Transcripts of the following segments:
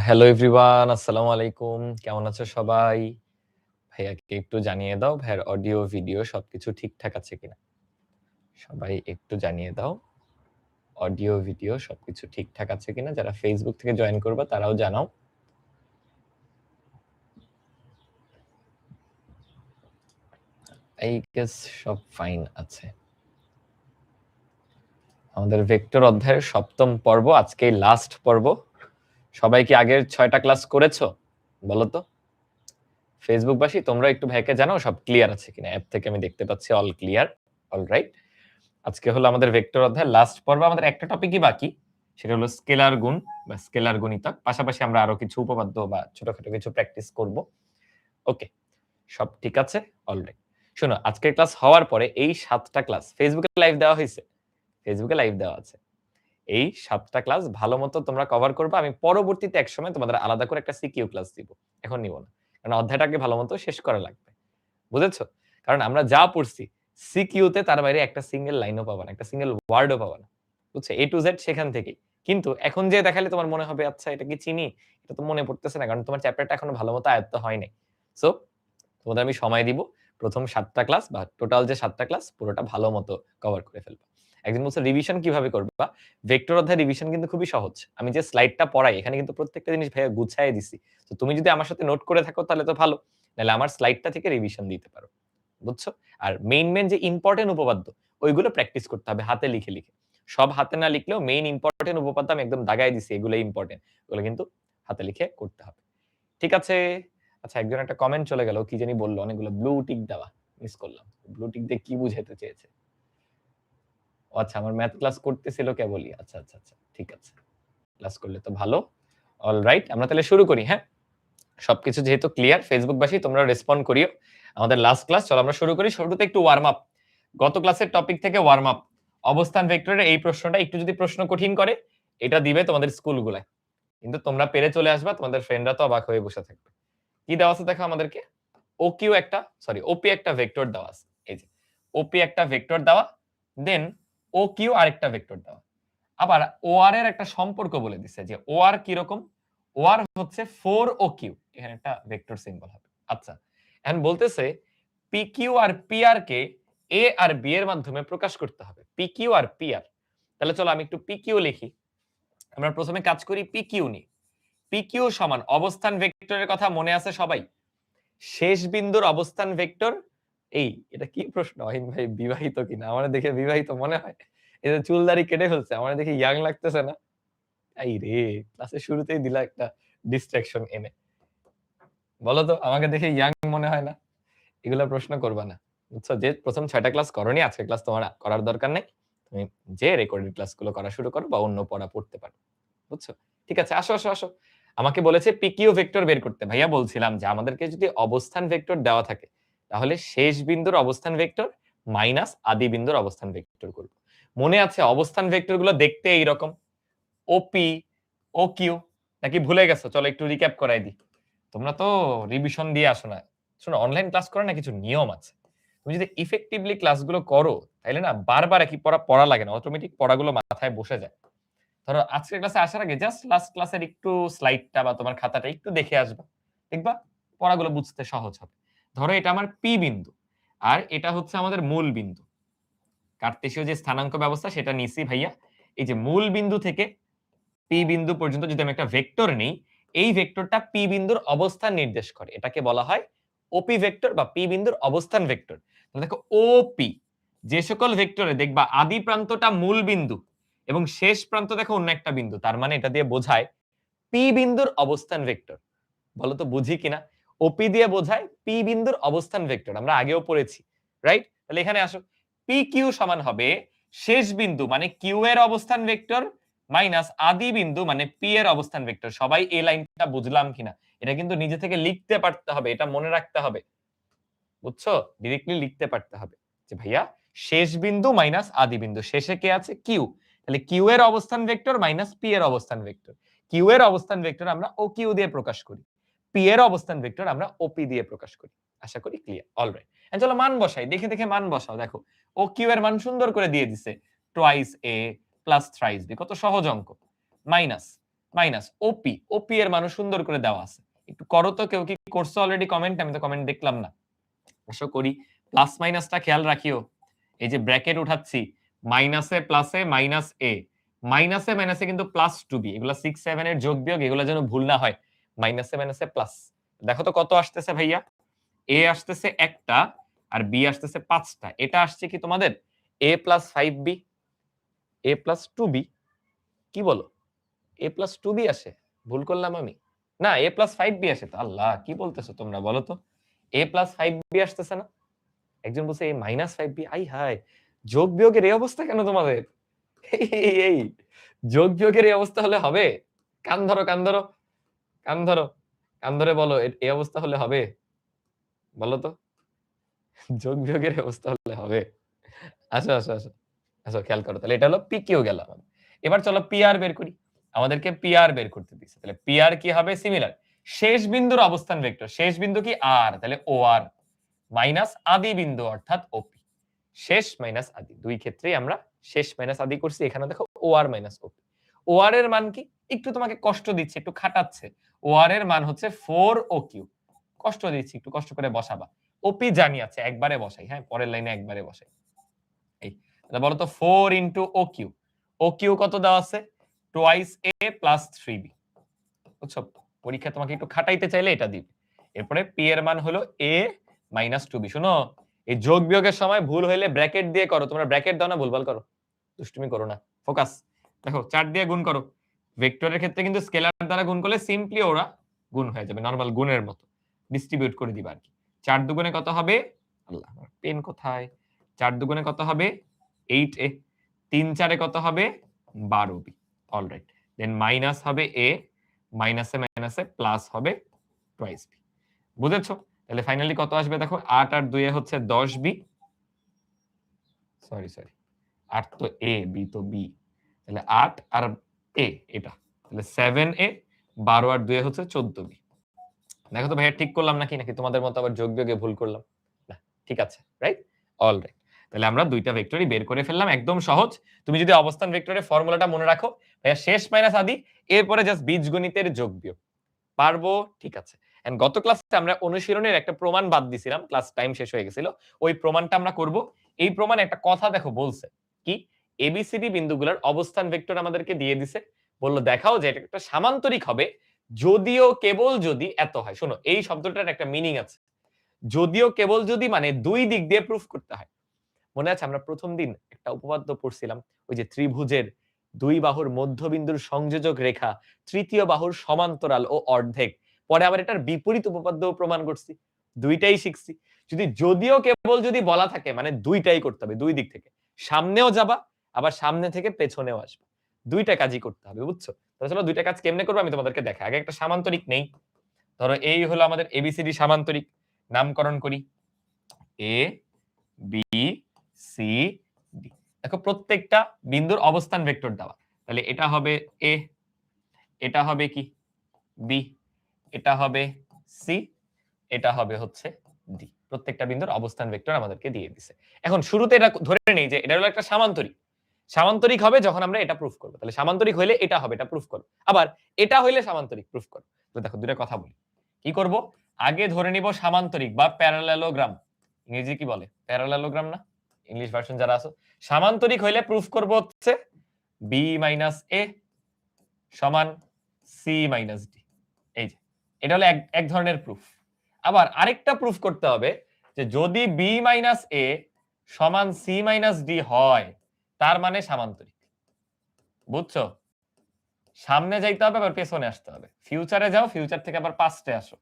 Hello everyone, আসসালামু আলাইকুম। কেমন আছো সবাই? ভাইয়াকে একটু জানিয়ে দাও ভাইয়ার অডিও, ভিডিও সবকিছু ঠিকঠাক আছে কিনা? সবাই একটু জানিয়ে দাও। অডিও, ভিডিও সবকিছু ঠিকঠাক আছে কিনা? যারা Facebook থেকে জয়েন করবা তারাও জানাও। I guess সব ফাইন আছে। আমাদের ভেক্টর অধ্যায়ের ৭ম পর্ব, আজকেই লাস্ট পর্ব। সবাই কি আগের ৬টা ক্লাস করেছো? বলো তো। ফেসবুকবাসী তোমরা একটু ভাইয়াকে জানাও সব ক্লিয়ার আছে কিনা? অ্যাপ থেকে আমি দেখতে পাচ্ছি অল ক্লিয়ার। অলরাইট। আজকে হলো আমাদের ভেক্টর অধ্যায়ের লাস্ট পর্ব। আমাদের একটা টপিকই বাকি, সেটা হলো স্কেলার গুণ বা স্কেলার গণিতক। পাশাপাশি আমরা আরো কিছু উপপাদ্য বা ছোটখাটো কিছু প্র্যাকটিস করব। ওকে, সব ঠিক আছে। অলরাইট, শোনো, আজকের ক্লাস হওয়ার পরে এই 7টা ক্লাস ফেসবুকে লাইভ দেওয়া হয়েছে, ফেসবুকে লাইভ দেওয়া আছে। এই 7টা ক্লাস ভালো মতো তোমরা কভার করবে। আমি পরবর্তীতে এক সময় তোমাদের আলাদা করে একটা সিকিউ ক্লাস দিব, এখন নিব না, কারণ অধ্যায়টাকে ভালো মতো শেষ করা লাগবে। বুঝেছো? কারণ আমরা যা পড়ছি সিকিউতে তার বাইরে একটা সিঙ্গেল লাইনও পাবা না, একটা সিঙ্গেল ওয়ার্ডও পাবা না। বুঝছো? A to Z সেখান থেকেই। কিন্তু এখন যে দেখালে তোমার মনে হবে আচ্ছা এটা কি চিনি? এটা তো মনে পড়তেছে না, কারণ তোমার চ্যাপ্টারটা এখনো ভালো মতো আয়ত্ত হয় নাই। সো তোমাদের আমি সময় দিব, প্রথম 7টা ক্লাস বা টোটাল যে 7টা ক্লাস পুরোটা ভালো মতো কভার করে ফেলবা। একজন বলছে রিভিশন কিভাবে করবা? ভেক্টর অধ্যায় রিভিশন কিন্তু খুবই সহজ। আমি যে স্লাইডটা পড়াই এখানে কিন্তু প্রত্যেকটা জিনিস ভাইয়া গুছায় দিছি। তো তুমি যদি আমার সাথে নোট করে থাকো তাহলে তো ভালো। নাহলে আমার স্লাইডটা থেকে রিভিশন দিতে পারো। বুঝছো? আর মেইন যে ইম্পোর্টেন্ট উপপাদ্য ওইগুলো প্র্যাকটিস করতে হবে হাতে লিখে লিখে। সব হাতে না লিখলেও মেইন ইম্পোর্টেন্ট উপপাদ্য আমি একদম দাগায় দিছি, এগুলো ইম্পোর্টেন্ট, ওগুলো কিন্তু হাতে লিখে করতে হবে। ঠিক আছে? আচ্ছা, একজন একটা কমেন্ট চলে গেল, কি জানি বললো, অনেকগুলো ব্লু টিক দেওয়া, মিস করলাম। ব্লু টিক দিয়ে কি বুঝাতে চেয়েছে? ও আচ্ছা, আমার ম্যাথ ক্লাস করতেছিল কেবলই। আচ্ছা আচ্ছা আচ্ছা, ঠিক আছে, ক্লাস করলে তো ভালো। অলরাইট, আমরা তাহলে শুরু করি। হ্যাঁ, সবকিছু যেহেতু ক্লিয়ার, ফেসবুকবাসী তোমরা রেসপন্ড করিও। আমাদের লাস্ট ক্লাস, চলো আমরা শুরু করি। শুরুতে একটু ওয়ার্ম আপ, গত ক্লাসের টপিক থেকে ওয়ার্ম আপ। অবস্থান ভেক্টরের এই প্রশ্নটা একটু যদি প্রশ্ন কঠিন করে, এটা দিবে তোমাদের স্কুলগুলায়, কিন্তু তোমরা পেরে চলে আসবা, তোমাদের ফ্রেন্ডরা তো অবাক হয়ে বসে থাকবে। কি দেওয়া আছে দেখো আমাদেরকে? ওকিউ একটা, সরি ওপি একটা ভেক্টর দেওয়া আছে। এই যে ওপি একটা ভেক্টর দেওয়া, দেন ও কিউ আরেকটা ভেক্টর দেওয়া। আবার ওআর এর একটা সম্পর্ক বলে দিছে যে ওআর কি রকম? ওআর হচ্ছে 4OQ, এখানে একটা ভেক্টর সিম্বল হবে। আচ্ছা, এখন বলতেছে পিকিউ আর পিআর কে এ আর বি এর মাধ্যমে প্রকাশ করতে হবে। পিকিউ আর পিআর, তাহলে চলো আমি একটু পিকিউ লিখি। আমরা প্রথমে কাজ করি পিকিউ নিয়ে। পিকিউ সমান অবস্থান ভেক্টরের কথা মনে আছে সবাই? শেষ বিন্দুর অবস্থান ভেক্টর। এই এটা কি প্রশ্ন আহিন ভাই, বিবাহিত কিনা? আমার দেখে বিবাহিত মনে হয়। এই যে চুলদাড়ি কেটে ফেলছে, আমার দেখে ইয়াং লাগতেছে না? এই রে, ক্লাসের শুরুতেই দিলা একটা ডিস্ট্রাকশন এনে। বলো তো, আমাকে দেখে ইয়াং মনে হয় না? এগুলা প্রশ্ন করবা না, বুঝছো? যে প্রথম 6টা ক্লাস করনি, আজকে ক্লাস তোমার করার দরকার নেই। তুমি যে রেকর্ডেড ক্লাসগুলো করা শুরু করো বা অন্য পড়া পড়তে পারো। বুঝছো? ঠিক আছে, আসো আসো আসো। আমাকে বলেছে পিকিউ ভেক্টর বের করতে। ভাইয়া বলছিলাম যে আমাদেরকে যদি অবস্থান ভেক্টর দেওয়া থাকে, তাহলে শেষ বিন্দুর অবস্থান ভেক্টর মাইনাস আদি বিন্দুর অবস্থান ভেক্টর করব। মনে আছে অবস্থান ভেক্টরগুলো দেখতে এইরকম, ওপি, ওকিউ, নাকি ভুলে গেছো? চলো একটু রিক্যাপ করাই দিই। তোমরা তো রিভিশন দিয়ে আসো না। শোনো, অনলাইন ক্লাস করে না কিছু নিয়ম আছে। তুমি যদি ইফেক্টিভলি ক্লাসগুলো করো, তাইলে না বারবার একই পড়া পড়া লাগে না, অটোমেটিক পড়াগুলো মাথায় বসে যায়। ধরো আজকের ক্লাসে আসার আগে জাস্ট লাস্ট ক্লাসের একটু স্লাইডটা বা তোমার খাতাটা একটু দেখে আসবা, দেখবা পড়াগুলো বুঝতে সহজ হবে। ধরো এটা আমার পি বিন্দু, আর এটা হচ্ছে আমাদের মূল বিন্দু। কার্তেশীয় যে স্থানাঙ্ক ব্যবস্থা সেটা নিছি ভাইয়া। এই যে মূল বিন্দু থেকে পি বিন্দু পর্যন্ত যদি আমি একটা ভেক্টর নেই, এই ভেক্টরটা পি বিন্দুর অবস্থান নির্দেশ করে, এটাকে বলা হয় ওপি ভেক্টর বা পি বিন্দুর অবস্থান ভেক্টর। তাহলে দেখো ওপি, যে সকল ভেক্টরে দেখবা আদি প্রান্তটা মূল বিন্দু এবং শেষ প্রান্ত দেখো অন্য একটা বিন্দু, তার মানে এটা দিয়ে বোঝায় পি বিন্দুর অবস্থান ভেক্টর। বলো তো বুঝি কিনা? ওপি দিয়ে বোঝায় পি বিন্দুর অবস্থান ভেক্টর, আমরা আগেও পড়েছি, রাইট? তাহলে এখানে আসো, পি কিউ সমান হবে শেষ বিন্দু মানে কিউ এর অবস্থান ভেক্টর মাইনাস আদি বিন্দু মানে পি এর অবস্থান ভেক্টর। সবাই এই লাইনটা বুঝলাম কিনা? এটা কিন্তু নিজে থেকে লিখতে পারতে হবে, এটা মনে রাখতে হবে। বুঝছো? ডিরেক্টলি লিখতে পারতে হবে যে ভাইয়া শেষ বিন্দু মাইনাস আদি বিন্দু, শেষে কে আছে? কিউ। তাহলে কিউ এর অবস্থান ভেক্টর মাইনাস পি এর অবস্থান ভেক্টর। কিউ এর অবস্থান ভেক্টর আমরা ও কিউ দিয়ে প্রকাশ করি, পি এর অবস্থান ভেক্টর আমরা ওপি দিয়ে প্রকাশ করি। আশা করি ক্লিয়ার। অলরাইট, চলো মান বসাই, দেখে দেখে মান বসাও। দেখো ও কিউ এর মান সুন্দর করে দিয়ে দিছে, টুয়াইস এ প্লাস থ্রাইস বি, কত সহজ অঙ্ক। মাইনাস মাইনাস ওপি, ওপি এর মান সুন্দর করে দেওয়া আছে, একটু করো তো, কেউ কি করছো অলরেডি কমেন্ট? আমি তো কমেন্ট দেখলাম না, আশা করি। প্লাস মাইনাসটা খেয়াল রাখিও, এই যে ব্র্যাকেট উঠাচ্ছি, মাইনাসে প্লাসে মাইনাস এ, মাইনাসে মাইনাসে কিন্তু প্লাস টু বি, এগুলো 6 7 এর যোগ বিয়োগ, এগুলো যেন ভুল না হয়। মাইনাসে মাইনাসে প্লাস, দেখো তো কত আসতেছে ভাইয়া? এ আসতেছে একটা আর বি আসতেছে 5টা, এটা আসছে কি তোমাদের এ প্লাস 5বি, এ প্লাস 2বি, কি বলো? এ প্লাস 2বি আসে? ভুল করলাম আমি? না, এ প্লাস 5বি আসে তো। আল্লাহ, কি বলতেছো তোমরা বলো তো? এ প্লাস 5বি আসতেছে না? একজন বলছে এ মাইনাস 5বি। আই হায়, যোগ বিয়োগের এই অবস্থা কেন তোমাদের? এই যোগ বিয়োগের এই অবস্থা হলে হবে? কান ধরো, কান ধরো, কান ধরো, কান ধরে বলো, এই অবস্থা হলে হবে? বলো তো, যোগ বিয়োগের অবস্থা হলে হবে? আসো আসো আসো আসো, খেয়াল করো, তাহলে এটা হলো পি কিউ গেল আমাদের। এবার চলো পি আর বের করি, আমাদেরকে পি আর বের করতে দিচ্ছে, তাহলে পি আর কি হবে? সিমিলার, শেষ বিন্দুর অবস্থান ভেক্টর, শেষ বিন্দু কি আর, তাহলে ও আর মাইনাস আদি বিন্দু অর্থাৎ ওপি, শেষ মাইনাস আদি, দুই ক্ষেত্রেই আমরা শেষ মাইনাস আদি করছি। এখানে দেখো ও আর মাইনাস ওপি, ও আর এর মান কি? একটু তোমাকে কষ্ট দিচ্ছে, একটু খাটাচ্ছে, ও আর এর মান হচ্ছে 4 ও কিউ, কষ্ট দিচ্ছি, একটু কষ্ট করে বসাবা। ওপি জানি আছে, একবারে বসাই, হ্যাঁ পরের লাইনে একবারে বসাই। এই তাহলে বলো তো 4 into O Q, O Q কত দেওয়া আছে? টোয়াইস এ প্লাস 3বি, বুঝছো? পরীক্ষা তোমাকে একটু খাটাইতে চাইলে এটা দিবে। এরপরে পি এর মান হলো এ মাইনাস 2বি। শোনো, এই যোগ বিয়োগের সময় ভুল হইলে ব্র্যাকেট দিয়ে করো, তোমরা ব্র্যাকেট দাও না, ভুলভাল করো, দুষ্টুমি করো না, ফোকাস। দেখো 4 দিয়ে গুণ করো, ভেক্টরের ক্ষেত্রে কিন্তু স্কেলার দ্বারা গুণ করলে সিম্পলি ওরা গুণ হয়ে যাবে, নরমাল গুণের মতো ডিস্ট্রিবিউট করে দিবা আর কি। 4 দুগুণে কত হবে? আল্লাহ, আমার পেন কোথায়? 4 দুগুণে কত হবে? 8a, 3 4 এ কত হবে? 12b। অলরাইট, দেন মাইনাস হবে a, মাইনাসে মাইনাসে প্লাস হবে টুয়াইস b, বুঝেছো? তাহলে ফাইনালি কত আসবে দেখো, 8 আর 2 এ হচ্ছে 10b, সরি সরি, 8 তো a, b তো b, তাহলে 8 আর a এটা, তাহলে 7a, 12 আর 2 এ হচ্ছে 14b। দেখো তো ভাইয়া ঠিক করলাম নাকি, নাকি তোমাদের মতো আবার যোগ বিয়োগে ভুল করলাম? না, ঠিক আছে, রাইট, অলরাইট। তাহলে আমরা দুইটা ভেক্টরই বের করে ফেললাম, একদম সহজ। তুমি যদি অবস্থান ভেক্টরের ফর্মুলাটা মনে রাখো, ভাইয়া শেষ মাইনাস আদি, এরপরে জাস্ট বীজগণিতের যোগ বিয়োগ, পারবো? ঠিক আছে। এন্ড গত ক্লাসে আমরা অনুশীলনের একটা প্রমাণ বাদ দিছিলাম, ক্লাস টাইম শেষ হয়ে গেছিল, ওই প্রমাণটা আমরা করব। এই প্রমাণে একটা কথা দেখো বলছে কি, এবিসিডি বিন্দুগুলোর অবস্থান ভেক্টর আমাদেরকে দিয়ে দিছে, বললো দেখাও যে এটা একটা সামান্তরিক হবে যদিও কেবল যদি এত হয়। শোনো, এই শব্দটার একটা মিনিং আছে, যদিও কেবল যদি মানে দুই দিক দিয়ে প্রুফ করতে হয়। মনে আছে আমরা প্রথম দিন একটা উপপাদ্য পড়ছিলাম, ওই যে ত্রিভুজের দুই বাহুর মধ্যবিন্দুর সংযোজক রেখা তৃতীয় বাহুর সমান্তরাল ও অর্ধেক, পরে আবার এটার বিপরীত উপপাদ্য প্রমাণ করছি, দুইটাই শিখছি। যদি যদিও কেবল যদি বলা থাকে মানে দুইটাই করতে হবে, দুই দিক থেকে, সামনেও যাবা আবার সামনে থেকে পেছনেও আসবে, দুইটা কাজই করতে হবে, বুঝছো? তাহলে চলো দুইটা কাজ কেমনে করবো আমি তোমাদেরকে দেখাই। আগে একটা সামান্তরিক নেই, ধরো এই হলো আমাদের এবিসিডি সামান্তরিক, নামকরণ করি এ বি সি ডি। দেখো প্রত্যেকটা বিন্দুর অবস্থান ভেক্টর দেওয়া, তাহলে এটা হবে এ, এটা হবে কি বি, এটা হবে সি, এটা হবে হচ্ছে ডি। প্রত্যেকটা বিন্দুর অবস্থান ভেক্টর আমাদেরকে দিয়ে দিছে। এখন শুরুতে এটা ধরে নেই যে এটা হলো একটা সামান্তরিক, সামান্তরিক হবে যখন আমরা এটা প্রুফ করব, তাহলে সামান্তরিক হইলে এটা হবে, এটা প্রুফ করব, আবার এটা হইলে সামান্তরিক প্রুফ করব। তো দেখো দুটো কথা বলি, কি করব? আগে ধরে নিব সামান্তরিক বা প্যারালেলোগ্রাম, ইংরেজি কি বলে? প্যারালেলোগ্রাম না? ইংলিশ ভার্সন যারা আছো, সামান্তরিক হইলে প্রুফ করব হচ্ছে বি মাইনাস এ সমান সি মাইনাস ডি। এই যে এটা হলো এক ধরনের প্রুফ। আবার আরেকটা প্রুফ করতে হবে যে যদি বি মাইনাস এ সমান সি মাইনাস ডি হয় তার মানে সামান্তরিক, বুঝছো? সামনে যাইতে হবে আবার পেছনে আসতে হবে, ফিউচারে যাও, ফিউচার থেকে আবার পাস্টে আসো,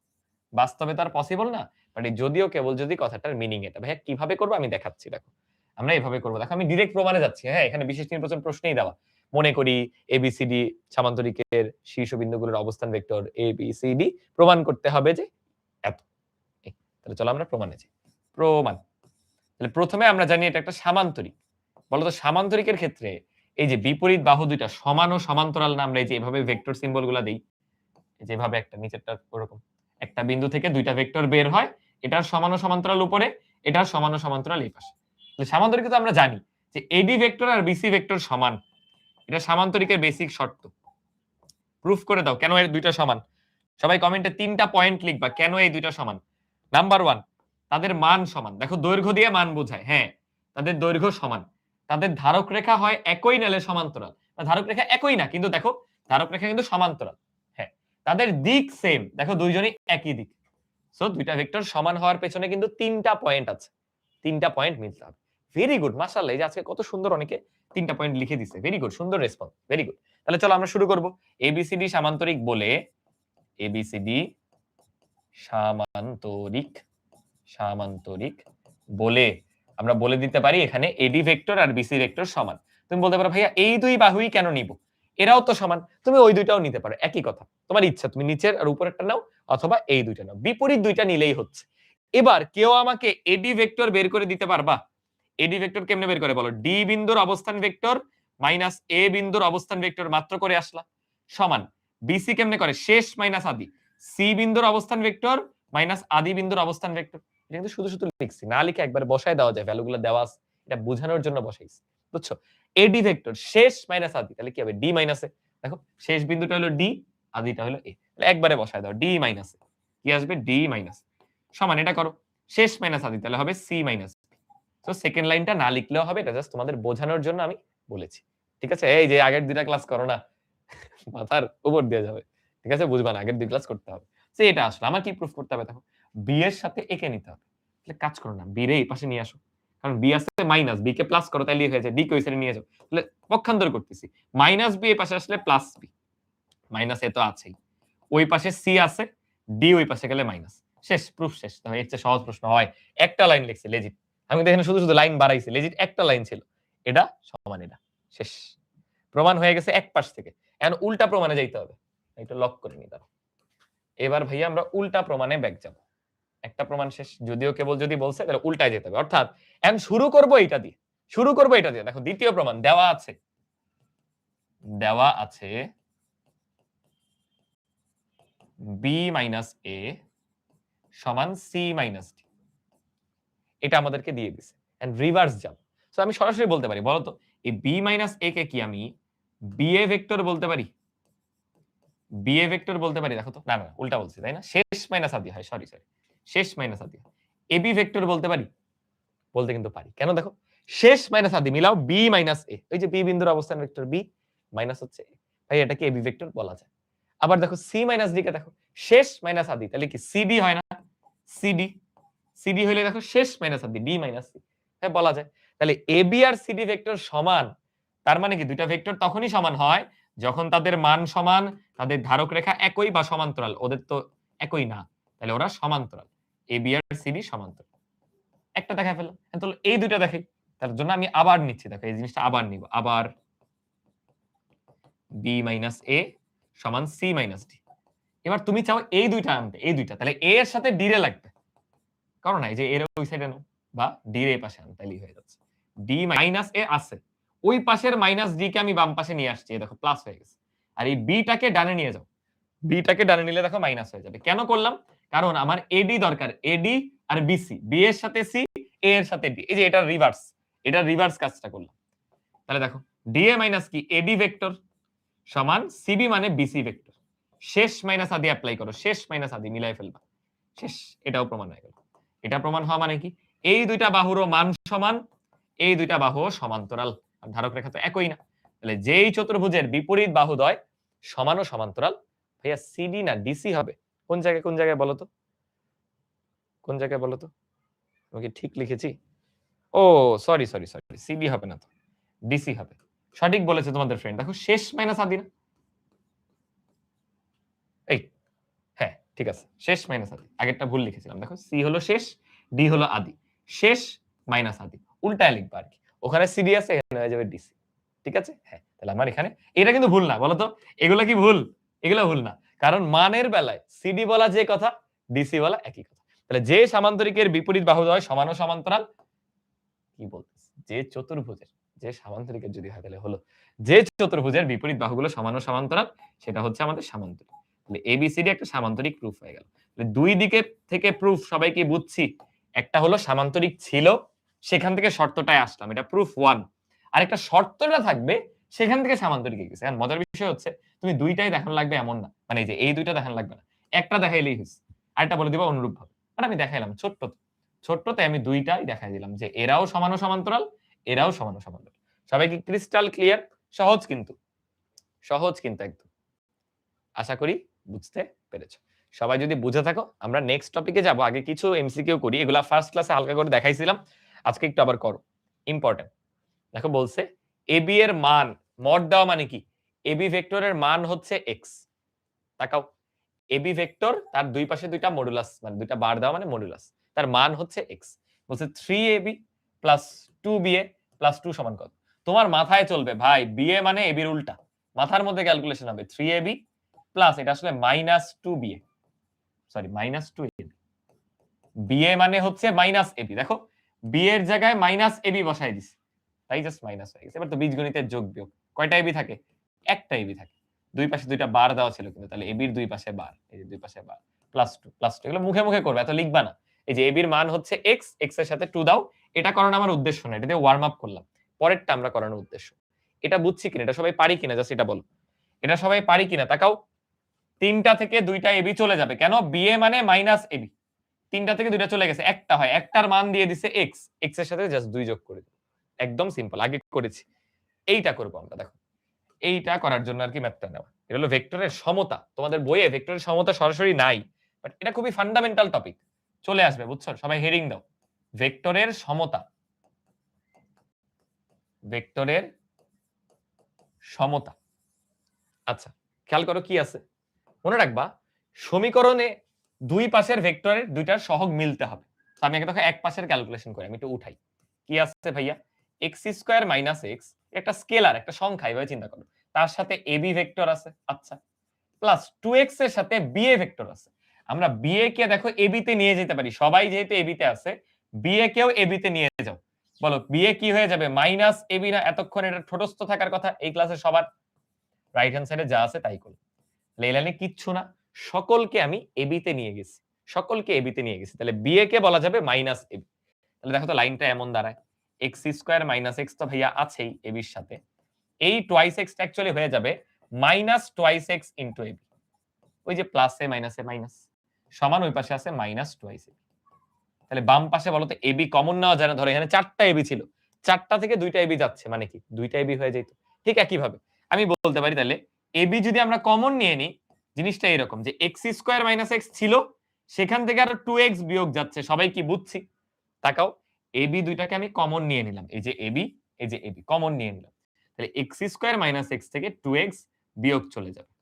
বাস্তবে তার পসিবল না, বাট যদিও কেবল যদি কথাটার মিনিং এটা। ভাইয়া কিভাবে করবো আমি দেখাচ্ছি, দেখো আমরা এইভাবে করবো। দেখো আমি ডিরেক্ট প্রমাণে যাচ্ছি, হ্যাঁ এখানে বিশেষ নির্বাচন প্রশ্নেই দেওয়া। মনে করি এবিসিডি সামান্তরিকের শীর্ষবিন্দুগুলোর অবস্থান vector A B C D, প্রমাণ করতে হবে যে এত। তাহলে চলো আমরা প্রমাণে যাই। প্রমাণ, তাহলে প্রথমে আমরা জানি এটা একটা সামান্তরিক। বলতো সামান্তরিকের ক্ষেত্রে এই যে বিপরীত বাহু দুইটা সমান ও সমান্তরাল না, আমরা এই যে এভাবে ভেক্টর সিম্বল গুলা দেই, যেভাবে একটা নিচেরটা ওরকম একটা বিন্দু থেকে দুইটা ভেক্টর বের হয়, এটার সমান ও সমান্তরাল উপরে, এটার সমান ও সমান্তরাল এই পাশে। তাহলে সামান্তরিকে তো আমরা জানি যে এডি ভেক্টর আর বিসি ভেক্টর সমান, এটা সামান্তরিকের বেসিক শর্ত। প্রুফ করে দাও কেন এই দুইটা সমান। সবাই কমেন্টে 3টা পয়েন্ট লিখবা কেন এই দুইটা সমান। নাম্বার 1, তাদের মান সমান। দেখো দৈর্ঘ্য দিয়ে মান বোঝায়, হ্যাঁ তাদের দৈর্ঘ্য সমান। তাদের ধারক রেখা হয় একই নালে সমান্তরাল। ধারক রেখা একই না, কিন্তু দেখো ধারক রেখা কিন্তু সমান্তরাল। হ্যাঁ, তাদের দিক সেম, দেখো দুইজনই একই দিক। সো দুইটা ভেক্টর সমান হওয়ার পেছনে কিন্তু 3টা পয়েন্ট আছে, 3টা পয়েন্ট মিলতে হবে। ভেরি গুড, মাশাআল্লাহ, এই যে আজকে কত সুন্দর অনেকে 3টা পয়েন্ট লিখে দিছে। ভেরি গুড, সুন্দর রেসপন্স, ভেরি গুড। তাহলে চলো আমরা শুরু করব। এবিসিডি সামান্তরিক বলে, এবিসিডি সামান্তরিক, সামান্তরিক বলে আমরা বলে দিতে পারি এখানে এডি ভেক্টর আর বিসি ভেক্টর সমান। তুমি বলতে পারো ভাইয়া এই দুই বাহুই কেন নিব, এরাও তো সমান। তুমি ওই দুইটাও নিতে পারো, একই কথা, তোমার ইচ্ছা, তুমি নিচের আর উপরেরটা নাও অথবা এই দুইটা নাও, বিপরীত দুইটা নিলেই হচ্ছে। এবার কেউ আমাকে এডি ভেক্টর বের করে দিতে পারবা? এডি ভেক্টর কেমনে বের করে বলো? ডি বিন্দুর অবস্থান ভেক্টর মাইনাস এ বিন্দুর অবস্থান ভেক্টর মাত্র করে আসলা সমান বিসি কেমনে করে শেষ মাইনাস আদি, সি বিন্দুর অবস্থান ভেক্টর মাইনাস আদি বিন্দুর অবস্থান ভেক্টর। এটা কিন্তু শুধু শুধু লিখছি না, লিখে একবার বসায় দেওয়া যায়, ভ্যালুগুলো দেওয়া আছে, এটা বোঝানোর জন্য বসাইছি, বুঝছো? এডি ভেক্টর শেষ মাইনাস আদি, তাহলে কি হবে? ডি মাইনাস এ। দেখো শেষ বিন্দুটা হলো ডি, আদিটা হলো এ, তাহলে একবারে বসায় দাও ডি মাইনাস এ, কি আসবে? ডি মাইনাস সমান, এটা করো শেষ মাইনাস আদি, তাহলে হবে সি মাইনাস। তো সেকেন্ড লাইনটা না লিখলেও হবে, এটা জাস্ট তোমাদের বোঝানোর জন্য আমি বলেছি, ঠিক আছে? এই যে আগের দুইটা ক্লাস করো না, মাথার উপর দিয়ে যাবে, ঠিক আছে? বুঝবা না, আগের দুই ক্লাস করতে হবে। সে এটা আসলে আমার কি প্রুফ করতে হবে? দেখো বি এর সাথে এ কে নিতে হবে, তাহলে কাজ করো না, বি রে এই পাশে নিয়ে আসো, কারণ বি আছে মাইনাস, বি কে প্লাস করো তাহলে হয়ে যায়, ডি কে ওই সাইডে নিয়ে যাও, তাহলে পক্ষান্তর করতেছি, মাইনাস বি এই পাশে আসলে প্লাস বি, মাইনাস এ তো আছেই, ওই পাশে সি আছে, ডি ওই পাশে গেলে মাইনাস, শেষ, প্রুফ শেষ। তাহলে এর চেয়ে সহজ প্রশ্ন হয়? একটা লাইন লিখছি লেজিট, আমি তো এখানে শুধু শুধু লাইন বাড়াইছি, লেজিট একটা লাইন ছিল, এটা সমান এটা, শেষ, প্রমাণ হয়ে গেছে এক পাশ থেকে। এখন উল্টা প্রমাণে যাইতে হবে, এটা লক করে নি দাও। এবার ভাইয়া আমরা উল্টা প্রমাণে ব্যাক যাব। একটা প্রমাণ শেষ, যদিও কেবল যদি বলছে তাহলে উল্টায় যেতে হবে, অর্থাৎ এখন শুরু করব এটা দিয়ে, শুরু করব এটা দিয়ে। দেখো দ্বিতীয় প্রমাণ দেওয়া আছে, দেওয়া আছে বি মাইনাস এ সমান সি মাইনাস ডি, এটা আমাদেরকে দিয়ে দিছে। এন্ড রিভার্স যাব, সো আমি সরাসরি বলতে পারি, বলতো এই বি মাইনাস এ কে কি আমি বি এ ভেক্টর বলতে পারি? বি এ ভেক্টর বলতে পারি? দেখো তো, না না উল্টা বলছি, তাই না? শেষ মাইনাস আদি হয়, সরি সরি, শেষ মাইনাস আদি। এ বি ভেক্টর বলতে পারি? বলতে কিন্তু পারি, কেন? দেখো শেষ মাইনাস আদি মিলাও, বি মাইনাস এ, ওই যে বি বিন্দুর অবস্থান ভেক্টর বি মাইনাস হচ্ছে এ, তাই এটাকে এবি ভেক্টর বলা যায়। আবার দেখো সি মাইনাস ডি কে দেখো শেষ মাইনাস আদি, তাহলে কি সিডি হয় না? সিডি, সিডি হইলে দেখো শেষ মাইনাস আদি, ডি মাইনাস সি, হ্যাঁ বলা যায়। তাহলে এবি আর সিডি ভেক্টর সমান, তার মানে কি দুইটা ভেক্টর তখনই সমান হয় যখন তাদের মান সমান, তাদের ধারক রেখা একই বা সমান্তরাল, ওদের তো একই না, তাহলে ওরা সমান্তরাল, এবি আর সিডি সমান্তরাল। একটা দেখা ফেললাম, তাহলে এই দুইটা দেখাই, তার জন্য আমি আবার নিচ্ছি, দেখো এই জিনিসটা আবার নিব, আবার বি মাইনাস এ সমান সি মাইনাস ডি। এবার তুমি চাও এই দুইটা আনতে, এই দুইটা, তাহলে এ এর সাথে ডি রে লাগবে, কারণ না এই যে এর ওই সাইডে নাও বা ডি রে পাশে আন, তাইলেই হয়ে যাচ্ছে। ডি মাইনাস এ আছে, ওই পাশের মাইনাস ডি কে আমি বাম পাশে নিয়ে আসছি, দেখো প্লাস হয়ে গেছে, আর এই বি টাকে ডানে নিয়ে যাও, বি টাকে ডানে নিলে দেখো মাইনাস হয়ে যাবে। কেন করলাম? কারণ আমার এডি দরকার, এডি আর বিসি, বি এর সাথে সি, এ এর সাথে ডি, এই যে এটা রিভার্স, এটা রিভার্স কাজটা করলাম। তাহলে দেখো ডিএ মাইনাস কি এডি ভেক্টর সমান সিবি মানে বিসি ভেক্টর, শেষ মাইনাস আদি অ্যাপ্লাই করো, শেষ মাইনাস আদি মিলাই ফেলবা, শেষ, এটাও প্রমাণ হয়ে গেল। এটা প্রমাণ হওয়া মানে কি? এই দুইটা বাহুরও মান সমান, এই দুইটা বাহু সমান্তরাল, আর ধারক রেখা তো একই না, তাহলে যেই চতুর্ভুজের বিপরীত বাহুদ্বয় সমান ও সমান্তরাল, ভাইয়া সিডি না ডিসি হবে? কোন জায়গায়, কোন জায়গায় বলো তো, কোন জায়গায় বলো তো, আমি কি ঠিক লিখেছি? ও সরি সরি সরি, সিডি হবে না তো, ডিসি হবে। সঠিক বলেছে তোমাদের ফ্রেন্ড, দেখো শেষ মাইনাস আদি না, এই হ্যাঁ ঠিক আছে, শেষ মাইনাস আদি, আগেরটা ভুল লিখেছিলাম, দেখো সি হলো শেষ, ডি হলো আদি, শেষ মাইনাস আদি, উল্টায় লিখবা আর কি, ওখানে সিডি আছে, এখানে হয়ে যাবে ডিসি, ঠিক আছে? হ্যাঁ, তাহলে আমার এখানে এটা কিন্তু ভুল না, বলো তো এগুলো কি ভুল? এগুলো ভুল না, কারণ মানের বেলায় সিডি বলা যে কথা, ডিসি বলা একই কথা। তাহলে যে সামান্তরিকের বিপরীত বাহুদ্বয় সমান ও সমান্তরাল, কি বলতেছে, যে চতুর্ভুজের, যে সামান্তরিকের যদি হয় তাহলে হলো যে চতুর্ভুজের বিপরীত বাহুগুলো সমান ও সমান্তরাল, সেটা হচ্ছে আমাদের সামান্তরিক। তাহলে এবিসিডি একটা সামান্তরিক প্রুফ হয়ে গেল। তাহলে দুই দিকে থেকে প্রুফ সবাই কি বুঝছি? একটা হলো সামান্তরিক ছিল, সেখান থেকে শর্তটায় আসলাম, এটা প্রুফ 1। আর একটা শর্তটা থাকবে সেখান থেকে সামান্তরিকে গেছে। এখন মজার বিষয় হচ্ছে তুমি দুইটাই দেখানো লাগবে এমন না, মানে এই যে এই দুইটা দেখানো লাগবে না, একটা দেখাইলেই হয়েছে, আরেকটা বলে দিবা অনুরূপ ভাবে। মানে আমি দেখাইলাম ছোট্টতে আমি দুইটাই দেখাই দিলাম যে এরাও সমান ও সমান্তরাল, এরাও সমান ও সমান্তরাল। সবাই কি ক্রিস্টাল ক্লিয়ার? সহজ কিন্তু একদম। আশা করি বুঝতে পেরেছো। সবাই যদি বুঝে থাকো আমরা নেক্সট টপিকে যাব। আগে কিছু এমসিকিউ করি, এগুলা ফার্স্ট ক্লাসে হালকা করে দেখাইছিলাম, আজকে একটু আবার করো, ইম্পর্টেন্ট। দেখো বলছে এবি এর মান, মড দেওয়া মানে কি, এবি ভেক্টরের মান হচ্ছে এক্স। তাকাও, এবি ভেক্টর তার দুই পাশে দুইটা মডুলাস, মানে দুইটা বার দেওয়া মানে মডুলাস, তার মান হচ্ছে এক্স। বলছে 3ab প্লাস 2ba প্লাস 2 সমান কত? তোমার মাথায় চলবে ভাই বিএ মানে এবির উল্টা, মাথার মধ্যে ক্যালকুলেশন হবে 3ab প্লাস এটা আসলে minus 2ba, sorry minus 2ab। BA মানে হচ্ছে মাইনাস এবি, দেখো বি এর জায়গায় মাইনাস এবি বসাই দিছি, তাই জাস্ট মাইনাস হয়ে গেছে। এবার তো বীজগণিতের যোগ বিয়োগ, কয়টা এবি থাকে? একটা এবি থাকে, দুই পাশে দুইটা বার দেওয়া ছিল কিন্তু, তাহলে এবির দুই পাশে বার, এই যে দুই পাশে বার, প্লাস 2 এগুলো মুখে মুখে করবে, এত লিখবা না। এই যে এবির মান হচ্ছে এক্স, এক্স এর সাথে 2 দাও, এটা করানো আমার উদ্দেশ্য না, এটা দিয়ে ওয়ার্ম আপ করলাম, পরেরটা আমরা করানোর উদ্দেশ্য। এটা বুঝছি কিনা, এটা সবাই পারি কিনা জাস্ট এটা বলো, এটা সবাই পারি কিনা তাকাও। তিনটা থেকে দুইটা এবি চলে যাবে, কেন? বিএ মানে মাইনাস এবি, তিনটা থেকে দুইটা চলে গেছে, একটা হয়, একটার মান দিয়ে দিছে এক্স, এক্স এর সাথে জাস্ট 2 যোগ করে দিই, একদম সিম্পল, আগে করেছি। এইটা করবো আমরা, দেখো এইটা করার জন্য আর কি ম্যাথটা নেওয়া। এটা হলো ভেক্টরের সমতা, তোমাদের বইয়ে ভেক্টরের সমতা সরাসরি নাই, বাট এটা খুবই ফান্ডামেন্টাল টপিক, চলে আসবে, বুঝছো? সবাই হেডিং দাও, ভেক্টরের সমতা, ভেক্টরের সমতা। আচ্ছা খেয়াল করো কি আছে, মনে রাখবা সমীকরণে দুই পাশের ভেক্টরের দুইটার সহগ মিলতে হবে। আমি আগে দেখো এক পাশের ক্যালকুলেশন করি, আমি একটু উঠাই, কি আছে ভাইয়া, এক্স স্কোয়ার মাইনাস এক্স, একটা স্কেলার, একটা সংখ্যা, এভাবে চিন্তা করো, তার সাথে এবি ভেক্টর আছে, আচ্ছা, প্লাস 2x এর সাথে বিএ ভেক্টর আছে। আমরা বিএ কে দেখো এবি তে নিয়ে যেতে পারি, সবাই যেহেতু এবি তে আছে, বিএ কেও এবি তে নিয়ে যাও, বলো বিএ কি হয়ে যাবে, মাইনাস এবি না? এতক্ষণ এটা ঠোঁটস্থ থাকার কথা এই ক্লাসে সবার, রাইট হ্যান্ড সাইডে যা আছে তাই করো, লেলানে কিচ্ছু না, সকলকে আমি এবি তে নিয়ে গেছি, সকলকে এবি তে নিয়ে গেছি, তাহলে বিএ কে বলা যাবে মাইনাস এবি। তাহলে দেখো তো লাইনটা এমন দাঁড়ায়, এক্স স্কোয়ার মাইনাস এক্স তো ভাইয়া আছেই এবির সাথে, এই টোয়াইস এক্স অ্যাকচুয়ালি হয়ে যাবে minus twice x into AB, ওই যে প্লাসে মাইনাসে মাইনাস, সমান ওই পাশে আছে মাইনাস টোয়াইস এবি। তাহলে বাম পাশে বলো তো এবি কমন নেওয়া যায় না? ধরো এখানে 4টা এবি ছিল, 4টা থেকে 2টা এবি যাচ্ছে, মানে কি 2টা এবি হয়ে যেত। ঠিক একই ভাবে আমি বলতে পারি তাহলে এবি যদি আমরা কমন নিয়ে নিই, জিনিসটা এরকম যে এক্স স্কোয়ার মাইনাস এক্স ছিল, সেখান থেকে আরো 2x বিয়োগ যাচ্ছে, সবাই কি বুঝছি? তাকাও, এবি দুইটাকে আমি কমন নিয়ে নিলাম, এই যে এবি, এই যে এবি কমন নিয়ে নিলাম, তাহলে এক্স স্কোয়ার মাইনাস এক্স থেকে 2x বিয়োগ চলে যাবে,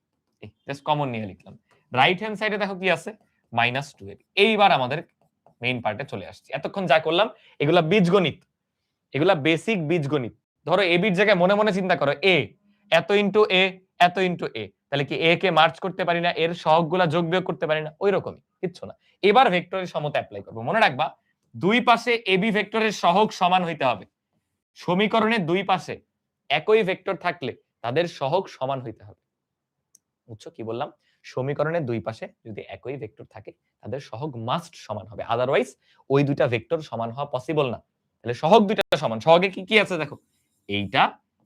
জাস্ট কমন নিয়ে লিখলাম। রাইট হ্যান্ড সাইডে দেখো কি আছে, মাইনাস 2ab। এইবার আমাদের মেইন পার্টে চলে আসছি, এতক্ষণ যা করলাম এগুলা বীজগণিত, এগুলা বেসিক বীজগণিত। ধরো এবির জায়গায় মনে মনে চিন্তা করো, এ এত ইনটু এ, এত ইনটু এ, তাহলে কি এ কে মার্জ করতে পারি না, এর সহগগুলা যোগ বিয়োগ করতে পারি না? ওই রকমই, কিচ্ছু না। এবার ভেক্টরের সমতা অ্যাপ্লাই করব। মনে রাখবা দুই পাশে এবি ভেক্টরের সহগ সমান হইতে হবে, সমীকরণের দুই পাশে একই ভেক্টর থাকলে তাদের সহগ সমান হইতে হবে। বুঝছো কি বললাম? সমীকরণের দুই পাশে যদি একই ভেক্টর থাকে তাদের সহগ মাস্ট সমান হবে, আদারওয়াইজ ওই দুইটা ভেক্টর সমান হওয়া পসিবল না। তাহলে সহগ দুইটা সমান, সহগে কি কি আছে দেখো, এইটা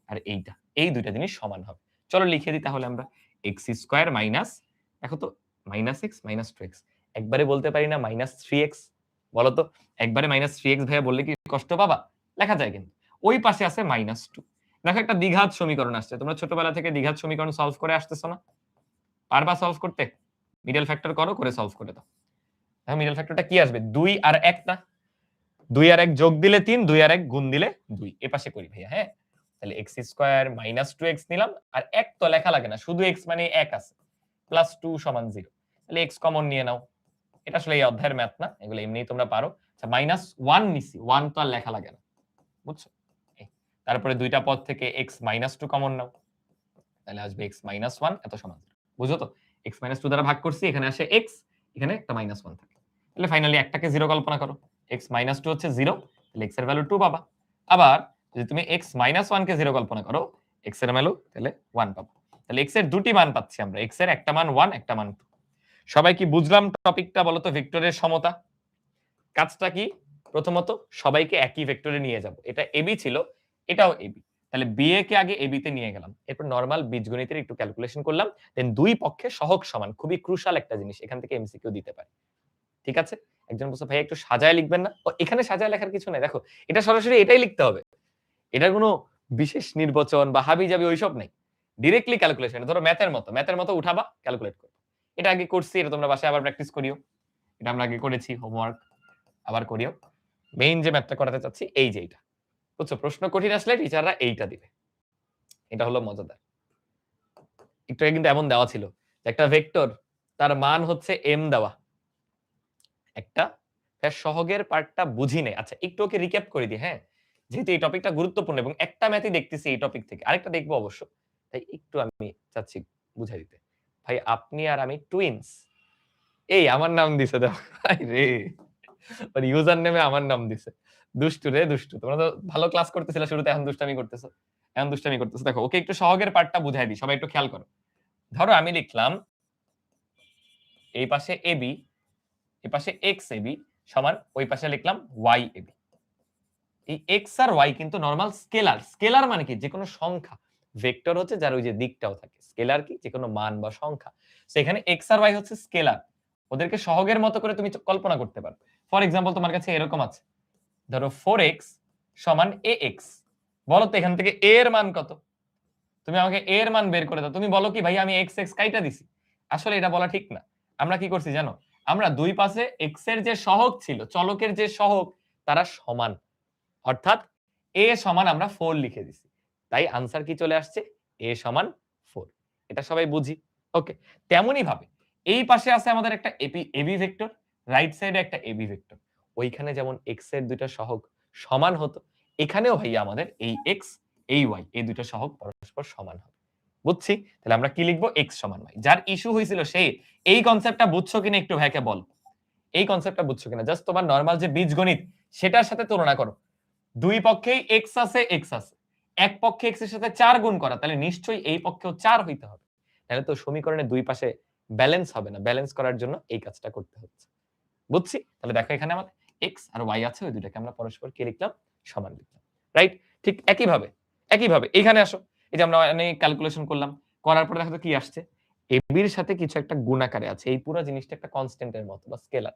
আর এইটা, এই দুইটা জিনিস সমান হবে। চলো লিখে দিই তাহলে আমরা, এক্স স্কোয়ার মাইনাস, দেখো তো মাইনাস এক্স মাইনাস 2x, একবারে বলতে পারি না মাইনাস 3x? বলো তো একবারে মাইনাস 3x ভাইয়া বললে কি কষ্ট পাবা? লেখা যায় কিন্তু, ওই পাশে আছে মাইনাস 2। দেখো একটা দ্বিঘাত সমীকরণ আসছে, তোমরা ছোটবেলা থেকে দ্বিঘাত সমীকরণ সলভ করে আসতেছো না? পারবা সলভ করতে? মিডল ফ্যাক্টর করো, করে সলভ করে দাও। দেখো মিডল ফ্যাক্টরটা কি আসবে, 2 আর 1 না, 2 আর 1 যোগ দিলে 3, 2 আর 1 গুণ দিলে 2, এ পাশে করি ভাইয়া, হ্যাঁ। তাহলে x স্কয়ার মাইনাস 2x নিলাম, আর 1 তো লেখা লাগে না, শুধু x মানে 1 আছে, প্লাস 2 সমান 0, তাহলে x কমন নিয়ে নাও। এটা আসলে এই অধ্যায়ের ম্যাথ না, এগুলো এমনিই তোমরা পারো। আচ্ছা মাইনাস 1 নিছি, 1 তো আর লেখা লাগে না, বুঝছো? তারপরে দুইটা পদ থেকে x মাইনাস 2 কমন নাও, তাহলে আসবে x মাইনাস 1 এত সমান 0, বুঝো তো? x মাইনাস 2 দ্বারা ভাগ করছি, এখানে আসে x, এখানে একটা মাইনাস 1 থাকে, তাহলে ফাইনালি একটাকে 0 কল্পনা করো, x মাইনাস 2 হচ্ছে 0, তাহলে x এর ভ্যালু 2 পাবা। আবার যদি তুমি x মাইনাস 1 কে 0 কল্পনা করো, x এর ভ্যালু তাহলে 1 পাবো। তাহলে x এর দুটি মান পাচ্ছি আমরা, x এর একটা মান 1, একটা মান 2। সবাই কি বুঝলাম টপিকটা? বলো তো ভেক্টরের সমতা কাজটা কি? প্রথমত সবাইকে একই ভেক্টরে নিয়ে যাব, এটা এবি ছিল, এটাও এবি, তাহলে বিএ কে আগে এবি তে নিয়ে গেলাম, এরপর নরমাল বীজগণিতের একটু ক্যালকুলেশন করলাম, দেন দুই পক্ষে সহগ সমান, খুবই ক্রুশাল একটা জিনিস, এখান থেকে এমসিকিউ দিতে পারে। ঠিক আছে? একজন বলছে ভাই একটু সাজায় লিখবেন না? ও এখানে সাজায় লেখার কিছু নাই, দেখো এটা সরাসরি এটাই লিখতে হবে, এটার কোনো বিশেষ নির্বাচন বা হাবি-জাবি ওইসব নাই, ডিরেক্টলি ক্যালকুলেশন। ধরো ম্যাথের মতো উঠাবা, ক্যালকুলেট করবা। এটা আগে করছি, এটা তোমরা বাসায় আবার প্র্যাকটিস করিও, এটা আমরা আগে করেছি, হোমওয়ার্ক আবার করিও। মেইন যে ম্যাথটা করাতে চাচ্ছি এই যে এইটা, বুঝছো? প্রশ্ন কঠিন আসলে টিচাররা এইটা দিবে, এটা হলো মজাদার। একটু আগে কিন্তু এমন দেওয়া ছিল যে একটা ভেক্টর, তার মান হচ্ছে m দেওয়া, একটা সহগের পার্টটা বুঝি নাই। আচ্ছা একটু ওকে রিক্যাপ করে দিই, হ্যাঁ? যেহেতু এই টপিকটা গুরুত্বপূর্ণ এবং একটা ম্যাথই দেখতেছি এই টপিক থেকে, আরেকটা দেখবো অবশ্য, তাই একটু আমি চাচ্ছি বুঝাই দিতে। ভাই আপনি আর আমি টুইনস, এই আমার নাম দিছে দেখো, রে ওর ইউজার নেমে আমার নাম দিছে, দুষ্টু রে দুষ্টু। তোমরা তো ভালো ক্লাস করতেছিলে শুরুতে, এখন দুষ্টামি করতেছো, এখন দুষ্টামি করতেছো। দেখো ওকে একটু সহগের পার্টটা বুঝাই দিই, সবাই একটু খেয়াল করো। ধরো আমি লিখলাম এই পাশে এবি, এই পাশে এক্স এবি সমান ওই পাশে লিখলাম ওয়াই এবি। এই এক্স আর ওয়াই কিন্তু নরমাল স্কেলার, স্কেলার মানে কি যে কোনো সংখ্যা, ভেক্টর হচ্ছে যার ওই যে দিকটাও থাকে, স্কেলার কি যে কোনো মান বা সংখ্যা। সেখানে এক্স আর ওয়াই হচ্ছে স্কেলার, ওদেরকে সহগের মতো করে তুমি কল্পনা করতে পারো। ফর এক্সাম্পল তোমার কাছে এরকম আছে, ধরো 4x সমান ax, বলো তো এখান থেকে a এর মান কত? তুমি আমাকে a এর মান বের করে দাও। তুমি বলো কি ভাই আমি x x কাইটা দিছি। আসলে এটা বলা ঠিক না। আমরা কি করছি জানো? আমরা দুই পাশে x এর যে সহগ ছিল, চলকের যে সহগ, তারা সমান। অর্থাৎ a সমান আমরা 4 লিখে দিছি। তাই আনসার কি চলে আসছে? a সমান 4। এটা সবাই বুঝি। ওকে। তেমনি ভাবে এই পাশে আছে আমাদের একটা ab ভেক্টর, রাইট সাইডে একটা ab ভেক্টর। ওইখানে যেমন x এর দুইটা সহগ সমান হতো, এখানেও ভাইয়া আমাদের এই x এই y এই দুইটা সহগ পরস্পর সমান হবে। বুঝছি? তাহলে আমরা কি লিখব? x সমান y। যার ইস্যু হইছিল সে এই কনসেপ্টটা বুঝছো কিনা একটু ভাইকে বল। এই কনসেপ্টটা বুঝছো কিনা? জাস্ট তোমার নরমাল যে বীজগণিত সেটার সাথে তুলনা করো। দুই পক্ষেই x আছে, x আছে। এক পক্ষে x এর সাথে 4 গুণ করা, তাহলে নিশ্চয়ই এই পক্ষেও 4 হইতে হবে। তাহলে তো সমীকরণের দুই পাশে ব্যালেন্স হবে না। ব্যালেন্স করার জন্য এই কাজটা করতে হচ্ছে। বুঝছি? তাহলে দেখো এখানে আমাদের x আর y আছে, ওই দুটাকে আমরা পরস্পর কি লিখলাম? সমান লিখলাম। রাইট? ঠিক একইভাবে এখানে আসো। এই যে আমরা অনেক ক্যালকুলেশন করলাম। করার পরে দেখো তো কি আসছে? ab এর সাথে কিছু একটা গুণ আকারে আছে। এই পুরো জিনিসটা একটা কনস্ট্যান্ট এর মতো বা স্কেলার।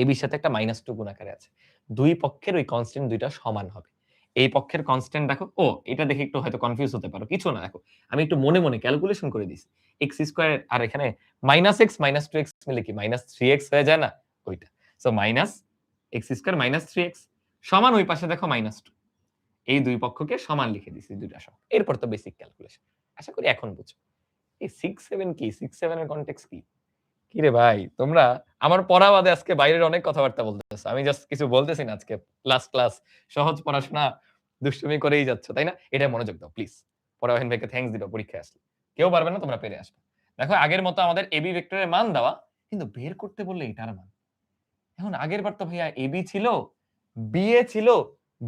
ab এর সাথে একটা -2 গুণ আকারে আছে। দুই পক্ষের ওই কনস্ট্যান্ট দুইটা সমান হবে। এই পক্ষের কনস্ট্যান্ট দেখো, এটা দেখে একটু হয়তো কনফিউজ হতে পারো। কিছু না, দেখো আমি একটু মনে মনে ক্যালকুলেশন করে দিছি। x² আর এখানে -x -2x মিলে কি -3x হয়ে যায় না? ওইটা। সো -x² -3x সমান ওই পাশে দেখো -2। এই দুই পক্ষকে সমান লিখে দিছি দুইটা সহ। এরপর তো বেসিক ক্যালকুলেশন। আশা করি এখন বুঝো। এই 6 7 কি? 6 7 এর কনটেক্সট কি? কিরে ভাই তোমরা আমার পড়া বাদে আজকে বাইরের অনেক কথাবার্তা বলতেছো। আমি জাস্ট কিছু বলতেছি না আজকে। ক্লাস সহজ পড়াশোনা দুষ্টুমি করেই যাচ্ছ, তাই না? এটায় মনোযোগ দাও প্লিজ। পরাওয়াহিন ভাইকে থ্যাঙ্কস দিবা পরীক্ষায় আসলে। কেউ পারবে না, তোমরা পেরে আসবে। দেখো আগের মতো আমাদের এবি ভেক্টরের মান দেওয়া, কিন্তু বের করতে বললে এটার মান। এখন আগের বার তো ভাইয়া এবি ছিল, বিএ ছিল,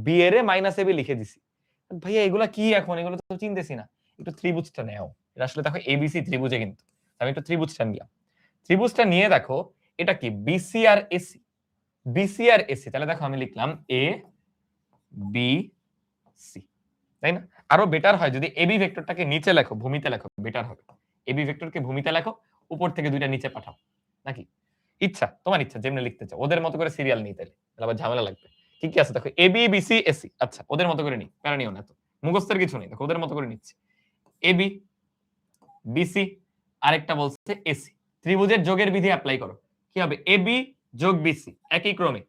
বিএ রে -ab লিখে দিছি। ভাইয়া এগুলা কি এখন? এগুলো তো চিনতেছি না। একটু ত্রিভুজটা নেও। এটা আসলে দেখো এবিসি ত্রিভুজে কিন্তু। আমি একটু ত্রিভুজটা নিলাম। ত্রিভুজটা নিয়ে দেখো এটা কি বিসি আর এসি, বিসি আর এসি। তাহলে দেখো আমি লিখলাম এ বি সি, তাই না? আরো বেটার হয় যদি এবি ভেক্টরটাকে নিচে লেখো, ভূমিতে লেখো, বেটার হবে। এবি ভেক্টরকে ভূমিতে লেখো, উপর থেকে দুইটা নিচে পাঠাও, নাকি? ইচ্ছা, তোমার ইচ্ছা যেমনে লিখতে চাও। ওদের মতো করে সিরিয়াল নিই তাহলে আবার ঝামেলা লাগবে। কি কি আছে দেখো, এবি বিসি এসি। আচ্ছা ওদের মতো করে নিই, প্যারা নিও না তো, মুখস্থের কিছু নেই। দেখো ওদের মতো করে নিচ্ছি, এবি বিসি, আরেকটা বলছে এসি। ত্রিভুজের যোগের বিধি অ্যাপ্লাই করো। কি হবে? এবি যোগ বিসি একই ক্রমে,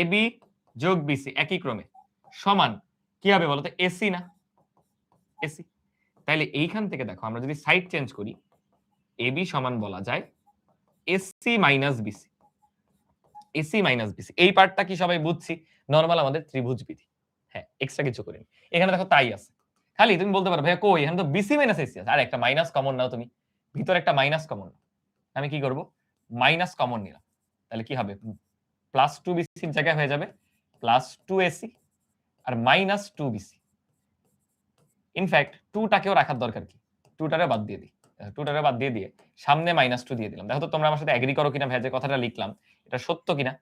এবি যোগ বিসি একই ক্রমে সমান কি হবে বলতো? এসি না? এসি। তাহলে এইখান থেকে দেখো আমরা যদি সাইড চেঞ্জ করি, এবি সমান বলা যায় AC minus BC. AC minus BC এই পার্টটা কি সবাই বুঝছি? নরমাল আমাদের ত্রিভুজ বিধি। হ্যাঁ, এক্সট্রা কিছু করিনি। এখানে দেখো তাই আছে। খালি তুমি বলতে পারো ভাইয়া কই? এখানে তো বিসি মাইনাস এসি আছে। আর একটা মাইনাস কমন নাও তুমি। ভিতরে একটা মাইনাস কমন। আমি কি করব? মাইনাস কমন নিলাম। তাহলে কি হবে? +2 বিসির জায়গায় হয়ে যাবে +2 এসি আর -2 বিসি। ইনফ্যাক্ট 2 টাকেও রাখার দরকার কি? 2 টারে বাদ দিয়ে দিই। 2 টারে বাদ দিয়ে সামনে -2 দিয়ে দিলাম। দেখো তো তোমরা আমার সাথে এগ্রি করো কিনা ভাইয়া, যে কথাটা লিখলাম এটা সত্য কিনা?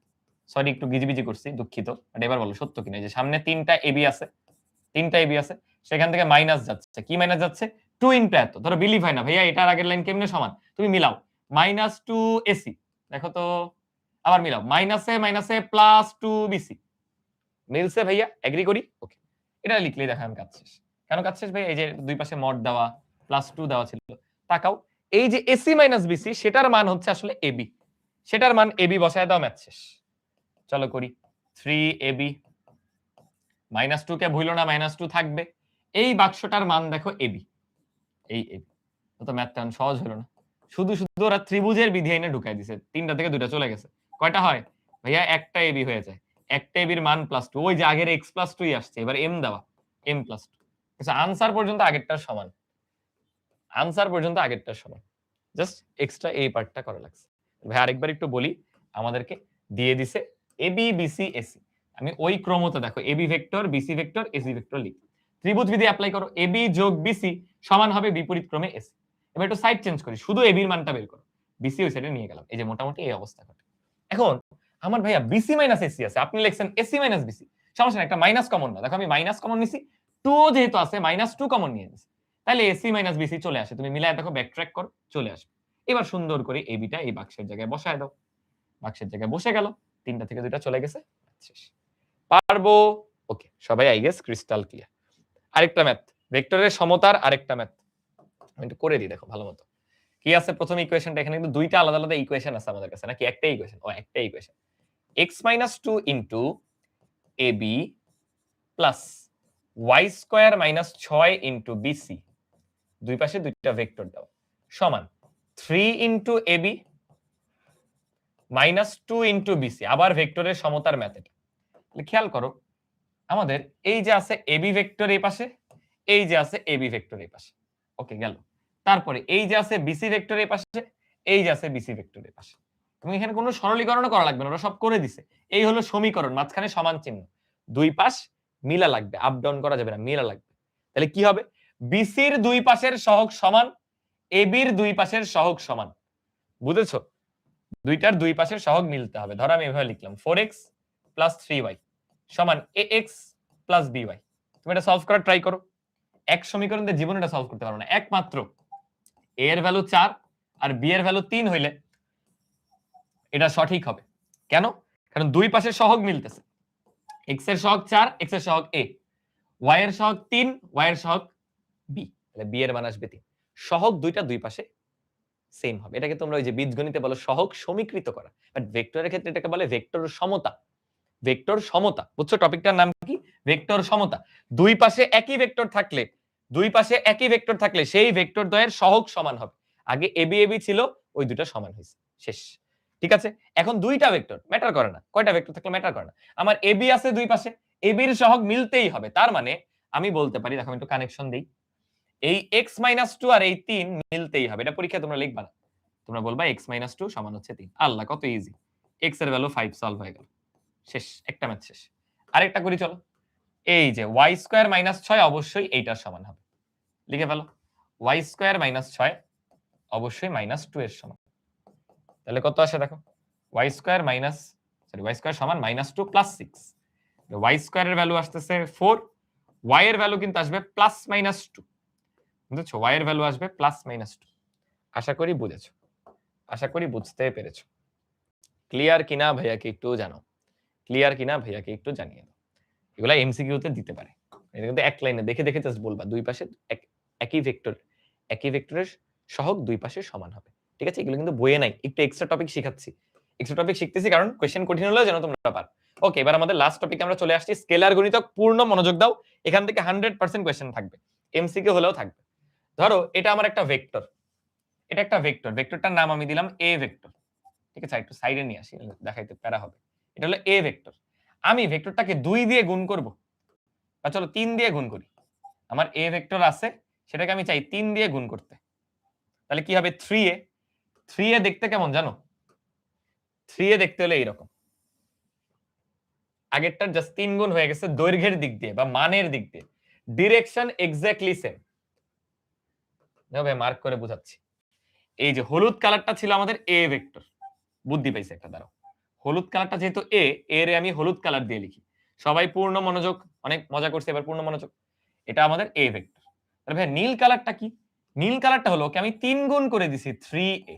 সরি একটু গিজিবিজি করছি, দুঃখিত। বাট এবার বলো সত্য কিনা? যে সামনে 3টা এবি আছে, 3টা এবি আছে, সেখান থেকে মাইনাস যাচ্ছে, কি মাইনাস যাচ্ছে 2 ইনটু এত। ধরো বিলিভ হয় না ভাইয়া এটার আগের লাইন কেমনে সমান, তুমি মিলাও -2 এসি, দেখো তো আবার মিলাও মাইনাসে মাইনাসে +2 বিসি, মিলছে ভাইয়া, এগ্রি করি, ওকে এটা লিখলেই দেখো আমি কাজ শেষ। কেন কাজ শেষ ভাই? এই যে দুই পাশে মড দেওয়া +2 দেওয়া ছিল, তাকাও এই যে এসি মাইনাস বিসি সেটার মান হচ্ছে আসলে এবি, সেটার মান এবি বসায় দাও, ম্যাথ শেষ। চলো করি 3ab -2 কে ভুলো না, -2 থাকবে, এই বাক্সটার মান দেখো এবি, এই এবি তো ম্যাথটা সহজ হলো না, শুধু শুধু ওরা ত্রিভুজের বিধি এনে ঢুকাই দিছে, 3টা থেকে 2টা চলে গেছে, কয়টা হয় ভাইয়া একটা এবি হয়ে যায়, একটা এবির মান +2, ওই যে আগের x + 2 আসছে, এবার m দেওয়া m + 2, আচ্ছা আনসার পর্যন্ত আগেরটার সমান, আনসার পর্যন্ত আগেরটার সমান, জাস্ট এক্সট্রা এই পার্টটা করা লাগছে। ভাই আরেকবার একটু বলি, আমাদেরকে দিয়ে দিছে এবি বিসি এসি, আমি ওই ক্রমতে দেখো AB vector BC vector AC vector লিখি, ত্রিভুজ বিধি অ্যাপ্লাই করো, এবি যোগ বিসি সমান হবে বিপরীত ক্রমে এসি। এবার একটু সাইড চেঞ্জ করি, শুধু এবির মানটা বের করো, বিসি ওই সাইডে নিয়ে গেলাম, এই যে মোটামুটি এই অবস্থা ঘটে। এখন আমার ভাইয়া বিসি মাইনাস এসি আছে, আপনি লিখছেন এসি মাইনাস বিসি, সমস্যা না, একটা মাইনাস কমন না, দেখো আমি মাইনাস কমন নিছি, 2 যেহেতু আছে -2 কমন নিয়ে নিছি, তাহলে এসি মাইনাস বিসি চলে আসে, তুমি মিলায় দেখো ব্যাক ট্র্যাক করো, চলে আসবে। এবার সুন্দর করে এবিটা এই বাক্সের জায়গায় বসায় দাও, বাক্সের জায়গায় বসে গেল, 3টা থেকে 2টা চলে গেছে, শেষ। পারবো, ওকে সবাই আই গেস ক্রিস্টাল ক্লিয়ার। আরেকটা ম্যাথ, ভেক্টরের সমতার আরেকটা ম্যাথ আমি একটু করে দিই, দেখো ভালো মতো কি আছে। প্রথম ইকুয়েশনটা, এখানে কিন্তু দুইটা আলাদা আলাদা ইকুয়েশন আছে আমাদের কাছে, নাকি একটাই ইকুয়েশন? ও একটাই equation, x - 2 into ab plus y square - 6 into bc, দুই পাশে দুইটা ভেক্টর দাও, সমান 3 ইনটু ab -2 ইনটু bc, আবার ভেক্টরের সমতার ম্যাথ। এটা খেয়াল করো, আমাদের এই যে আছে এবি ভেক্টর এই পাশে, এই যে আছে এবি ভেক্টর এই পাশে, ওকে গেল। তারপরে এই যে আছে বিসি ভেক্টর এই পাশে, এই যে আছে বিসি ভেক্টর এই পাশে, তুমি এখানে কোনো সরলীকরণ করা লাগবে না, ওরা সব করে দিছে। এই হলো সমীকরণ, মাঝখানে সমান চিহ্ন, দুই পাশ মিলা লাগবে, আপ ডাউন করা যাবে না, মিলা লাগবে। তাহলে কি হবে? বিসির দুই পাশের সহগ সমান এবির দুই পাশের সহগ সমান, বুঝেছো? দুইটার দুই পাশের সহগ মিলতে হবে। ধরো আমি এভাবে লিখলাম 4x + 3y সমান ax + by, তুমি এটা সলভ করার ট্রাই করো, এক সমীকরণ দিয়ে জীবনে এটা সলভ করতে পারো না, একমাত্র a এর ভ্যালু 4 আর b এর ভ্যালু 3 হইলে এটা সঠিক হবে। কেন? কারণ দুই পাশের সহগ মিলতেছে, x এর সহগ 4, x এর সহগ a, y এর সহগ 3, y এর সহগ b, তাহলে b এর মান আসবে 3, সহগ দুইটা দুই পাশে সেম হবে। এটাকে তোমরা ওই যে বীজগণিতে বলো সহগ সমীকৃত করা, বাট ভেক্টরের ক্ষেত্রে এটাকে বলে ভেক্টর সমতা। ভেক্টর সমতা, বুঝছো টপিকটার নাম কি? ভেক্টর সমতা। দুই পাশে একই ভেক্টর থাকলে, দুই পাশে একই ভেক্টর থাকলে সেই ভেক্টর দ্বয়ের সহগ সমান হবে। আগে এবি এবি ছিল, ওই দুটো সমান হয়েছে, শেষ। ঠিক আছে, এখন দুইটা ভেক্টর ম্যাটার করে না, কয়টা ভেক্টর থাকলে ম্যাটার করে না, আমার এবি আছে দুই পাশে, এবির সহগ মিলতেই হবে। তার মানে আমি বলতে পারি, দেখো আমি একটু কানেকশন দেই, এই x - 2 আর এই 3 মিলতেই হবে। এটা পরীক্ষায় তোমরা লিখবা না, তোমরা বলবা x - 2 সমান হচ্ছে 3। আল্লাহ কত ইজি, x এর ভ্যালু 5 সলভ হয়ে গেল, শেষ, একটা ম্যাথ শেষ। আরেকটা করি চলো, এই যে y স্কয়ার - 6 অবশ্যই এইটার সমান হবে, লিখে ফেলো y স্কয়ার - 6 অবশ্যই -2 এর সমান। তাহলে কত আসে দেখো, y স্কয়ার সমান -2 + 6, y স্কয়ারের ভ্যালু আসতেছে 4, y এর ভ্যালু কিন্তু আসবে +-2, বুঝেছো? y এর ভ্যালু আসবে +-2। আশা করি বুঝেছো, আশা করি বুঝতে পেরেছো। ক্লিয়ার কিনা ভাইয়াকে একটু জানাও, ক্লিয়ার কিনা ভাইয়াকে একটু জানিয়ে দাও। এগুলা এমসিকিউ তে দিতে পারে, এটা কিন্তু এক লাইনে দেখে দেখে জাস্ট বলবা, দুই পাশে একই ভেক্টর, একই ভেক্টরের সহগ দুই পাশে সমান হবে। ঠিক আছে, এগুলো কিন্তু বইয়ে নাই, একটু এক্সট্রা টপিক শিখাচ্ছি, এক্সট্রা টপিক শিখতেছি কারণ কোশ্চেন কঠিন হলেও যেন তোমরা পারো। ওকে, এবার আমাদের লাস্ট টপিকে আমরা চলে আসছি, স্কেলার গণিতক। পূর্ণ মনোযোগ দাও, এখান থেকে 100% কোশ্চেন থাকবে, এমসিকিউ হলেও থাকবে। ধরো এটা আমার একটা ভেক্টর, এটা একটা ভেক্টর, ভেক্টরটার নাম আমি দিলাম এ ভেক্টর। ঠিক আছে, একটু সাইডে নিয়ে আসি, দেখাইতে প্যারা হবে। এটা হলো এ ভেক্টর, আমি ভেক্টরটাকে 2 দিয়ে গুণ করব, বা চলো 3 দিয়ে গুণ করি। আমার এ ভেক্টর আছে, সেটাকে আমি চাই 3 দিয়ে গুণ করতে, তাহলে কি হবে 3a। 3a দেখতে কেমন জানো? 3a দেখতে হলে এইরকম, আগেরটার জাস্ট 3 গুণ হয়ে গেছে দৈর্ঘ্যের দিক দিয়ে বা মানের দিক দিয়ে, ডিরেকশন এক্স্যাক্টলি সেম। ভাই মার্ক করে বুঝাচ্ছি, এই যে হলুদ কালারটা ছিল আমাদের এ ভেক্টর, বুদ্ধি পাইছে একটা, দাঁড়াও, হলুদ কালারটা যেহেতু এ, এর আমি হলুদ কালার দিয়ে লিখি। সবাই পূর্ণ মনোযোগ, অনেক মজা করছে, এবার পূর্ণ মনোযোগ। এটা আমাদের এ ভেক্টর। তাহলে ভাই নীল কালারটা কি? নীল কালারটা হলো কি আমি 3 গুণ করে দিছি 3a।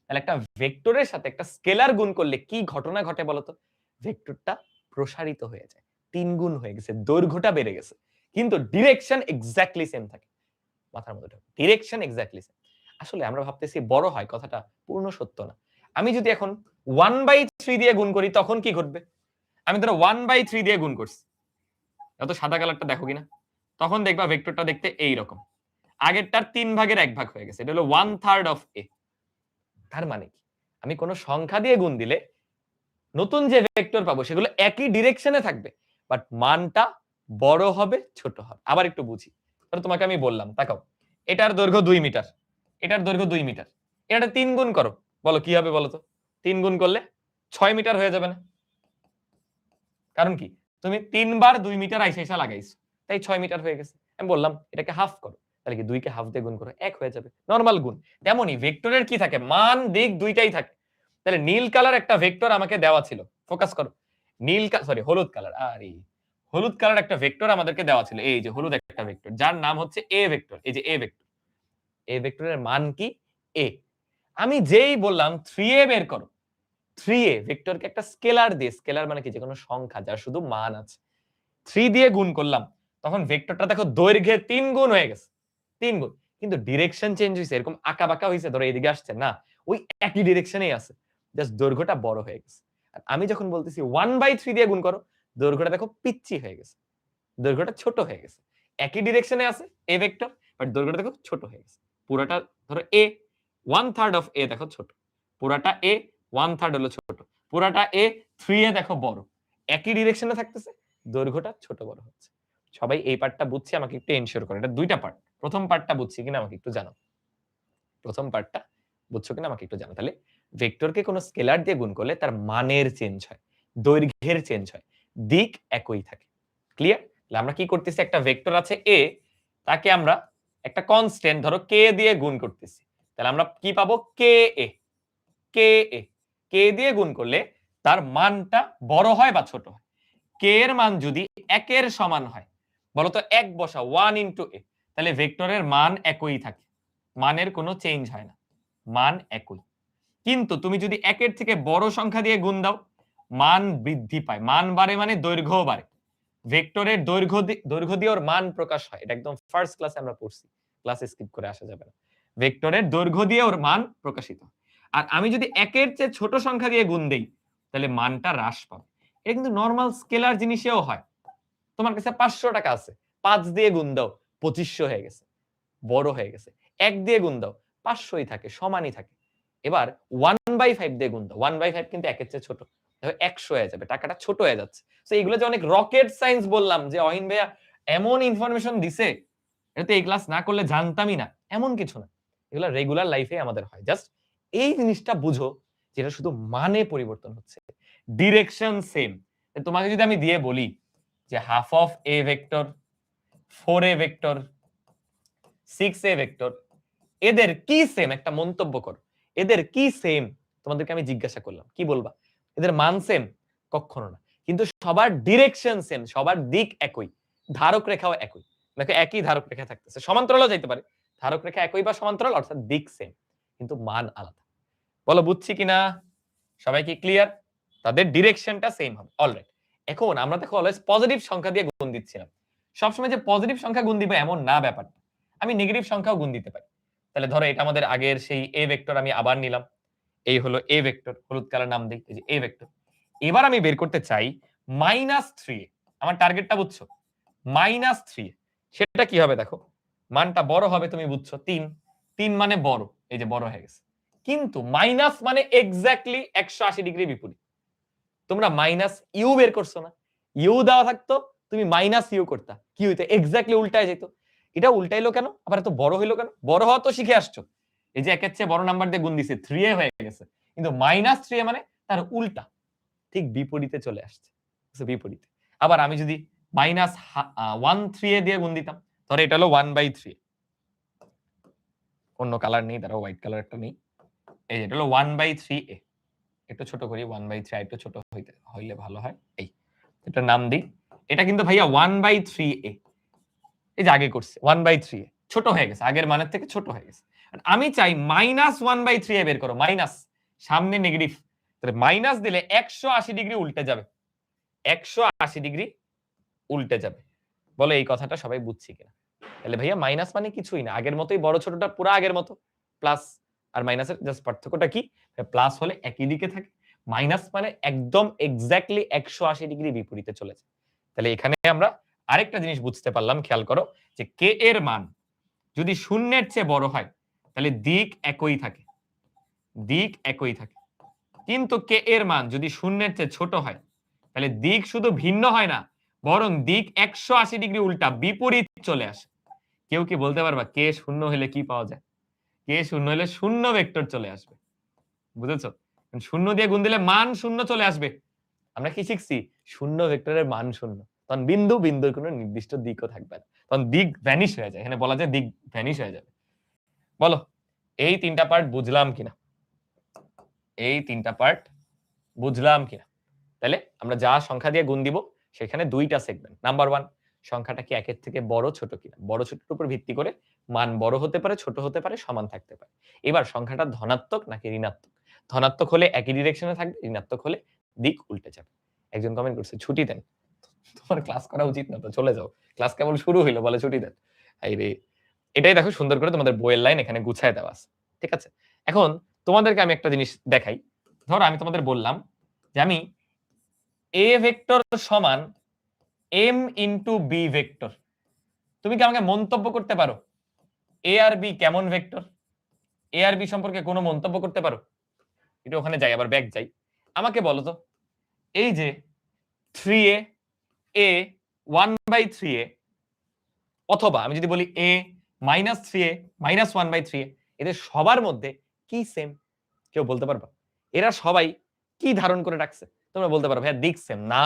তাহলে একটা ভেক্টরের সাথে একটা স্কেলার গুণ করলে কি ঘটনা ঘটে বলতো? ভেক্টরটা প্রসারিত হয়ে যায়। 3 গুণ হয়ে গেছে, দৈর্ঘ্যটা বেড়ে গেছে। কিন্তু ডিরেকশন এক্স্যাক্টলি সেম থাকে। মাথার মধ্যে ঢোকে। Direction exactly same. আসলে আমরা ভাবতেছি বড় হয়, কথাটা পূর্ণ সত্য না। আমি যদি এখন 1/3 দিয়ে গুণ করি তখন কি ঘটবে? আমি ধরো 1/3 দিয়ে গুণ করছি। যত সাদা কালারটা দেখো কিনা? তখন দেখবা ভেক্টরটা দেখতে এই রকম। আগেরটার 3 ভাগের 1 ভাগ হয়ে গেছে। এটা হলো 1/3 অফ a। তার মানে কি? আমি কোন সংখ্যা দিয়ে গুণ দিলে নতুন যে ভেক্টর পাবো সেগুলো একই ডিরেকশনে থাকবে। বাট মানটা বড় হবে, ছোট হবে। আবার একটু বুঝি। তাহলে তোমাকে আমি বললাম, তাকাও। এটার দৈর্ঘ্য 2 মিটার। এটার দৈর্ঘ্য 2 মিটার। এটা 3 গুণ করো। বলো কি হবে বলো তো? 3 গুণ করলে 6 মিটার হয়ে যাবে না? কারণ কি? তুমি 3 বার 2 মিটার আইসা লাগাইছো। তাই 6 মিটার হয়ে গেছে। আমি বললাম এটাকে হাফ করো। তাহলে কি 2 কে হাফ দিয়ে গুণ করো, 1 হয়ে যাবে। নরমাল গুণ। তেমনি ভেক্টরের কি থাকে? মান, দিক দুইটাই থাকে। তাহলে নীল কালার একটা ভেক্টর আমাকে দেওয়া ছিল। ফোকাস করো। হলুদ কালার। আরে হলুদ কালার একটা ভেক্টর আমাদেরকে দেওয়া ছিল। এই যে হলুদ একটা ভেক্টর যার নাম হচ্ছে এ ভেক্টর। এই যে এ ভেক্টর। এ ভেক্টরের মান কি? এ। আমি যেই বললাম 3a বের করো। 3a ভেক্টরকে একটা স্কেলার দিয়ে, স্কেলার মানে কি? যেকোনো সংখ্যা যার শুধু মান আছে। 3 দিয়ে গুণ করলাম। তখন ভেক্টরটা দেখো দৈর্ঘ্যে 3 গুণ হয়ে গেছে। 3 গুণ। কিন্তু ডিরেকশন চেঞ্জ হইছে। এরকম আঁকা-বাঁকা হইছে, ধরো এদিকে আসছে না। ওই একই ডিরেকশনেই আছে। জাস্ট দৈর্ঘ্যটা বড় হয়ে গেছে। আর আমি যখন বলতেছি 1/3 দিয়ে গুণ করো, দৈর্ঘ্যটা দেখো পিচ্চি হয়ে গেছে। দৈর্ঘ্যটা ছোট হয়ে গেছে। একই ডিরেকশনে আছে a ভেক্টর, বাট দৈর্ঘ্যটা দেখো ছোট হয়ে গেছে। পুরাটা ধরো a, 1/3 অফ a দেখো ছোট। পুরাটা a, 1/3 হলো ছোট। পুরাটা a, 3a দেখো বড়। একই ডিরেকশনে থাকতেছে, দৈর্ঘ্যটা ছোট বড় হচ্ছে। সবাই এই পার্টটা বুঝছি, আমাকে একটু এনশিওর করো। এটা দুইটা পার্ট। প্রথম পার্টটা বুঝছি কিনা আমাকে একটু জানাও। প্রথম পার্টটা বুঝছো কিনা আমাকে একটু জানাও। তাহলে ভেক্টরকে কোন স্কেলার দিয়ে গুণ করলে তার মানের চেঞ্জ হয়, দৈর্ঘ্যের চেঞ্জ হয়, দিক একই থাকে। ক্লিয়ার? তাহলে আমরা কি করতেছি? একটা ভেক্টর আছে a, তাকে আমরা একটা কনস্ট্যান্ট ধরো k দিয়ে গুণ করতেছি। তাহলে আমরা কি পাবো? ka। ka k দিয়ে গুণ করলে তার মানটা বড় হয় বা ছোট হয়। k এর মান যদি 1 এর সমান হয়, বলতো 1 বসাও 1 ইনটু a, তাহলে ভেক্টরের মান একই থাকে। মানের কোনো চেঞ্জ হয় না। মান একই। কিন্তু তুমি যদি 1 এর থেকে বড় সংখ্যা দিয়ে গুণ দাও, মান বৃদ্ধি পায়। মান বাড়ে মানে দৈর্ঘ্যও বাড়ে। ভেক্টরের দৈর্ঘ্য দিয়ে ওর মান প্রকাশ হয়। এটা একদম ফার্স্ট ক্লাসে আমরা পড়ছি। ক্লাসে স্কিপ করে আসা যাবে না। ভেক্টরের দৈর্ঘ্য দিয়ে ওর মান প্রকাশিত হয়। আর আমি যদি 1 এর চেয়ে ছোট সংখ্যা দিয়ে গুণ দেই, তাহলে মানটা হ্রাস পাবে। এটা কিন্তু নরমাল স্কেলার জিনিসেও হয়। তোমার কাছে 500 টাকা আছে। 5 দিয়ে গুণ দাও, 2500 হয়ে গেছে। বড় হয়ে গেছে। 1 দিয়ে গুণ দাও, 500ই থাকে, সমানই থাকে। এবার 1/5 দিয়ে গুণ দাও। 1/5 কিন্তু 1 এর চেয়ে ছোট। তাহলে 100 হয়ে যাবে। টাকাটা ছোট হয়ে যাচ্ছে। সো এগুলো যে অনেক রকেট সায়েন্স বললাম, যে অহিন ভাইয়া এমন ইনফরমেশন দিছে, এটা তো এই ক্লাস না করলে জানতামই না, এমন কিছু না। এগুলো রেগুলার লাইফে আমাদের হয়। জাস্ট এই জিনিসটা বুঝো, যেটা শুধু মানে পরিবর্তন হচ্ছে, ডিরেকশন সেম। তোমাকে যদি আমি দিয়ে বলি যে half of a vector, 4a vector, 6a vector, এদের কি সেম? একটা মন্তব্য করো। এদের কি সেম? তোমাদেরকে আমি জিজ্ঞাসা করলাম, কি বলবা? এদের মান সেম? কখনো না। কিন্তু সবার ডিরেকশন সেম, সবার দিক একই, ধারক রেখাও একই। দেখো একই ধারক রেখা থাকতেছে, সমান্তরালও যাইতে পারে। ধারক রেখা একই বা সমান্তরাল, অর্থাৎ দিক সেম, কিন্তু মান আলাদা। বলো বুঝছি কিনা? সবাই কি ক্লিয়ার? তাদের ডিরেকশনটা সেম হবে। অলরাইট। এখন আমরা দেখো অলওয়েজ পজিটিভ সংখ্যা দিয়ে গুণ দিচ্ছিলাম। সবসময় যে পজিটিভ সংখ্যা গুণ দিব এমন না ব্যাপারটা। আমি নেগেটিভ সংখ্যাও গুণ দিতে পারি। তাহলে ধরো এটা আমাদের আগের সেই a ভেক্টর, আমি আবার নিলাম। এই হলো a ভেক্টর, হলুদ কালার নাম দেই, এই যে a ভেক্টর। এবার আমি বের করতে চাই -3a। আমার টার্গেটটা বুঝছো? -3a। সেটা কি হবে দেখো। মানটা বড় হবে, তুমি বুঝছো 3। 3 মানে বড়, এই যে বড় হয়ে গেছে। কিন্তু মাইনাস মানে এক্স্যাক্টলি 180 ডিগ্রি বিপরীত। তোমরা মাইনাস ইউ বের করছো না? ইউ দেওয়া থাকতো, তুমি মাইনাস ইউ করতা, কি হইতো? এক্স্যাক্টলি উল্টায় যেত। এটা উল্টাইলো কেন? আবার এত বড় হইলো কেন? বড় হওয়া তো শিখে আসছো। এই যে একের চেয়ে বড় নাম্বার দিয়ে গুণ দিছে, 3a হয়ে গেছে। কিন্তু -3a মানে তার উল্টা, ঠিক বিপরীতে চলে আসছে। বিপরীতে। আবার আমি যদি -1/3a দিয়ে গুণ দিতাম, ধরো এটা হলো 1/3। অন্য কালার নেই, দাঁড়াও হোয়াইট কালার একটা নেই। এই যে এটা হলো 1/3a। একটু ছোট করি, 1/3 একটু ছোট হইলে ভালো হয়। এই এটার নাম দিই। এটা কিন্তু ভাইয়া 1/3a। এই যে আগে করছে 1/3 ছোট হয়ে গেছে, আগের মানের থেকে ছোট হয়ে গেছে। আমি চাই -1/3 বের করো, মাইনাস সামনে নেগেটিভ, তাহলে মাইনাস দিলে 180 ডিগ্রি উল্টে যাবে, 180 ডিগ্রি উল্টে যাবে। বলো এই কথাটা সবাই বুঝছি কিনা? তাহলে ভাইয়া মাইনাস মানে কিছুই না, আগের মতোই, বড় ছোটটা পুরো আগের মতো, প্লাস আর মাইনাসের জাস্ট পার্থক্যটা কি, প্লাস হলে একই দিকে থাকে, মাইনাস মানে একদম এক্স্যাক্টলি 180 ডিগ্রি বিপরীতে চলে যায়। তাহলে এখানে আমরা আরেকটা জিনিস বুঝতে পারলাম, খেয়াল করো, যে কে এর মান যদি শূন্যের চেয়ে বড় হয় তাহলে দিক একই থাকে, দিক একই থাকে। কিন্তু কে এর মান যদি শূন্যের চেয়ে ছোট হয় তাহলে দিক শুধু ভিন্ন হয় না, বরং দিক 180 ডিগ্রি উল্টা বিপরীত চলে আসে। কেউ কি বলতে পারবা কে শূন্য হলে কি পাওয়া যায়? কে শূন্য হলে শূন্য ভেক্টর চলে আসবে, বুঝেছো? শূন্য দিয়ে গুণ দিলে মান শূন্য চলে আসবে। আমরা কি শিখছি? শূন্য ভেক্টরের মান শূন্য, তখন বিন্দু, বিন্দুর কোনো নির্দিষ্ট দিকও থাকবে না, তখন দিক ভ্যানিশ হয়ে যায়। এখানে বলা যায় দিক ভ্যানিশ হয়ে যাবে। বলো এই তিনটা পার্ট বুঝলাম কিনা? এই তিনটা পার্ট বুঝলাম কিনা? তাহলে আমরা যা সংখ্যা দিয়ে গুণ দিব সেখানে দুইটা সেগমেন্ট। নাম্বার 1, সংখ্যাটা কি একের থেকে বড় ছোট কিনা, বড় ছোটর উপর ভিত্তি করে মান বড় হতে পারে, ছোট হতে পারে, সমান থাকতে পারে। এবার সংখ্যাটা ধনাত্মক নাকি ঋণাত্মক, ধনাত্মক হলে একই ডিরেকশনে থাকবে, ঋণাত্মক হলে দিক উল্টে যাবে। একজন কমেন্ট করছে ছুটি দেন, তোমার ক্লাস করা উচিত না তো, চলে যাও, ক্লাস কেবল শুরু হইলো বলে ছুটি দেন। আইরে, এটাই দেখো সুন্দর করে তোমাদের বইয়ের লাইন এখানে গুছায় দেওয়া আছে, ঠিক আছে? এখন তোমাদেরকে আমি একটা জিনিস দেখাই। ধরো আমি তোমাদের বললাম যে আমি a ভেক্টর সমান m ইনটু b ভেক্টর। তুমি কি আমাকে মন্তব্য করতে পারো a আর b কেমন ভেক্টর? a আর b সম্পর্কে কোনো মন্তব্য করতে পারো? এটা ওখানে যাই, আবার ব্যাক যাই। আমাকে বলো তো, এই যে 3a a 1/3a, অথবা আমি যদি বলি a -3a -1/3a, এদের সবার মধ্যে কি সেম? কেউ বলতে পারবা? এরা সবাই কি ধারণ করে রাখছে? তোমরা বলতে পারো ভাইয়া দিক সেম না।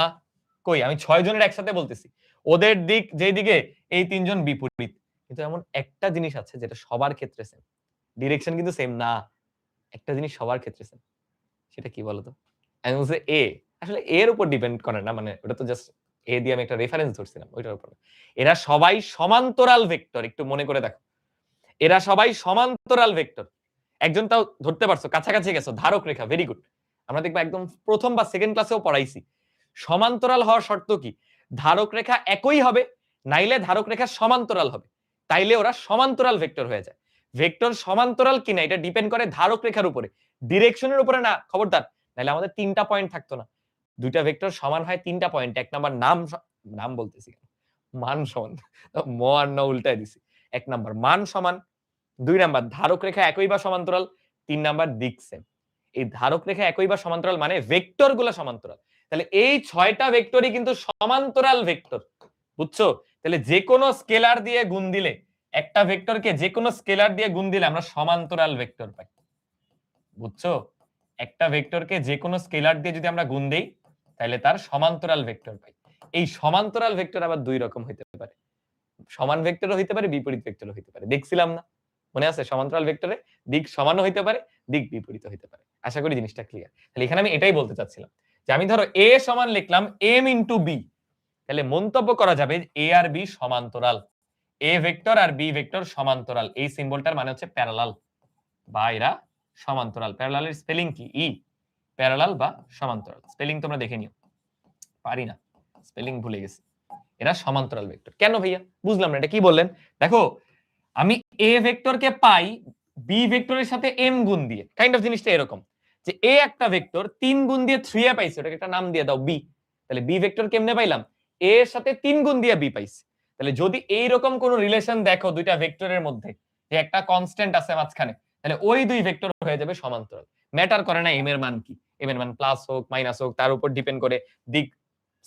কই, আমি 6 জনের একসাথে বলতেছি, ওদের দিক যেদিকে এই তিনজন বিপরীত, কিন্তু এমন একটা জিনিস আছে যেটা সবার ক্ষেত্রে সেম, ডিরেকশন কিন্তু সেম না, একটা জিনিস সবার ক্ষেত্রে সেম। সেটা কি বলতো? আমি বলছি এ, আসলে এর উপর ডিপেন্ড করে না, মানে ওটা তো জাস্ট এ দিয়ে আমি একটা রেফারেন্স ধরছিলাম ওইটার উপর। এরা সবাই সমান্তরাল ভেক্টর, একটু মনে করে দেখো, এরা সবাই সমান্তরাল ভেক্টর। একজন তাও ধরতে পারছো, কাছাকাছি গেছো, ধারক রেখা, ভেরি গুড। আমরা দেখবো একদম প্রথম বা সেকেন্ড ক্লাসেও পড়াইছি, সমান্তরাল হওয়ার শর্ত কি? ধারক রেখা একই হবে, নাইলে ধারক রেখা সমান্তরাল হবে, তাইলে ওরা সমান্তরাল ভেক্টর হয়ে যায়। ভেক্টর সমান্তরাল কিনা এটা ডিপেন্ড করে ধারক রেখার উপরে, ডিরেকশনের উপরে না, খবরদার, নাইলে আমাদের 3টা পয়েন্ট থাকতো না। দুইটা ভেক্টর সমান হয় 3টা পয়েন্ট। এক নাম্বার নাম বলতেছি, মান সমান, ম আর ন উল্টায় দিছি। এক নাম্বার মান সমান, 2 নাম্বার ধারক রেখা একই বা সমান্তরাল, 3 নাম্বার দিক সেম। এই ধারক রেখা একই বা সমান্তরাল মানে ভেক্টর গুলা সমান্তরাল। তাহলে এই 6টা ভেক্টরই কিন্তু সমান্তরাল ভেক্টর, বুঝছো? তাহলে যে কোনো স্কেলার দিয়ে গুণ দিলে, একটা ভেক্টরকে যে কোনো স্কেলার দিয়ে গুণ দিলে আমরা সমান্তরাল ভেক্টর পাই, বুঝছো? একটা ভেক্টরকে যে কোনো স্কেলার দিয়ে যদি আমরা গুণ দেই তাহলে তার সমান্তরাল ভেক্টর পাই। এই সমান্তরাল ভেক্টর আবার দুই রকম হইতে পারে, সমান ভেক্টরও হইতে পারে, বিপরীত ভেক্টরও হইতে পারে। দেখছিলাম না, মনে আছে? সমান্তরাল ভেক্টরে দিক সমানও হইতে পারে, দিক বিপরীত হইতে পারে। আশা করি জিনিসটা ক্লিয়ার। তাহলে এখানে আমি এটাই বলতে চাচ্ছিলাম যে আমি ধরো a সমান লিখলাম m ইনটু b, তাহলে মন্তব্য করা যাবে a আর b সমান্তরাল, a ভেক্টর আর b ভেক্টর সমান্তরাল। এই সিম্বলটার মানে হচ্ছে প্যারালাল, বা এরা সমান্তরাল। প্যারালালের স্পেলিং কি? ই। প্যারালাল বা সমান্তরাল, স্পেলিং তোমরা দেখে নিও, পারি না, স্পেলিং ভুলে গেছি। এরা সমান্তরাল ভেক্টর। কেন ভাইয়া? বুঝলাম না, এটা কি বললেন? দেখো, আমি a ভেক্টরকে পাই b ভেক্টরের সাথে m গুণ দিয়ে, কাইন্ড অফ জিনিসটা এরকম যে a একটা ভেক্টর 3 গুণ দিয়ে 3a পাইছে, ওটাকে একটা নাম দিয়ে দাও b। তাহলে b ভেক্টর কেমনে পাইলাম? a এর সাথে 3 গুণ দিয়ে b পাইছি। তাহলে যদি এই রকম কোন রিলেশন দেখো দুইটা ভেক্টরের মধ্যে, যে একটা কনস্ট্যান্ট আছে মাঝখানে, তাহলে ওই দুই ভেক্টর হয়ে যাবে সমান্তরাল। ম্যাটার করে না m এর মান কি, m এর মান প্লাস হোক মাইনাস হোক, তার উপর ডিপেন্ড করে দিক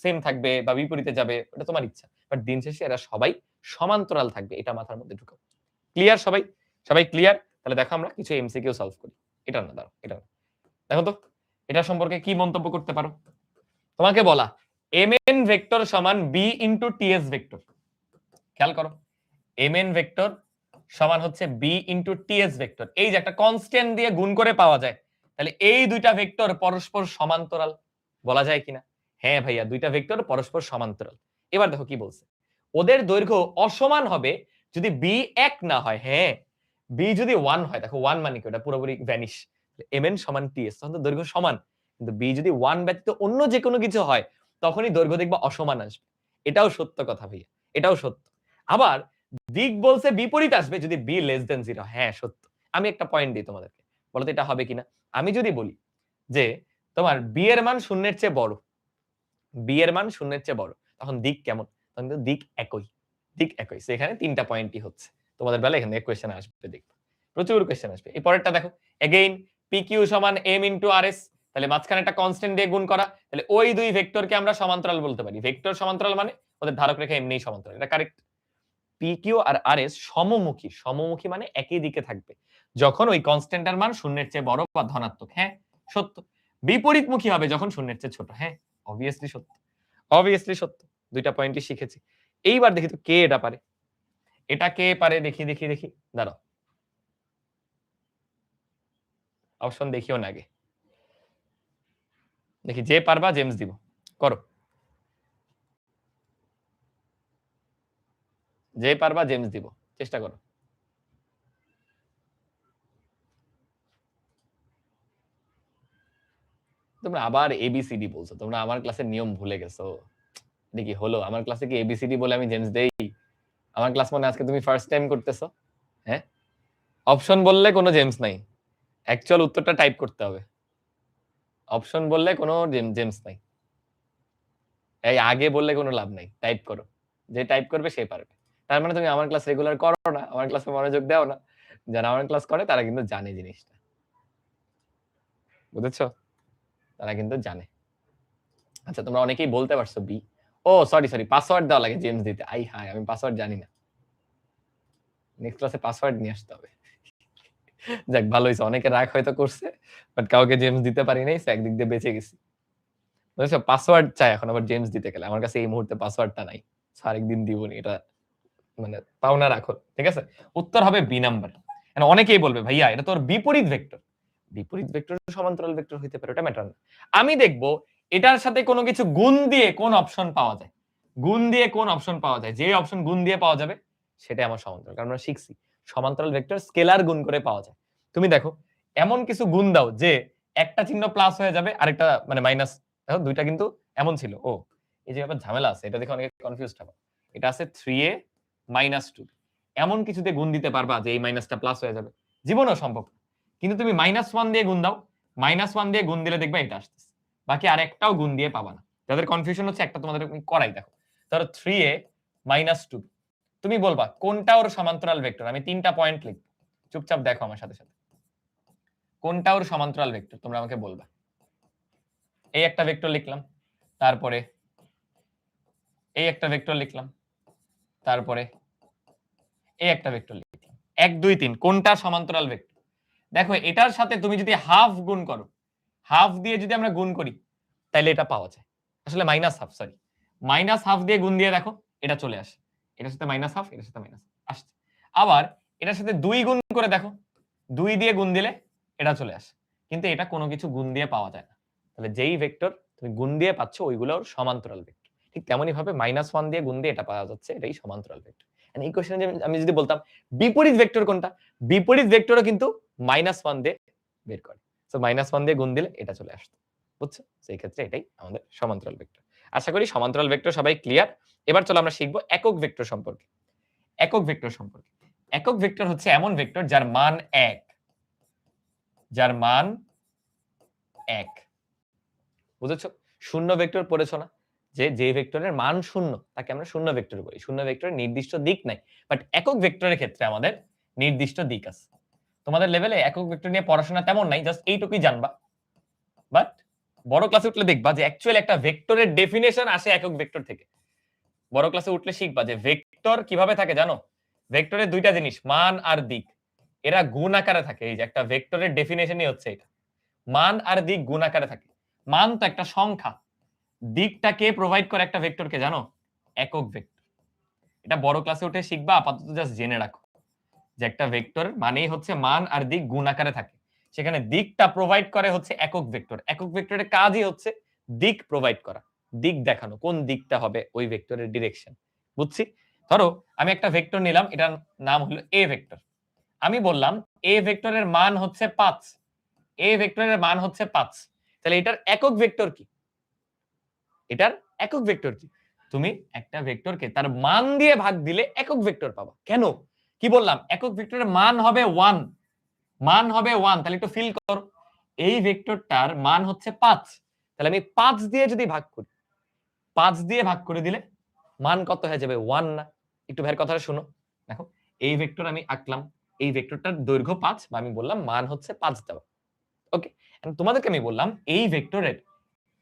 সেম থাকবে বা বিপরীতে যাবে, ওটা তোমার ইচ্ছা, বাট দিন শেষে এরা সবাই সমান্তরাল থাকবে, এটা মাথার মধ্যে ঢুকাও। ক্লিয়ার সবাই? সবাই ক্লিয়ার? তাহলে দেখো আমরা কিছু এমসিকিউ সলভ করি। এটা না, দাঁড়াও, এটা না, দেখো তো এটা সম্পর্কে কি মন্তব্য করতে পারো। তোমাকে বলা mn ভেক্টর সমান b ইনটু ts ভেক্টর। খেয়াল করো, mn ভেক্টর সমান হচ্ছে b ইনটু ts ভেক্টর। এই যে একটা কনস্ট্যান্ট দিয়ে গুণ করে পাওয়া যায়, তাহলে এই দুইটা ভেক্টর পরস্পর সমান্তরাল বলা যায় কিনা? হ্যাঁ ভাইয়া, দুইটা ভেক্টর পরস্পর সমান্তরাল। এবার দেখো কি বলছে, ওদের দৈর্ঘ্য অসমান হবে যদি বি 1 না হয়। হ্যাঁ, বি যদি 1 হয়, দেখো 1 মানে কি, ওটা পুরোপুরি ভ্যানিশ। mn সমান ts, তখন তো দৈর্ঘ্য সমান। কিন্তু বি যদি 1 ব্যতীত অন্য যে কোনো কিছু হয়, তখনই দৈর্ঘ্য দেখবা অসমান আসবে। এটাও সত্য কথা ভাইয়া, এটাও সত্য। আবার দিক বলছে বিপরীত আসবে যদি বি লেস দেন 0। হ্যাঁ, সত্য। আমি একটা পয়েন্ট দিই তোমাদেরকে, বলো তো এটা হবে কিনা। আমি যদি বলি যে তোমার বি এর মান শূন্যের চেয়ে বড়, বি এর মান শূন্যের চেয়ে বড়, তখন দিক কেমন? তখন কিন্তু দিক একই, দিক একই। সো এখানে 3টা পয়েন্টই হচ্ছে। তোমাদের বেলায় এখান থেকে কোয়েশ্চেন আসবে, দেখবে প্রচুর কোয়েশ্চেন আসবে। এই পরেরটা দেখো, এগেইন PQ সমান m ইনটু RS, তাহলে মাঝখানে একটা কনস্ট্যান্ট দিয়ে গুণ করা, তাহলে ওই দুই ভেক্টরকে আমরা সমান্তরাল বলতে পারি। ভেক্টর সমান্তরাল মানে ওদের ধারক রেখা এমনিই সমান্তরাল, এটা কারেক্ট। PQ আর RS সমমুখী, সমমুখী মানে একই দিকে থাকবে যখন ওই কনস্ট্যান্টের মান শূন্যের চেয়ে বড় বা ধনাত্মক। হ্যাঁ, সত্য। বিপরীতমুখী হবে যখন শূন্যের চেয়ে ছোট। হ্যাঁ, অবভিয়াসলি সত্য, অবভিয়াসলি সত্য। দুইটা পয়েন্টই শিখেছি। এইবার দেখি তো কে এটা পারে। এটা কে পারে দেখি, দেখি, দেখি। দাঁড়াও, অপশন দেখিও না আগে। দেখি, যে পারবা জেমস দিব। করো, যে পারবা জেমস দিব, চেষ্টা করো। তোমরা আবার এবিসিডি বলছো, তোমরা আমার ক্লাসের নিয়ম ভুলে গেছো। এটা কি হলো? আমার ক্লাসে কি এবিসিডি বলে আমি জেমস দেই? আমার ক্লাস মানে আজকে তুমি ফার্স্ট টাইম করতেছো? হ্যাঁ, অপশন বললে কোনো জেমস নাই, অ্যাকচুয়াল উত্তরটা টাইপ করতে হবে। অপশন বললে কোনো জেমস নাই, এই আগে বললে কোনো লাভ নাই। টাইপ করো, যে টাইপ করবে সে পারবে। তার মানে তুমি আমার ক্লাস রেগুলার করো না, আমার ক্লাসে মনোযোগ দাও না। যারা আমার ক্লাস করে তারা কিন্তু জানে জিনিসটা, বুঝেছো? তারা কিন্তু জানে। আচ্ছা, তোমরা অনেকেই বলতে পারছো বি। ও সরি সরি, পাসওয়ার্ড দেওয়া লাগে জেমস দিতে। আই হায়, আমি পাসওয়ার্ড জানি না। নেক্সট ক্লাসে পাসওয়ার্ড নিয়ে আসতে হবে। যাক, ভালো হয়েছে, অনেকে রাগ হয়তো করছে, বাট কাউকে জেমস দিতে পারি নাই, একদিক দিয়ে বেঁচে গেছি। বুঝছো, পাসওয়ার্ড চাই এখন আবার জেমস দিতে গেলে। আমার কাছে এই মুহূর্তে পাসওয়ার্ডটা নাই, আরেকদিন দিবনি, এটা মানে পাওনা রাখো, ঠিক আছে? উত্তর হবে বি নাম্বার। অনেকেই বলবে ভাইয়া এটা তোর বিপরীত ভেক্টর। বিপরীত ভেক্টর সমান্তরাল ভেক্টর হইতে পারে, ওটা ম্যাটার না। আমি দেখব এটার সাথে কোনো কিছু গুণ দিয়ে কোন অপশন পাওয়া যায়। গুণ দিয়ে কোন অপশন পাওয়া যায়, যে অপশন গুণ দিয়ে পাওয়া যাবে সেটাই আমার সমান্তরাল। কারণ আমরা শিখছি সমান্তরাল ভেক্টর স্কেলার গুণ করে পাওয়া যায়। তুমি দেখো, এমন কিছু গুণ দাও যে একটা চিহ্ন প্লাস হয়ে যাবে, আরেকটা মানে মাইনাস। দেখো দুইটা কিন্তু এমন ছিল। ও, এই যে আবার ঝামেলা আছে, এটা দেখে অনেকে কনফিউজড হবে। এটা আছে 3a -2, এমন কিছুতে গুণ দিতে পারবা যে এই মাইনাসটা প্লাস হয়ে যাবে? জীবনেও সম্ভব না। কিন্তু তুমি -1 দিয়ে গুণ দাও, -1 দিয়ে গুণ দিলে দেখবা এটা আসতেছে, বাকি আর একটাও গুণ দিয়ে পাবা না। যাদের কনফিউশন হচ্ছে, একটা তোমাদের করাই দেখো। ধরো 3a -2, তুমি বলবা কোনটা ওর সমান্তরাল ভেক্টর। আমি 3টা পয়েন্ট লিখব, চুপচাপ দেখো আমার সাথে সাথে। কোনটা ওর সমান্তরাল ভেক্টর তোমরা আমাকে বলবা। এই একটা ভেক্টর লিখলাম, তারপরে এই একটা ভেক্টর লিখলাম, তারপরে এই একটা ভেক্টর লিখলাম। 1 2 3 কোনটা সমান্তরাল ভেক্টর? দেখো, এটার সাথে তুমি যদি হাফ গুণ করো, হাফ দিয়ে যদি আমরা গুণ করি, তাহলে এটা পাওয়া যায়। আসলে -1/2, সরি, -1/2 দিয়ে গুণ দিয়ে দেখো, এটা চলে আসে। এটার সাথে -1/2, এটার সাথে -1/2 আসছে। আবার এটার সাথে 2 গুণ করে দেখো, 2 দিয়ে গুণ দিলে এটা চলে আসে। কিন্তু এটা কোনো কিছু গুণ দিয়ে পাওয়া যায় না। তাহলে যেই ভেক্টর তুমি গুণ দিয়ে পাচ্ছ ওইগুলোর সমান্তরাল ভেক্টর। ঠিক তেমনই ভাবে -1 দিয়ে গুণ দিয়ে এটা পাওয়া যাচ্ছে, এটাই সমান্তরাল ভেক্টর। এন্ড এই কোশ্চেনে আমি যদি বলতাম বিপরীত ভেক্টর কোনটা, বিপরীত ভেক্টরও কিন্তু -1 দিয়ে বের করে। সো -1 দিয়ে গুণ দিলে এটা চলে আসতো। বুঝছো? সেই ক্ষেত্রে এটাই আমাদের সমান্তরাল ভেক্টর। আশা করি সমান্তরাল ভেক্টর সবাই ক্লিয়ার। এবার চলো আমরা শিখব একক ভেক্টর সম্পর্কে। একক ভেক্টর সম্পর্কে। একক ভেক্টর হচ্ছে এমন ভেক্টর যার মান 1, যার মান 1। বুঝেছো? শূন্য ভেক্টর পড়েছো না? যে ভেক্টরের মান শূন্য তাকে আমরা শূন্য ভেক্টর বলি। শূন্য ভেক্টরের নির্দিষ্ট দিক নাই। বাট একক ভেক্টরের ক্ষেত্রে আমাদের নির্দিষ্ট দিক আছে। তোমাদের লেভেলে একক ভেক্টর নিয়ে পড়াশোনা তেমন নাই, জাস্ট এইটুকুই জানবা। বাট বড় ক্লাসে উঠলে দেখবা যে অ্যাকচুয়ালি একটা ভেক্টরের ডেফিনিশন আসে একক ভেক্টর থেকে। বড় ক্লাসে উঠলে শিখবা যে ভেক্টর কিভাবে থাকে জানো? ভেক্টরের দুইটা জিনিস, মান আর দিক। এরা গুণ আকারে থাকে। এই যে একটা ভেক্টরের ডেফিনিশনই হচ্ছে এটা। মান আর দিক গুণ আকারে থাকে। মান তো একটা সংখ্যা, দিকটা কে প্রোভাইড করে একটা ভেক্টরকে জানো? একক ভেক্টর। এটা বড় ক্লাসে উঠে শিখবা, আপাতত জাস্ট জেনে রাখো যে একটা ভেক্টর মানেই হচ্ছে মান আর দিক গুণ আকারে থাকে। সেখানে দিকটা প্রোভাইড করে হচ্ছে একক ভেক্টর। একক ভেক্টরের কাজই হচ্ছে দিক প্রোভাইড করা, দিক দেখানো, কোন দিকটা হবে ওই ভেক্টরের ডিরেকশন। বুঝছি। ধরো আমি একটা ভেক্টর নিলাম, এটার নাম হলো এ ভেক্টর। আমি বললাম এ ভেক্টরের মান হচ্ছে 5, এ ভেক্টরের মান হচ্ছে 5, তাহলে এটার একক ভেক্টর কি? এটার একক ভেক্টর কি? তুমি একটা ভেক্টরকে তার মান দিয়ে ভাগ দিলে একক ভেক্টর পাবা। কেন? কি বললাম? একক ভেক্টরের মান হবে 1, মান হবে 1। তাহলে একটু ফিল করো, এই ভেক্টরটার মান হচ্ছে 5, তাহলে আমি 5 দিয়ে যদি ভাগ করি, 5 দিয়ে ভাগ করে দিলে মান কত হয়ে যাবে? 1 না? একটু ভাইয়ের কথাটা শোনো। দেখো এই ভেক্টর আমি আঁকলাম, এই ভেক্টরটার দৈর্ঘ্য 5 বা আমি বললাম মান হচ্ছে 5 দেওয়া। ওকে, এখন তোমাদেরকে আমি বললাম এই ভেক্টরের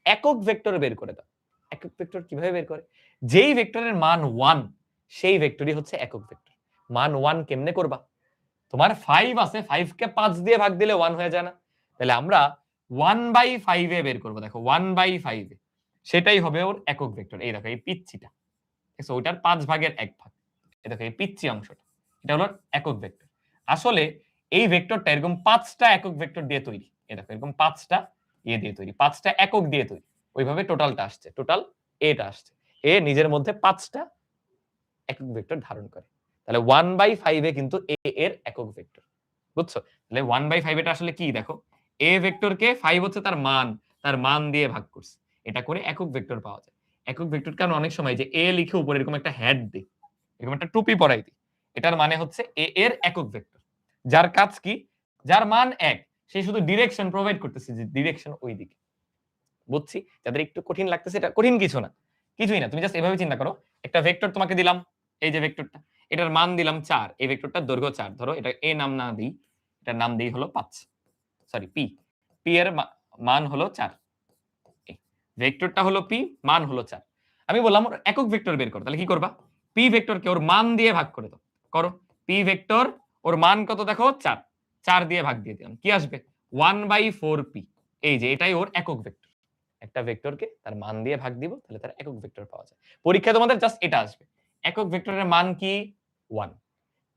একক ভেক্টর বের করে দাও। একক ভেক্টর কিভাবে বের করে? যেই ভেক্টরের মান 1 সেই ভেক্টরই হচ্ছে একক ভেক্টর। মান 1 কেমনে করবা? তোমার 5 আছে, 5 কে 5 দিয়ে ভাগ দিলে 1 হয়ে যায় না? তাহলে আমরা 1/5 এ বের করব। দেখো 1/5 এ সেটাই হবে ওর একক ভেক্টর। এই দেখো এই পিচ্চিটা, দেখছো ওটার 5 ভাগের 1 ভাগ। এই দেখো এই পিচ্চি অংশটা, এটা হলো একক ভেক্টর। আসলে এই ভেক্টরটা এরকম 5টা একক ভেক্টর দিয়ে তৈরি। এই দেখো এরকম 5টা দিয়ে তৈরি, 5টা একক দিয়ে তৈরি। ওইভাবে টোটালটা আসছে, টোটাল এটা আসছে। এ নিজের মধ্যে 5টা একক ভেক্টর ধারণ করে। তাহলে 1/5 এ কিন্তু এ এর একক ভেক্টর। বুঝছো? তাহলে 1/5 এটা আসলে কি? দেখো এ ভেক্টরকে 5 হচ্ছে তার মান দিয়ে ভাগ করছে। এটা করে একক ভেক্টর পাওয়া যায়। একক ভেক্টরকে আমরা অনেক সময় যে এ লিখে উপরে এরকম একটা হেড দেই, এরকম একটা টুপি পরাই দিই। এটার মানে হচ্ছে এ এর একক ভেক্টর। যার কাজ কি? যার মান 1, সে শুধু ডিরেকশন প্রোভাইড করতেছে যে ডিরেকশন ওই দিকে। বুঝছি? যাদের একটু কঠিন লাগতেছে, এটা কঠিন কিছু না। কিছুই না। তুমি জাস্ট এভাবে চিন্তা করো। একটা ভেক্টর তোমাকে দিলাম, এই যে ভেক্টরটা, এটার মান দিলাম 4, এই ভেক্টরটার দৈর্ঘ্য 4। ধরো এটা এ নাম না দেই, এটার নাম দেই হলো 5। Sorry P. পি এর মান হলো 4। ভেক্টরটা হলো পি, মান হলো 4। আমি বললাম ওর একক ভেক্টর বের করো। তাহলে কি করবা? পি ভেক্টরকে ওর মান দিয়ে ভাগ করে দাও। করো। পি ভেক্টর ওর মান কত দেখো? 4। 4 দিয়ে ভাগ দিয়ে দিলাম। কি আসবে? 1/4 পি। এই যে এটাই ওর একক ভেক্টর। একটা ভেক্টরকে তার মান দিয়ে ভাগ দিব, তাহলে তার একক ভেক্টর পাওয়া যায়। পরীক্ষায় তোমাদের জাস্ট এটা আসবে। একক ভেক্টরের মান কি? 1।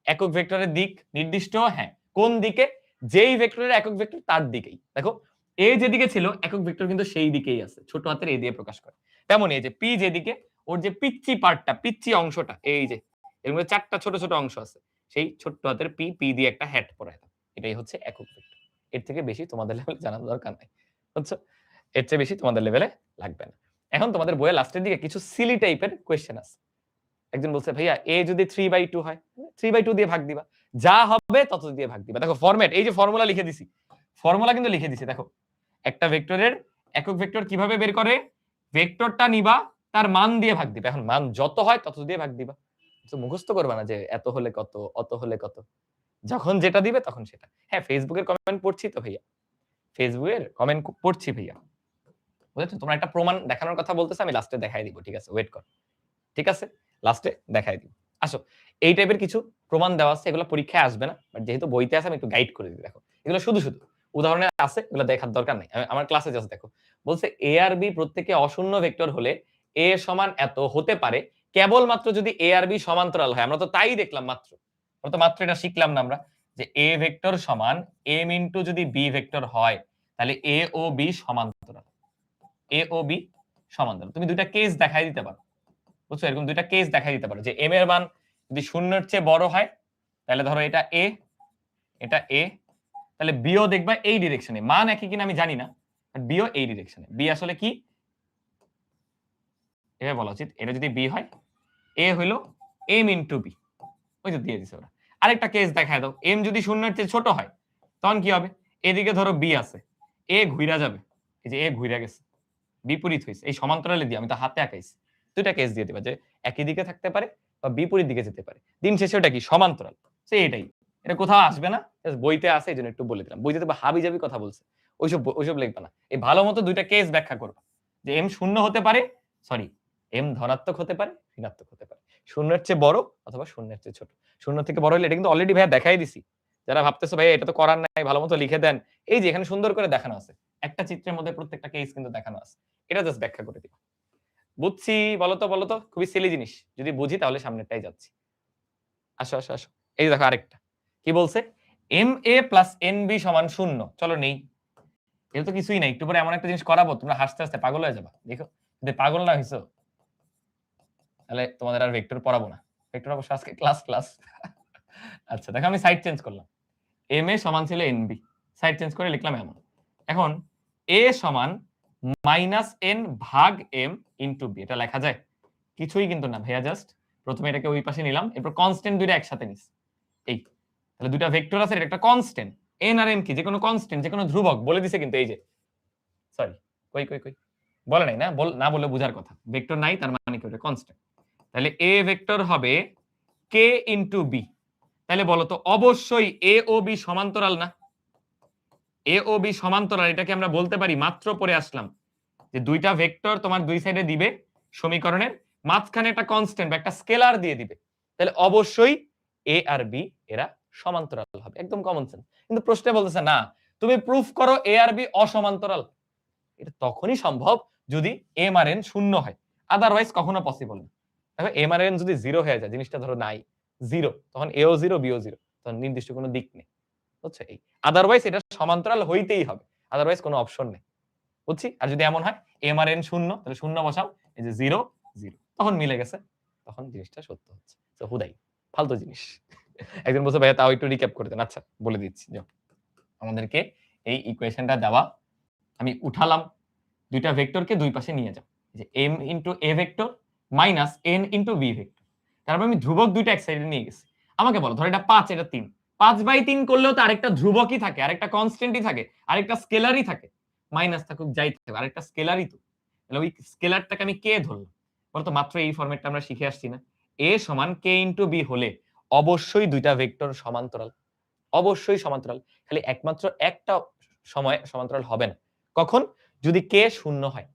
একক ভেক্টরের দিক নির্দিষ্ট, হ্যাঁ। কোন দিকে? যেই ভেক্টরের একক ভেক্টর তার দিকেই। দেখো এ যেদিকে ছিল একক ভেক্টর কিন্তু সেই দিকেই আছে। ছোট হাতের এ দিয়ে প্রকাশ করে। তেমনই এই যে পি যেদিকে, ওর যে পিচ্চি পার্টটা, পিচ্চি অংশটা, এই যে এর মধ্যে 4টা ছোট ছোট অংশ আছে। সেই ছোট্ট হাতের পি, পি দিয়ে একটা হ্যাট পরায় দাও। এটাই হচ্ছে একক ভেক্টর। এর থেকে বেশি তোমাদের লেভেলে জানার দরকার নাই। বুঝছো? এর চেয়ে বেশি তোমাদের লেভেলে লাগবে না। এখন তোমাদের বইয়ের লাস্টের দিকে কিছু সিলি টাইপের কোয়েশ্চেন আছে। একজন বলছে ভাইয়া এ যদি 3/2 হয়, 3/2 দিয়ে ভাগ দিবা। যা হবে তত দিয়ে ভাগ দিবা। দেখো ফরম্যাট, এই যে ফর্মুলা লিখে দিছি। ফর্মুলা কিন্তু লিখে দিছি। দেখো একটা ভেক্টরের একক ভেক্টর কিভাবে বের করে? ভেক্টরটা নিবা, তার মান দিয়ে ভাগ দিবা। এখন মান যত হয় তত দিয়ে ভাগ দিবা। তো মুখস্থ করবা না যে এত হলে কত, অত হলে কত। যখন যেটা দিবে তখন সেটা। হ্যাঁ, ফেসবুকের কমেন্ট পড়ছি তো ভাইয়া। ফেসবুকের কমেন্ট পড়ছি ভাইয়া। বুঝেছো? তোমরা একটা প্রমাণ দেখানোর কথা বলতেছে, আমি লাস্টে দেখাই দিব। ঠিক আছে? ওয়েট কর। ঠিক আছে? লাস্টে দেখাই দিব। আসো, এই টাইপের কিছু প্রমাণ দেওয়া আছে, এগুলো পরীক্ষায় আসবে না। বাট যেহেতু বইতে আছে আমি একটু গাইড করে দিই। দেখো এগুলো শুধু উদাহরণে আছে, এগুলো দেখার দরকার নাই। আমার ক্লাসে জাস্ট দেখো। বলছে এ আর বি প্রত্যেকে অশূন্য ভেক্টর হলে এ সমান এত হতে পারে কেবলমাত্র যদি এ আর বি সমান্তরাল হয়। আমরা তো তাই দেখলাম মাত্র। আমরা তো মাত্র এটা শিখলাম না আমরা, যে এ ভেক্টর সমান এম ইনটু যদি বি ভেক্টর হয়, তাহলে এ ও বি সমান্তরাল। এ ও বি সমান্তরাল। তুমি দুইটা কেস দেখাই দিতে পারো। বুঝছো? এরকম দুইটা কেস দেখাই দিতে পারো যে এম এর মান যদি শূন্যের চেয়ে বড় হয়, তাহলে ধরো এটা এ, এটা এ, তাহলে বিও দেখবা এই ডিরেকশনে। মান একই কিনা আমি জানি না, বাট বিও এই ডিরেকশনে। বি আসলে কি এভাবে বলা উচিত, এটা যদি বি হয়, এ হইলো এম ইনটু বি। ওই যে দিয়ে দিছে ওরা। আরেকটা কেস দেখায় দাও, এম যদি শূন্যের চেয়ে ছোট হয়, তখন কি হবে? এদিকে ধরো বি আছে, এ ঘুরা যাবে। এই যে এ ঘুরা গেছে, বিপরীত হইছে। এই সমান্তরালে দিয়ে আমি তো হাতে আঁকাইছি। দুইটা কেস দিয়ে দিবা যে একই দিকে থাকতে পারে বা বিপরীত দিকে যেতে পারে। দিন শেষে ওটা কি? সমান্তরাল। সে এটাই। এটা কোথাও আসবে না। জাস্ট বইতে আছে, এইজন্য একটু বলে দিলাম। বইতে তো হাবিজাবি কথা বলছে। ওইসব লিখবা না। এই ভালো মতো দুইটা কেস ব্যাখ্যা করবা। যে এম শূন্য হতে পারে, সরি, এম ধনাত্মক হতে পারে, ঋণাত্মক হতে পারে। শূন্যের চেয়ে বড় অথবা শূন্যের চেয়ে ছোট। শূন্য থেকে বড় হলে এটা কিন্তু অলরেডি ভাইয়া দেখাই দিছি। যারা ভাবতেছো ভাই এটা তো করার নাই, ভালো মতো লিখে দেন। এই যে এখানে সুন্দর করে দেখানো আছে। একটা চিত্রের মধ্যে প্রত্যেকটা কেস কিন্তু দেখানো আছে। এটা জাস্ট ব্যাখ্যা করে দিবা। বুঝছি, বলো তো খুবই সিলি জিনিস। যদি বুঝি তাহলে সামনেরটাই যাচ্ছি। আসো। এই দেখো আরেকটা। কি বলছে? MA প্লাস NB সমান 0। চলো নেই। এটা তো কিছুই নাই। একটু পরে এমন একটা জিনিস করাবো তোমরা হাসতে হাসতে পাগল হয়ে যাবা। দেখো, যদি পাগল না হইছো, তাহলে তোমাদের আর ভেক্টর পড়াবো না। ভেক্টর অবশ্য আজকে ক্লাস আচ্ছা দেখো আমি সাইড চেঞ্জ করলাম। এম এ সমান ছিল এন বি, সাইড চেঞ্জ করে লিখলাম এমন। এখন এ সমান মাইনাস এন ভাগ এম ইন্টু বি, এটা লেখা যায়? কিছুই কিন্তু না ভাইয়া, জাস্ট প্রথমে এটাকে ওই পাশে নিলাম, এরপর কনস্ট্যান্ট দুইটা একসাথে নিস। এই তাহলে দুইটা ভেক্টর আছে, এটা একটা কনস্ট্যান্ট। এন আর এম কি যে কোনো কনস্ট্যান্ট, যে কোনো ধ্রুবক বলে দিছে কিন্তু। এই যে সরি কই কই কই বলে নাই না, না বলে বোঝার কথা। ভেক্টর নাই তার মানে কি, ওটা কনস্ট্যান্ট। তাহলে এ ভেক্টর হবে কে ইন্টু বি। তাহলে বলো তো অবশ্যই এ ও বি সমান্তরাল না? এ ও বি সমান্তরাল, এটাকে আমরা বলতে পারি, মাত্র পড়ে আসলাম যে দুইটা ভেক্টর তোমার দুই সাইডে দিবে সমীকরণের, মাঝখানে একটা কনস্ট্যান্ট বা একটা স্কেলার দিয়ে দিবে, তাহলে অবশ্যই এ আর বি এরা সমান্তরাল হবে, একদম কমন সেন্স। কিন্তু প্রশ্নে বলতেছে না তুমি প্রুফ করো এ আর বি অসমান্তরাল। এটা তখনই সম্ভব যদি এম আর এন শূন্য হয়, আদারওয়াইজ কখনো পসিবল না। দেখো এম আর এন যদি জিরো হয়ে যায়, জিনিসটা ধরো নাই জিরো, তখন এও জিরো বিও জিরো, তখন নির্দিষ্ট কোনো দিক নেই, বুঝছো? এই আদারওয়াইজ এটা সমান্তরাল হইতেই হবে, আদারওয়াইজ কোনো অপশন নেই, বুঝছি? আর যদি এমন হয় এম আর এন শূন্য, তাহলে শূন্য বসাও, এই যে জিরো জিরো, তখন মিলে গেছে, তখন জিনিসটা সত্য হচ্ছে। তো হুদাই ফালতু জিনিস। একজন বলছে ভাইয়া তাও একটু রিক্যাপ করে দেন। আচ্ছা বলে দিচ্ছি, যাও আমাদেরকে এই ইকুয়েশনটা দেওয়া, আমি উঠালাম দুইটা ভেক্টরকে দুই পাশে নিয়ে যাও, যে m into a vector minus n into b vector. তারপর আমি ধ্রুবক দুইটা এক সাইডে নিয়ে গেছি। আমাকে বলো ধর এটা 5 এটা 3, 5/3 করলেও তো আরেকটা ধ্রুবকই থাকে, আরেকটা কনস্ট্যান্টই থাকে, আরেকটা স্কেলারই থাকে, মাইনাস থাকুক যাই থাকুক আরেকটা স্কেলারই তো। তাহলে ওই স্কেলারটাকে আমি কে ধরলাম বলতো? মাত্র এই ফরম্যাটটা আমরা শিখে আসছি না, a সমান k ইনটু b হলে অবশ্যই দুইটা ভেক্টর সমান্তরাল, অবশ্যই সমান্তরাল। খালি একমাত্র একটা সময় সমান্তরাল হবে না, কখন? যদি কে শূন্য হয়।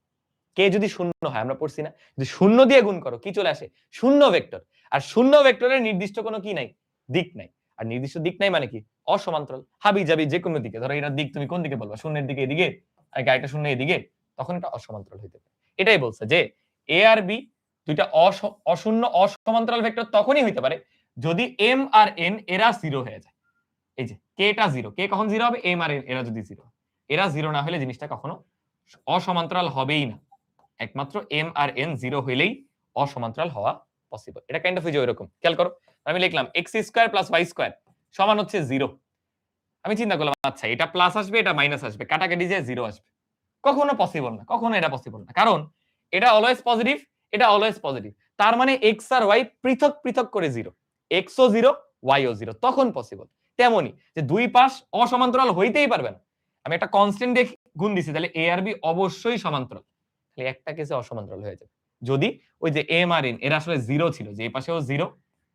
কে যদি শূন্য হয়, আমরা পড়ছি না, যদি শূন্য দিয়ে গুণ করো কি চলে আসে? শূন্য ভেক্টর। আর শূন্য ভেক্টরের নির্দিষ্ট কোনো কি নাই, দিক নাই। আর নির্দিষ্ট দিক নাই মানে কি? অসমান্তরাল, হাবি যাবি যে কোনো দিকে। ধরো এটার দিক তুমি কোন দিকে বলবা? শূন্যের দিকে, এদিকে, আর আরেকটা শূন্য এদিকে, তখন এটা অসমান্তরাল হইতে পারে। এটাই বলছে যে এ আর বি দুইটা অশূন্য অসমান্তরাল ভেক্টর তখনই হইতে পারে যদি এম আর এন এরা জিরো হয়ে যায়। এই যে কেটা জিরো, কে কখন জিরো হবে? এম আর এন এরা যদি জিরো, এরা জিরো না হলে জিনিসটা কখনো অসমান্তরাল হবেই না। একমাত্র এম আর এন জিরো হইলেই অসমান্তরাল হওয়া পসিবল। এটা কাইন্ড অফ যে এরকম, খেয়াল করো আমি লিখলাম x square plus y square সমান হচ্ছে 0। আমি চিন্তা করলাম আচ্ছা এটা প্লাস আসবে এটা মাইনাস আসবে, কাটাকাটি যে 0 আসবে, কখনো পসিবল না, কখনো এটা পসিবল না। কারণ এটা অলওয়েজ পজিটিভ, এটা অলওয়েজ পজিটিভ, তার মানে x আর y পৃথক পৃথক করে 0, x ও 0 y ও 0, তখন পসিবল। তেমনি যে দুই পাশ অসমান্তরাল হইতেই পারবে না, আমি একটা কনস্ট্যান্ট দিয়ে গুণ দিছি, তাহলে a আর b অবশ্যই সমান্তরাল। তাহলে একটা কেসে অসমান্তরাল হয়ে যাবে যদি ওই যে এম আর এন এরা আসলে 0 ছিল, যে এই পাশেও 0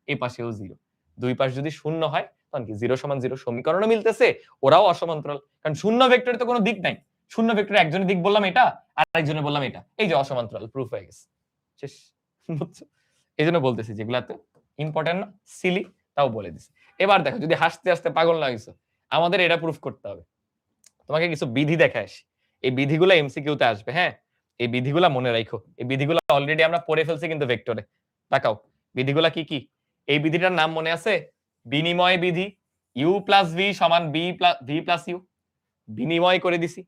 এই পাশেও 0, দুই পাশ যদি শূন্য হয় তখন কি 0 সমান 0 সমীকরণও মিলতেছে, ওরাও অসমান্তরাল। কারণ শূন্য ভেক্টরে তো কোনো দিক নাই, শূন্য ভেক্টরে একজনের দিক বললাম এটা আর আরেকজনের বললাম এটা, এই যে অসমান্তরাল, প্রুফ হয়ে গেছে, শেষ। বুঝছো? এইজন্য বলতেছি যেগুলাতে ইম্পর্টেন্ট না, সিলি, তাও বলে দিছি। এবার দেখো যদি হাসতে হাসতে পাগল না হইছো, আমাদের এটা প্রুফ করতে হবে। তোমাকে কিছু বিধি দেখায় আসি, এই বিধিগুলো এমসিকিউতে আসবে, হ্যাঁ? এই বিধিগুলা মনে রাখো, এই বিধিগুলো অলরেডি আমরা পড়ে ফেলছি কিন্তু ভেক্টরে। তাকাও বিধিগুলা কি কি। এই বিধিটার নাম মনে আছে? বিনিময় বিধি। u প্লাস v সমান v প্লাস u, বিনিময় করে দিছি,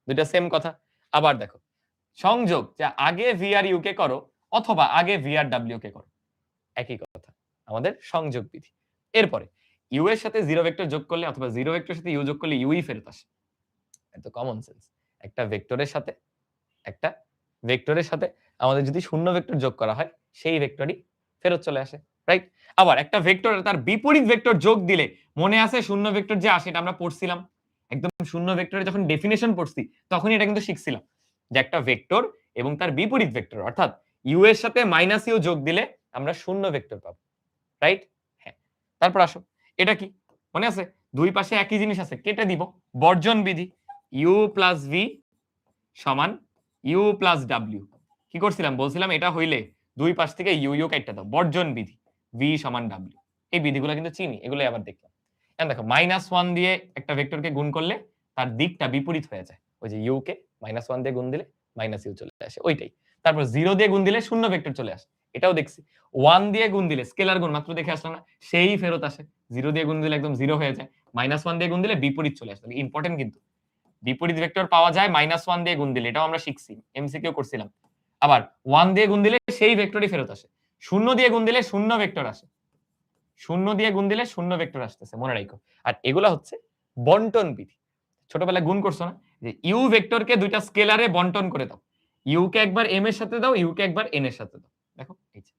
দুইটা সেম কথা। আবার দেখো সংযোগ, যে আগে v আর u কে করো অথবা আগে v আর w কে করো, একই কথা, আমাদের সংযোগ বিধি। এরপরে u এর সাথে জিরো ভেক্টর যোগ করলে অথবা জিরো ভেক্টরের সাথে u যোগ করলে u ই ফেরত আসে, এত কমন সেন্স। একটা ভেক্টরের সাথে আমাদের যদি শূন্য ভেক্টর যোগ করা হয়, সেই ভেক্টরই ফেরত চলে আসে, রাইট? আবার একটা ভেক্টর তার বিপরীত ভেক্টর যোগ দিলে, মনে আছে শূন্য ভেক্টর যে আসে, এটা আমরা পড়ছিলাম একদম শূন্য ভেক্টরের যখন ডেফিনেশন পড়ছি তখনই এটা কিন্তু শিখছিলাম, যে একটা ভেক্টর এবং তার বিপরীত ভেক্টর অর্থাৎ ইউ এর সাথে মাইনাস ইউ যোগ দিলে আমরা শূন্য ভেক্টর পাবো, রাইট? হ্যাঁ। তারপর আসো, এটা কি মনে আছে? দুই পাশে একই জিনিস আছে, কেটে দিব, বর্জন বিধি। u প্লাস v সমান u প্লাস w। কি করছিলাম? বলছিলাম এটা হইলে দুই পাশ থেকে ইউ ইউ কাটতে দাও, বর্জন বিধি, v সমান w। এই বিধিগুলো কিন্তু চিনি, এগুলো আবার দেখলাম। এখন দেখো -1 দিয়ে একটা ভেক্টরকে গুণ করলে তার দিকটা বিপরীত হয়ে যায়, ওই যে u কে -1 দিয়ে গুণ দিলে -u চলে আসে, ওইটাই। তারপর 0 দিয়ে গুণ দিলে শূন্য ভেক্টর চলে আসে, এটাও দেখছি। 1 দিয়ে গুণ দিলে স্কেলার গুণ, মাত্র দেখে আসলাম না, সেই ফেরত আসে। 0 দিয়ে গুণ দিলে একদম 0 হয়ে যায়, -1 দিয়ে গুণ দিলে বিপরীত চলে আসে। ইম্পর্টেন্ট কিন্তু, বিপরীত ভেক্টর পাওয়া যায় -1 দিয়ে গুণ দিলে, এটাও আমরা শিখছি, এমসিকিউ করছিলাম। আবার 1 দিয়ে গুণ দিলে সেই ভেক্টরই ফেরত আসে। শূন্য দিয়ে গুণ দিলে শূন্য ভেক্টর আসে, শূন্য দিয়ে গুণ দিলে শূন্য ভেক্টর আসতেছে, মনে রাখো। আর এগুলা হচ্ছে বন্টন বিধি। ছোটবেলায় গুণ করছো না, যে ইউ ভেক্টরকে দুইটা স্কেলারে বন্টন করে দাও, ইউ কে একবার এম এর সাথে দাও, ইউ কে একবার এন এর সাথে দাও। দেখো এই যে,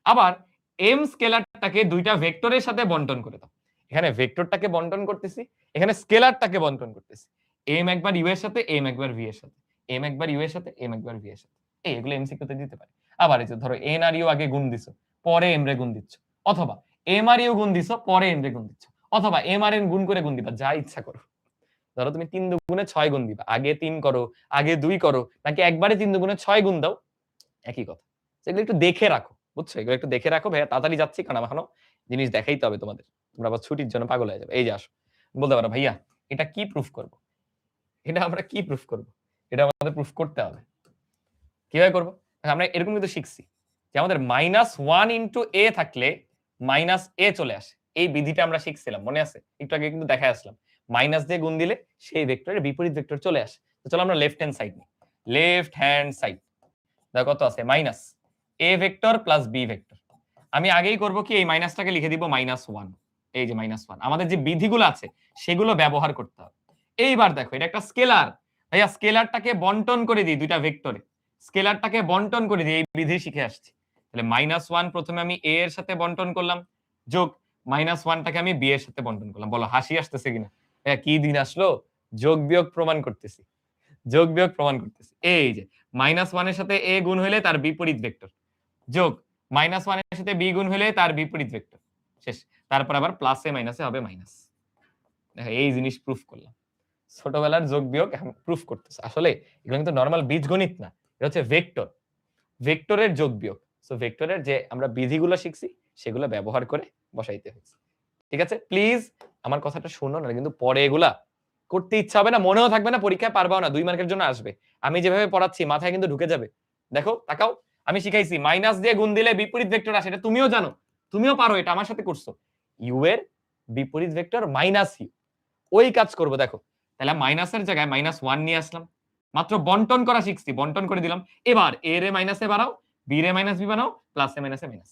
আবার এম স্কেলারটাকে দুইটা ভেক্টরের সাথে বন্টন করে দাও। এখানে ভেক্টরটাকে বন্টন করতেছি, এখানে স্কেলারটাকে বন্টন করতেছি। এম একবার ইউ এর সাথে, এম একবার ভি এর সাথে, এম একবার ইউ এর সাথে, এম একবার ভি এর সাথে। এগুলো এমসিকিউ তে দিতে পারে। আবার এই যে ধরো এন আর ইউ আগে গুণ দিছো, পরে এম রে গুণ দিচ্ছ, অথবা এম আর ইউ গুণ দিছো, পরে এম রে গুণ দিচ্ছ, অথবা এম আর এন গুণ করে গুণ দিবা, যা ইচ্ছা করো। ধরো তুমি 3 দুগুণে 6 গুণ দিবা, আগে 3 করো, আগে 2 করো, নাকি একবারে 3 দুগুণে 6 গুণ দাও, একই কথা। এগুলো একটু দেখে রাখো, বুঝছো? এগুলো একটু দেখে রাখো। ভাইয়া তাড়াতাড়ি যাচ্ছি, কারণ আমার এখনো জিনিস দেখাইতে হবে তোমাদের। তোমরা আবার ছুটির জন্য পাগল হয়ে যাবে। এই যে আসো, বলতে পারো ভাইয়া এটা কি প্রুফ করব? এটা আমরা কি প্রুফ করব? এটা আমাদের প্রুফ করতে হবে। কিভাবে করব? আমরা এরকম কিন্তু শিখছি যে আমাদের -1 ইনটু a থাকলে -a চলে আসে। এই বিধিটা আমরা শিখছিলাম, মনে আছে? একটু আগে কিন্তু দেখায় আসলাম। মাইনাস দিয়ে গুণ দিলে সেই ভেক্টরের বিপরীত ভেক্টর চলে আসে। তো চলো আমরা লেফট হ্যান্ড সাইড নিই। লেফট হ্যান্ড সাইড দেখো কত আছে, minus a vector plus b vector. আমি আগেই করব কি, এই মাইনাসটাকে লিখে দিব -1। এই যে -1, আমাদের যে বিধিগুলো আছে সেগুলো ব্যবহার করতে হবে। এইবার দেখো এটা একটা স্কেলার, ভাইয়া স্কেলারটাকে বন্টন করে দিই দুইটা ভেক্টরে, স্কেলারটাকে বন্টন করে দিই, এই বিধি শিখে আসছি। তাহলে -1 প্রথমে আমি a এর সাথে বন্টন করলাম, যোগ -1টাকে আমি b এর সাথে বন্টন করলাম। বলো হাসি আসতেছে কিনা? ভাইয়া কি দিন আসলো, যোগ বিয়োগ প্রমাণ করতেছি, যোগ বিয়োগ প্রমাণ করতেছি। এই যে -1 এর সাথে a গুণ হলে তার বিপরীত ভেক্টর, যোগ -1 এর সাথে b গুণ হলে তার বিপরীত ভেক্টর, শেষ। তারপর আবার প্লাসে মাইনাসে হবে মাইনাস। দেখো এই জিনিস প্রুফ করলাম। ছোটবেলার যোগ বিয়োগ এখন প্রুফ করতেছে। আসলে এগুলো কিন্তু নরমাল বীজগণিত না, এটা হচ্ছে ভেক্টর, ভেক্টরের যোগ বিয়োগ। সো ভেক্টরের যে আমরা বিধিগুলো শিখছি সেগুলো ব্যবহার করে বসাইতে হচ্ছে। ঠিক আছে, প্লিজ আমার কথাটা শুনো না, কিন্তু পরে এগুলা করতে ইচ্ছা হবে না, মনেও থাকবে না, পরীক্ষায় পারবাও না, 2 মার্কের জন্য আসবে। আমি যেভাবে পড়াচ্ছি মাথায় কিন্তু ঢুকে যাবে। দেখো তাকাও, আমি শিখাইছি মাইনাস দিয়ে গুণ দিলে বিপরীত ভেক্টর আসে, এটা তুমিও জানো, তুমিও পারো, এটা আমার সাথে করছো। ইউ এর বিপরীত ভেক্টর মাইনাস ইউ, ওই কাজ করব। দেখো তাহলে মাইনাসের জায়গায় -1 নিয়ে আসলাম, মাত্র বন্টন করা শিখছি, বন্টন করে দিলাম। এবার a রে মাইনাসে বাড়াও, b রে মাইনাস b বানাও, প্লাসে মাইনাসে মাইনাস।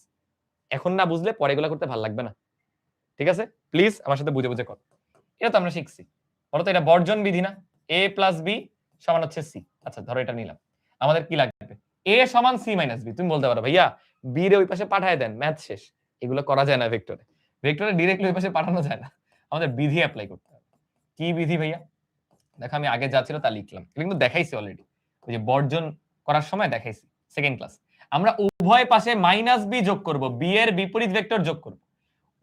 এখন না বুঝলে পরে এগুলো করতে ভালো লাগবে না। ঠিক আছে, প্লিজ আমার সাথে বুঝে বুঝে কর। এটা তো আমরা শিখছি, বলো তো এটা বর্জন বিধি না? a প্লাস b সমান হচ্ছে c। আচ্ছা ধরো এটা নিলাম, আমাদের কি লাগবে? a সমান c মাইনাস b। তুমি বলতে পারো ভাইয়া b রে ওই পাশে পাঠায় দেন, ম্যাথ শেষ। এগুলো করা যায় না ভেক্টরে, ভেক্টরে ডাইরেক্টলি ওই পাশে পাঠানো যায় না, আমাদের বিধি অ্যাপ্লাই করতে হবে। কি বিধি ভাইয়া? দেখো আমি আগে যা ছিল তা লিখলাম, কিন্তু দেখাইছি অলরেডি, ওই যে বর্জন করার সময় দেখাইছি সেকেন্ড ক্লাস। আমরা উভয় পাশে -b যোগ করব, b এর বিপরীত ভেক্টর যোগ করব,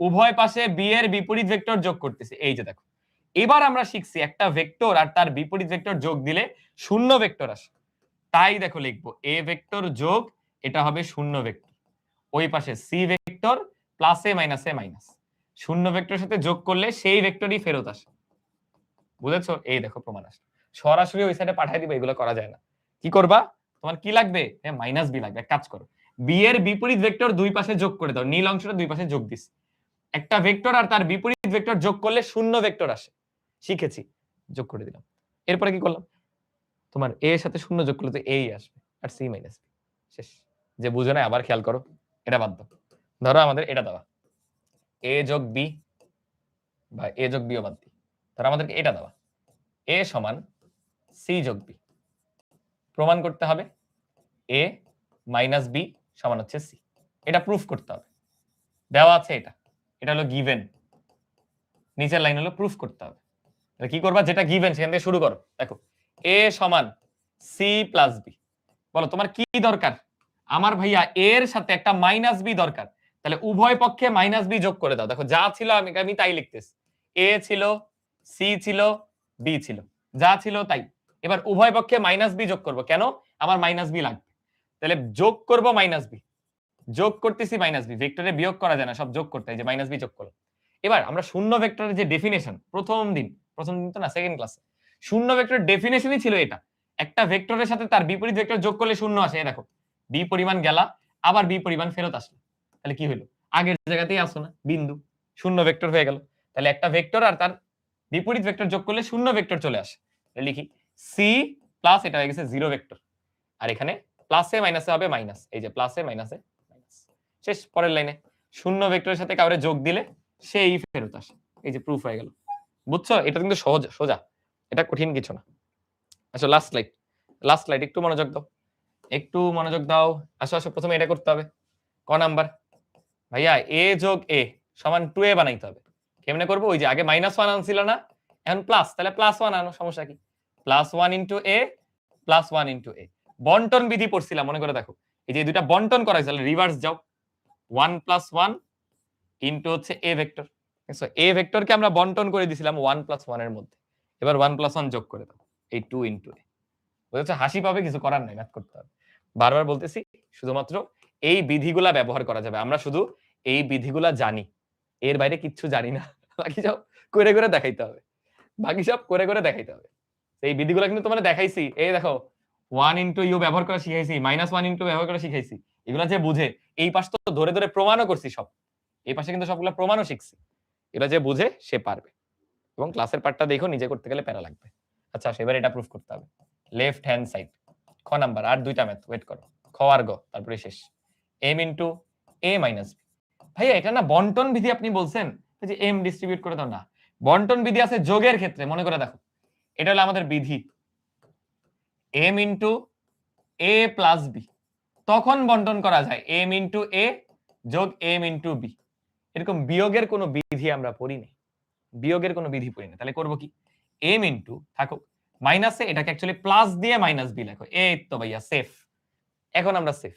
উভয় পাশে b এর বিপরীত ভেক্টর যোগ করতেছি। এই যে দেখো, এবার আমরা শিখছি একটা ভেক্টর আর তার বিপরীত ভেক্টর যোগ দিলে শূন্য ভেক্টর আসে। তাই দেখো লিখবো a ভেক্টর যোগ, এটা হবে শূন্য ভেক্টর, ওই পাশে c ভেক্টর প্লাসে মাইনাসে মাইনাস, শূন্য ভেক্টরের সাথে যোগ করলে সেই ভেক্টরই ফেরত আসে। বুঝেছো? এই দেখো প্রমাণ আসলো। সরাসরি ওই সাইডে পাঠিয়ে দিবে, এগুলো করা যায় না। কি করবা? তোমার কি লাগবে? মাইনাস বি লাগবে। এক কাজ করো, বি এর বিপরীত ভেক্টর দুই পাশে যোগ করে দাও। নীল অংশটা দুই পাশে যোগ দিস। একটা ভেক্টর আর তার বিপরীত ভেক্টর যোগ করলে শূন্য ভেক্টর আসে, শিখেছি, যোগ করে দিলাম। এরপরে কি করলাম? তোমার এ এর সাথে শূন্য যোগ করলে তো এই আসবে, আর সি মাইনাস বি, শেষ। যে বুঝো না আবার খেয়াল করো, এটা বাদ দাও। ধরো আমাদের এটা দেওয়া, এ যোগ বি, বা এ যোগ বিও বাদ দিই, ধরো আমাদেরকে এটা দেওয়া, a সমান c যোগ b। প্রমাণ করতে হবে a মাইনাস b সমান হচ্ছে c। এটা প্রুফ করতে হবে, দেওয়া আছে এটা, এটা হলো গিভেন। নিচের লাইন হলো প্রুফ করতে হবে। তাহলে কি করবা? যেটা গিভেন সেখান থেকে শুরু করো। দেখো a সমান c প্লাস b। বলো তোমার কি দরকার? আমার ভাইয়া a এর সাথে একটা মাইনাস b দরকার। তাহলে উভয় পক্ষে মাইনাস b যোগ করে দাও। দেখো যা ছিল আমি তাই লিখতেছি, a ছিল, c ছিল, b ছিল, যা ছিল তাই। এবার উভয় পক্ষে মাইনাস বি যোগ করব, কেন? আমার মাইনাস বি লাগবে। তাহলে যোগ করব মাইনাস বি, যোগ করতেছি মাইনাস বি। ভেক্টরে বিয়োগ করা যায় না, সব যোগ করতে হয়, যে মাইনাস বি যোগ করলাম। এবার আমরা শূন্য ভেক্টরের যে ডেফিনেশন, প্রথম দিন তো না, সেকেন্ড ক্লাসে শূন্য ভেক্টরের ডেফিনেশনই ছিল এটা, একটা ভেক্টরের সাথে তার বিপরীত ভেক্টর যোগ করলে শূন্য আসে। দেখো বি পরিমাণ গেলা, আবার বি পরিমাণ ফেরত আসলো, তাহলে কি হলো? আগের জায়গাতেই আসো না, বিন্দু, শূন্য ভেক্টর হয়ে গেল। তাহলে একটা ভেক্টর আর তার বিপরীত ভেক্টর যোগ করলে শূন্য ভেক্টর চলে আসে। লিখি সি প্লাস, এটা হয়ে গেছে জিরো ভেক্টর, আর এখানে প্লাসে মাইনাসে হবে মাইনাস, এই যে প্লাসে মাইনাসে মাইনাস। শেষ। পরের লাইনে শূন্য ভেক্টরের সাথে কাউরে যোগ দিলে সেই ফেরত আসে। এই যে প্রুফ হয়ে গেল। বুঝছো? এটা কিন্তু সহজ সোজা, এটা কঠিন কিছু না। আচ্ছা লাস্ট স্লাইড একটু মনোযোগ দাও, একটু মনোযোগ দাও। আসো আসো, প্রথমে এটা করতে হবে। ক নাম্বার? ভাইয়া a যোগ a সমান 2a বানাইতে হবে। কেমনে করবো? ওই যে আগে -1 আনছিল না, এখন প্লাস, তাহলে +1 আনো, সমস্যা কি? +1 ইন্টু a +1 ইন্টু a। বন্টন বিধি পড়ছিলাম, মনে করে দেখো। এই যে দুইটা বন্টন করা হয়েছে, রিভার্স যাও। 1 + 1 ইন্টু হচ্ছে a ভেক্টর। সো a ভেক্টরকে আমরা বন্টন করে দিছিলাম 1 + 1 এর মধ্যে। এবার 1 + 1 যোগ করে দাও, এই 2 ইন্টু a। বুঝেছো? হাসি পাবে, কিছু করার নাই, ম্যাথ করতে হবে। বারবার বলতেছি, শুধুমাত্র এই বিধিগুলা ব্যবহার করা যাবে। আমরা শুধু এই বিধিগুলা জানি, এর বাইরে কিচ্ছু জানি না। বাকি সব করে করে দেখাইতে হবে, বাকি সব করে করে দেখাইতে হবে। এই বিধিগুলা কিন্তু তোমাদের দেখাইছি। এই দেখো 1 ইন্টু ইউ ব্যবহার করা শিখাইছি, -1 ইন্টু ব্যবহার করা শিখাইছি। এগুলা যে বুঝে, এই পাশ তো ধরে ধরে প্রমাণও করছি সব। এই পাশে কিন্তু সবগুলা প্রমাণও শিখছি। এরা যে বুঝে সে পারবে। এবং ক্লাসের পার্টটা দেখো, নিজে করতে গেলে প্যারা লাগবে। আচ্ছা এবার এটা প্রুফ করতে হবে। লেফট হ্যান্ড সাইড খ নাম্বার, আর দুইটা ম্যাথ, ওয়েট করো। খ আর গ, তারপরে শেষ। m into a minus b। ভাইয়া এটা না বন্টন বিধি, আপনি বলছেন যে m ডিস্ট্রিবিউট করে দাও না। বন্টন বিধি আছে যোগের ক্ষেত্রে, মনে করে দেখো। এটা হলো আমাদের বিধি, m into a plus b। তখন বন্টন করা যায় m ইন্টু a যোগ m ইন্টু b। এরকম বিয়োগের কোনো বিধি আমরা পড়ি নাই, বিয়োগের কোনো বিধি পড়ি না। তাহলে করব কি? m ইন্টু থাকো মাইনাসে, এটাকে অ্যাকচুয়ালি প্লাস দিয়ে মাইনাস b লেখো। এই তো ভাইয়া সেফ। এখন আমরা সেফ।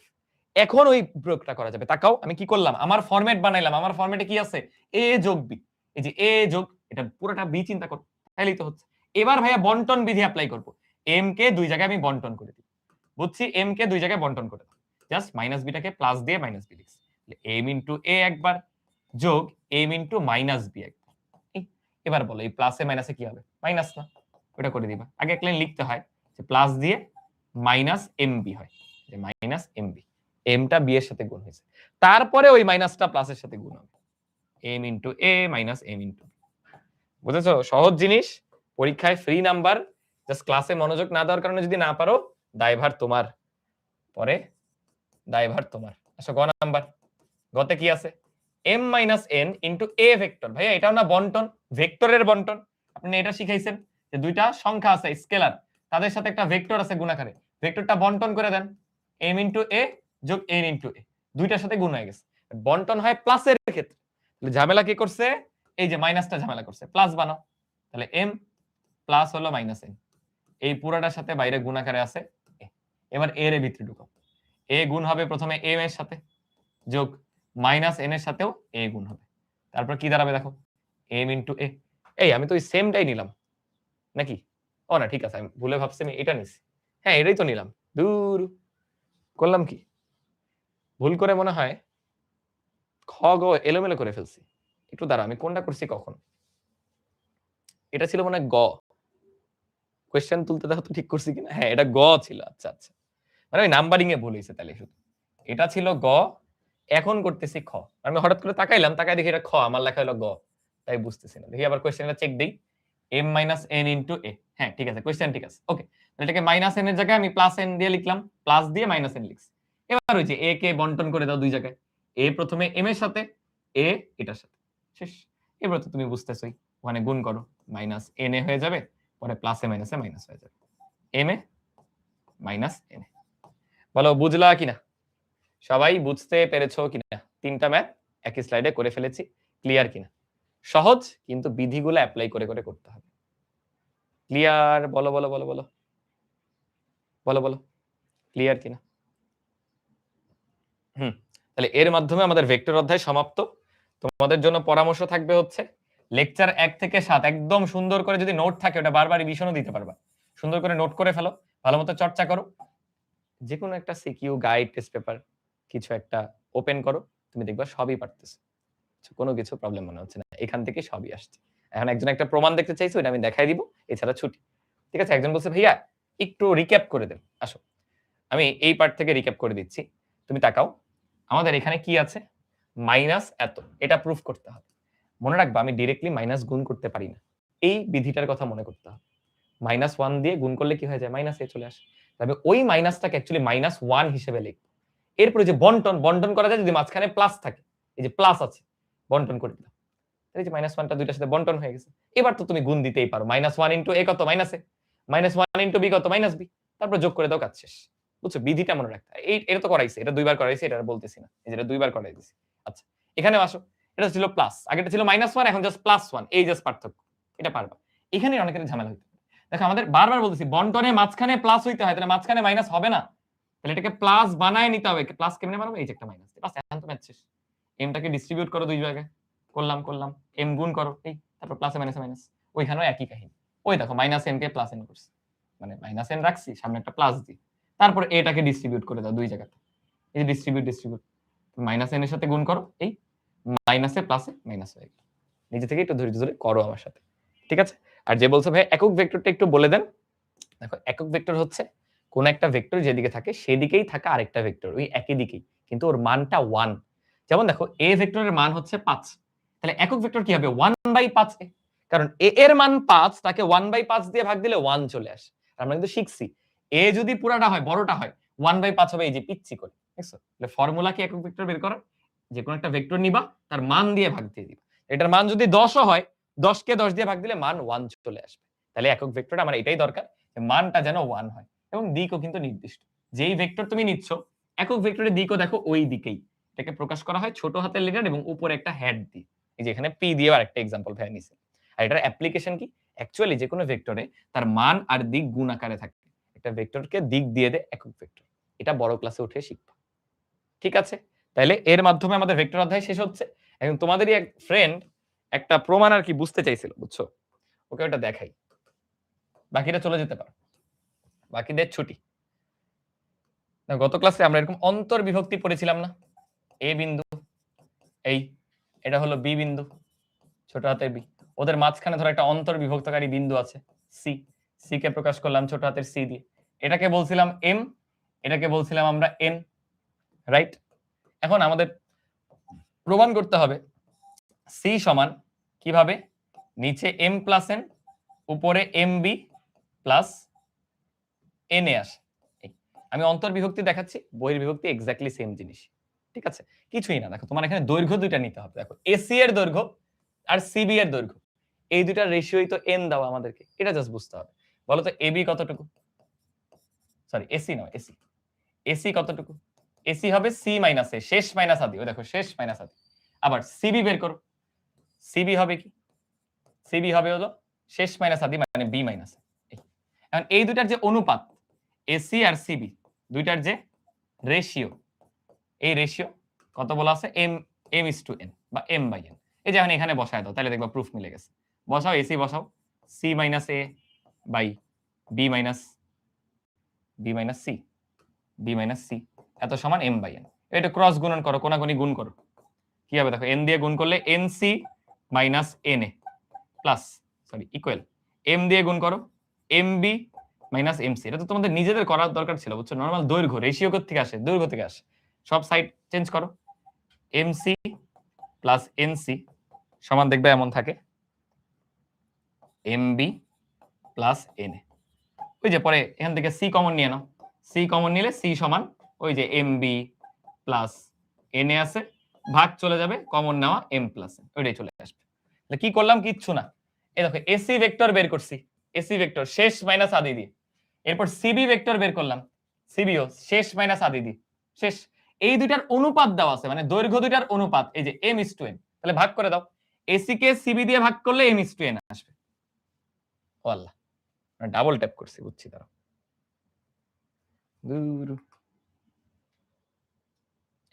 এখন ওই প্রয়োগটা করা যাবে। তাকাও আমি কি করলাম, আমার ফরম্যাট বানাইলাম। আমার ফরম্যাটে কি আছে? a যোগ b। এই যে a যোগ, এটা পুরোটা b চিন্তা করো, তাইলেই তো হচ্ছে। এবার ভাইয়া বন্টন বিধি অ্যাপ্লাই করব। m কে দুই জায়গায় আমি বন্টন করে দিই। বুঝছি, m কে দুই জায়গায় বন্টন করে দাও। জাস্ট মাইনাস বিটাকে প্লাস দিয়ে মাইনাস b লিখছি। m ইনটু a একবার যোগ m ইনটু মাইনাস b একবার। এবার বলো এই প্লাসে মাইনাসে কি হবে? মাইনাস না, ওটা করে দিবা। আগে এক লাইন লিখতে হয় যে প্লাস দিয়ে মাইনাস mb হয়, যে মাইনাস mb। mটা b এর সাথে গুণ হয়েছে, তারপরে ওই মাইনাসটা প্লাসের সাথে গুণ হবে। m into a minus m into b। বুঝেছো? সহজ জিনিস, পরীক্ষায় ফ্রি নাম্বার। জাস্ট ক্লাসে মনোযোগ না দেওয়ার কারণে যদি না পারো, দায়ভার তোমার, পরে দায়ভার তোমার। আচ্ছা গ নাম্বার, গতে কি আছে? m minus n into a vector. ভাইয়া এটাও না বন্টন, ভেক্টরের বন্টন। আপনি এটা শিখাইছেন যে দুইটা সংখ্যা আছে স্কেলার, তাদের সাথে একটা ভেক্টর আছে গুণাকারে, ভেক্টরটা বন্টন করে দেন। m ইনটু a যোগ n ইনটু a, দুইটার সাথে গুণ হয়ে গেছে। বন্টন হয় প্লাসের ক্ষেত্রে। তাহলে ঝামেলা কি করছে? এই যে মাইনাসটা ঝামেলা করছে, প্লাস বানাও। তাহলে m প্লাস হলো মাইনাস n, এই পুরাটার সাথে বাইরে গুণাকারে আছে a। এবার a এর ভিতরে ঢুকাও। a গুণ হবে প্রথমে m এর সাথে, যোগ মাইনাস n এর সাথেও a গুণ হবে। তারপর কি দাঁড়াবে দেখো, m ইনটু a। এই আমি তো ওই সেমটাই নিলাম নাকি? ও না, ঠিক আছে, আমি ভুলে ভাবছি আমি এটা নিছি। হ্যাঁ এটাই তো নিলাম। দূর, করলাম কি? ভুল করে মনে হয় খ গ এলোমেলো করে ফেলছি। একটু দাঁড়া, আমি কোনটা করছি কখন? এটা ছিল মনে হয় গ। কোয়েশ্চেন তুলতে দেখো তো ঠিক করছি কিনা। হ্যাঁ এটা গ ছিল। আচ্ছা আচ্ছা, মানে ওই নাম্বারিং এ ভুল হয়েছে তাহলে শুধু। এটা ছিল গ, এখন করতেছি খ। আমি হঠাৎ করে তাকাইলাম, তাকাই দেখি এটা খ, আমার লেখা হলো গ, তাই বুঝতেছি না। দেখি আবার কোয়েশ্চেনটা চেক দেই। m minus n into a। হ্যাঁ ঠিক আছে, কোয়েশ্চেন ঠিক আছে। ওকে, এটাকে মাইনাস n এর জায়গায় আমি প্লাস n দিয়ে লিখলাম, প্লাস দিয়ে মাইনাস n লিখছি। এবার হইছে a কে বন্টন করে দাও দুই জায়গায়। a প্রথমে m এর সাথে, a এটার সাথে, শেষ। এবার তো তুমি বুঝতেছই, ওখানে গুণ করো, মাইনাস n এ হয়ে যাবে, পরে প্লাসে মাইনাসে মাইনাস হয়ে যাবে, m এ মাইনাস n এ। বলো বুঝলা কিনা? সবাই বুঝতে পেরেছো কিনা? তিনটা ম্যাথ একই স্লাইডে করে ফেলেছি, ক্লিয়ার কিনা? সহজ, কিন্তু বিধিগুলো অ্যাপ্লাই করে করে করতে হবে। ক্লিয়ার? বলো বলো বলো বলো বলো বলো, ক্লিয়ার কিনা? তাহলে এর মাধ্যমে আমাদের ভেক্টর অধ্যায় সমাপ্ত। তোমাদের জন্য পরামর্শ থাকবে হচ্ছে লেকচার 1 থেকে 7 একদম সুন্দর করে, যদি নোট থাকে ওটা বারবার রিভিশনও দিতে পারবা। সুন্দর করে নোট করে ফেলো, ভালোমতো চর্চা করো। যে কোনো একটা সিকিউ, গাইড, টেস্ট পেপার কিছু একটা ওপেন করো, তুমি দেখবা সবই পারতেছো, কোনো কিছু প্রবলেম মনে হচ্ছে না, এখান থেকে সবই আসছে। এখন একজন একটা প্রমাণ দেখতে চাইছো, এটা আমি দেখাই দিব, এছাড়া ছুটি। ঠিক আছে? একজন বলছে ভাইয়া একটু রিক্যাপ করে দেন। আসো আমি এই পার্ট থেকে রিক্যাপ করে দিচ্ছি। তুমি তাকাও, আমাদের এখানে কি আছে? মাইনাস এত, এটা প্রুফ করতে হবে। মনে রাখবা আমি ডিরেক্টলি মাইনাস গুণ করতে পারি না, এই বিধিটার কথা মনে করতে হবে। -1 দিয়ে গুণ করলে কি হয়ে যায়? -a চলে আসে। তবে ওই মাইনাসটাকে অ্যাকচুয়ালি -1 হিসেবে লিখব। এরপরে যে বন্টন, বন্টন করা যায় যদি মাঝখানে প্লাস থাকে, এই যে প্লাস আছে, বন্টন করে দিলাম, এই যে -1টা দুইটার সাথে বন্টন হয়ে গেছে। এবার তো তুমি গুণ দিতেই পারো, -1 ইনটু a কত, মাইনাস a, -1 ইনটু b কত, মাইনাস b, তারপর যোগ করে দাও, কাজ শেষ। বুঝছো, বিধিটা মনে রাখতে। এটা তো করাইছে, এটা দুইবার করাইছে, এটা বলতেছি না, এই যে এটা দুইবার করাই দিছি। আচ্ছা, এখানেও আসো, এটা ছিল প্লাস, আগেটা ছিল -1, এখন জাস্ট +1, এই জাস্ট পার্থক্য, এটা পারবা। এখানে অনেকের ঝামেলা হইতে পারে। দেখো আমাদের বারবার বলতেছি বন্টনের মাঝখানে প্লাস হইতে হয়, তাহলে মাঝখানে মাইনাস হবে না, তাহলে এটাকে প্লাস বানায় নিতে হবে। প্লাস কেমনে বানাবো, এই যে একটা মাইনাস, বাস এখন তো ম্যাথ শেষ। এমটাকে ডিস্ট্রিবিউট করো দুই জায়গায়, করলাম, এম গুণ করো, এই তারপর প্লাসে মাইনাসে মাইনাস, ওইখানেও একই কাহিনী। ওই দেখো মাইনাস এম কে প্লাস এন করছি, মানে মাইনাস এন রাখছি, সামনে একটা প্লাস দিই, তারপর এটাকে ডিস্ট্রিবিউট করে দাও দুই জায়গাতে, এই যে ডিস্ট্রিবিউট, মাইনাস এন এর সাথে গুণ করো, এই মাইনাসে প্লাসে মাইনাস হয়ে গেল। নিজে থেকে একটু ধৈর্য ধরে করো আমার সাথে, ঠিক আছে? আর যে বলছো ভাই একক ভেক্টরটা একটু বলে দেন। দেখো একক ভেক্টর হচ্ছে কোন একটা ভেক্টর যেদিকে থাকে সেদিকেই থাকে আরেকটা ভেক্টর, ওই একই দিকেই, কিন্তু ওর মানটা 1। যেমন দেখো এ ভেক্টরের মান হচ্ছে 5, তাহলে একক ভেক্টর কি হবে, 1/5 এ, কারণ এ এর মান 5, তাকে 1/5 দিয়ে ভাগ দিলে 1 চলে আসে। আমরা কিন্তু শিখছি এ যদি পুরাটা হয়, বড়টা হয়, 1/5 হবে, এই যে পিচ্ছি করে, দেখছো? তাহলে ফর্মুলা কি একক ভেক্টর বের করার, যে কোন একটা ভেক্টর নিবা, তার মান দিয়ে ভাগ দিয়ে দিবা। এটার মান যদি 10 ও হয়, 10 কে 10 দিয়ে ভাগ দিলে মান 1 চলে আসবে। তাহলে একক ভেক্টর আমার এটাই দরকার, মানটা যেন 1 হয়, এবং দিকও কিন্তু নির্দিষ্ট। যেই ভেক্টর তুমি নিচ্ছ, একক ভেক্টরের দিকও দেখো ওই দিকেই। এটাকে প্রকাশ করা হয় ছোট হাতের লেটার এবং উপরে একটা হেড দিয়ে, এই যে এখানে পি দিয়ে আরেকটা एग्जांपल ভেবে নিছি। আর এটার অ্যাপ্লিকেশন কি, অ্যাকচুয়ালি যে কোনো ভেক্টরে তার মান আর দিক গুণ আকারে থাকে। একটা ভেক্টরকে দিক দিয়ে দেয় একক ভেক্টর। এটা বড় ক্লাসে উঠে শিখবা, ঠিক আছে? তাহলে এর মাধ্যমে আমাদের ভেক্টর অধ্যায় শেষ হচ্ছে। এখন তোমাদেরই এক ফ্রেন্ড একটা প্রমাণ আর কি বুঝতে চাইছিল, বুঝছো? ওকে ওটা দেখাই, বাকিরা চলে যেতে পারো, বাকিদের ছুটি। গত ক্লাসে আমরা এরকম অন্তর্বিভক্তি পড়েছিলাম না, এ বিন্দু, এই এটা হলো বি বিন্দু, ছোট হাতের বি, ওদের মাঝখানে ধরো একটা অন্তর্বিভক্তকারী বিন্দু আছে সি, সি কে প্রকাশ করলাম ছোট হাতের সি দিয়ে, এটাকে বলছিলাম এম, এটাকে বলছিলাম আমরা এন, রাইট? এখন আমাদের প্রমাণ করতে হবে সি সমান কিভাবে, নিচে এম প্লাস এন, উপরে m B plus n A আসে। আমি অন্তর্বিভক্তি দেখাচ্ছি, বহির্বিভক্তি এক্স্যাক্টলি সেম জিনিস, ঠিক আছে? কিছুই না, দেখো তোমার এখানে দৈর্ঘ্য দুইটা নিতে হবে। দেখো এসি এর দৈর্ঘ্য আর সিবি এর দৈর্ঘ্য, এই দুইটার রেশিওই তো এন দাও আমাদেরকে, এটা জাস্ট বুঝতে হবে। বলো তো এবি কতটুকু, সরি এসি নয়, এসি, এসি কতটুকু, এসি হবে সি মাইনাস এ, শেষ মাইনাস আদি, ওই দেখো শেষ মাইনাস আদি। আবার সিবি বের করো, সিবি হবে কি, সিবি হবে হলো শেষ মাইনাস আদি, মানে বি মাইনাস। এখন এই দুইটার যে অনুপাত, এসি আর সিবি দুইটার যে রেশিও, এই রেশিও কত বলা আছে, M M is to N বা এম বাই এন। এই যে এখন এখানে বসায় দাও, তাহলে দেখবা প্রুফ মিলে গেছে। বসাও, এসি বসাও, C minus A by B minus C, B minus C এত সমান এম বাই এন। এটা ক্রস গুণন করো, কোনাকুনি গুণ করো, কি হবে দেখো, এন দিয়ে গুণ করলে n C minus n A plus, sorry equal, m দিয়ে গুণ করো m B minus m C. এটা তো তোমাদের নিজেদের করার দরকার ছিল, বুঝছো? নরমাল দৈর্ঘ্য রেশিও থেকে আসে, দৈর্ঘ্য থেকে আসে, সব সাইড চেঞ্জ করো, m C plus n C সমান দেখবে এমন থাকে m B plus n A. ওই যে পরে এখান থেকে সি কমন নিয়ে নাও, সি কমন নিলে সি সমান ওই যে m B plus n A আছে, ভাগ চলে যাবে, কমন নেওয়া এম প্লাস এন, ওইটাই চলে আসবে। তাহলে কি করলাম, কিচ্ছু না। এই দেখো এসি ভেক্টর বের করছি, এসি ভেক্টর শেষ মাইনাস আদি দিয়ে, এরপর সিবি ভেক্টর বের করলাম, সিবিও শেষ মাইনাস আদি দিয়ে, শেষ। এই দুইটার অনুপাত দেওয়া আছে, মানে দৈর্ঘ্য দুইটার অনুপাত, এই যে এম ইস টু এন, তাহলে ভাগ করে দাও, এসি কে সিবি দিয়ে ভাগ করলে এম ইস টু এন আসবে। ও আল্লাহ, ডাবল ট্যাপ করছি, বুঝছি, দাঁড়াও,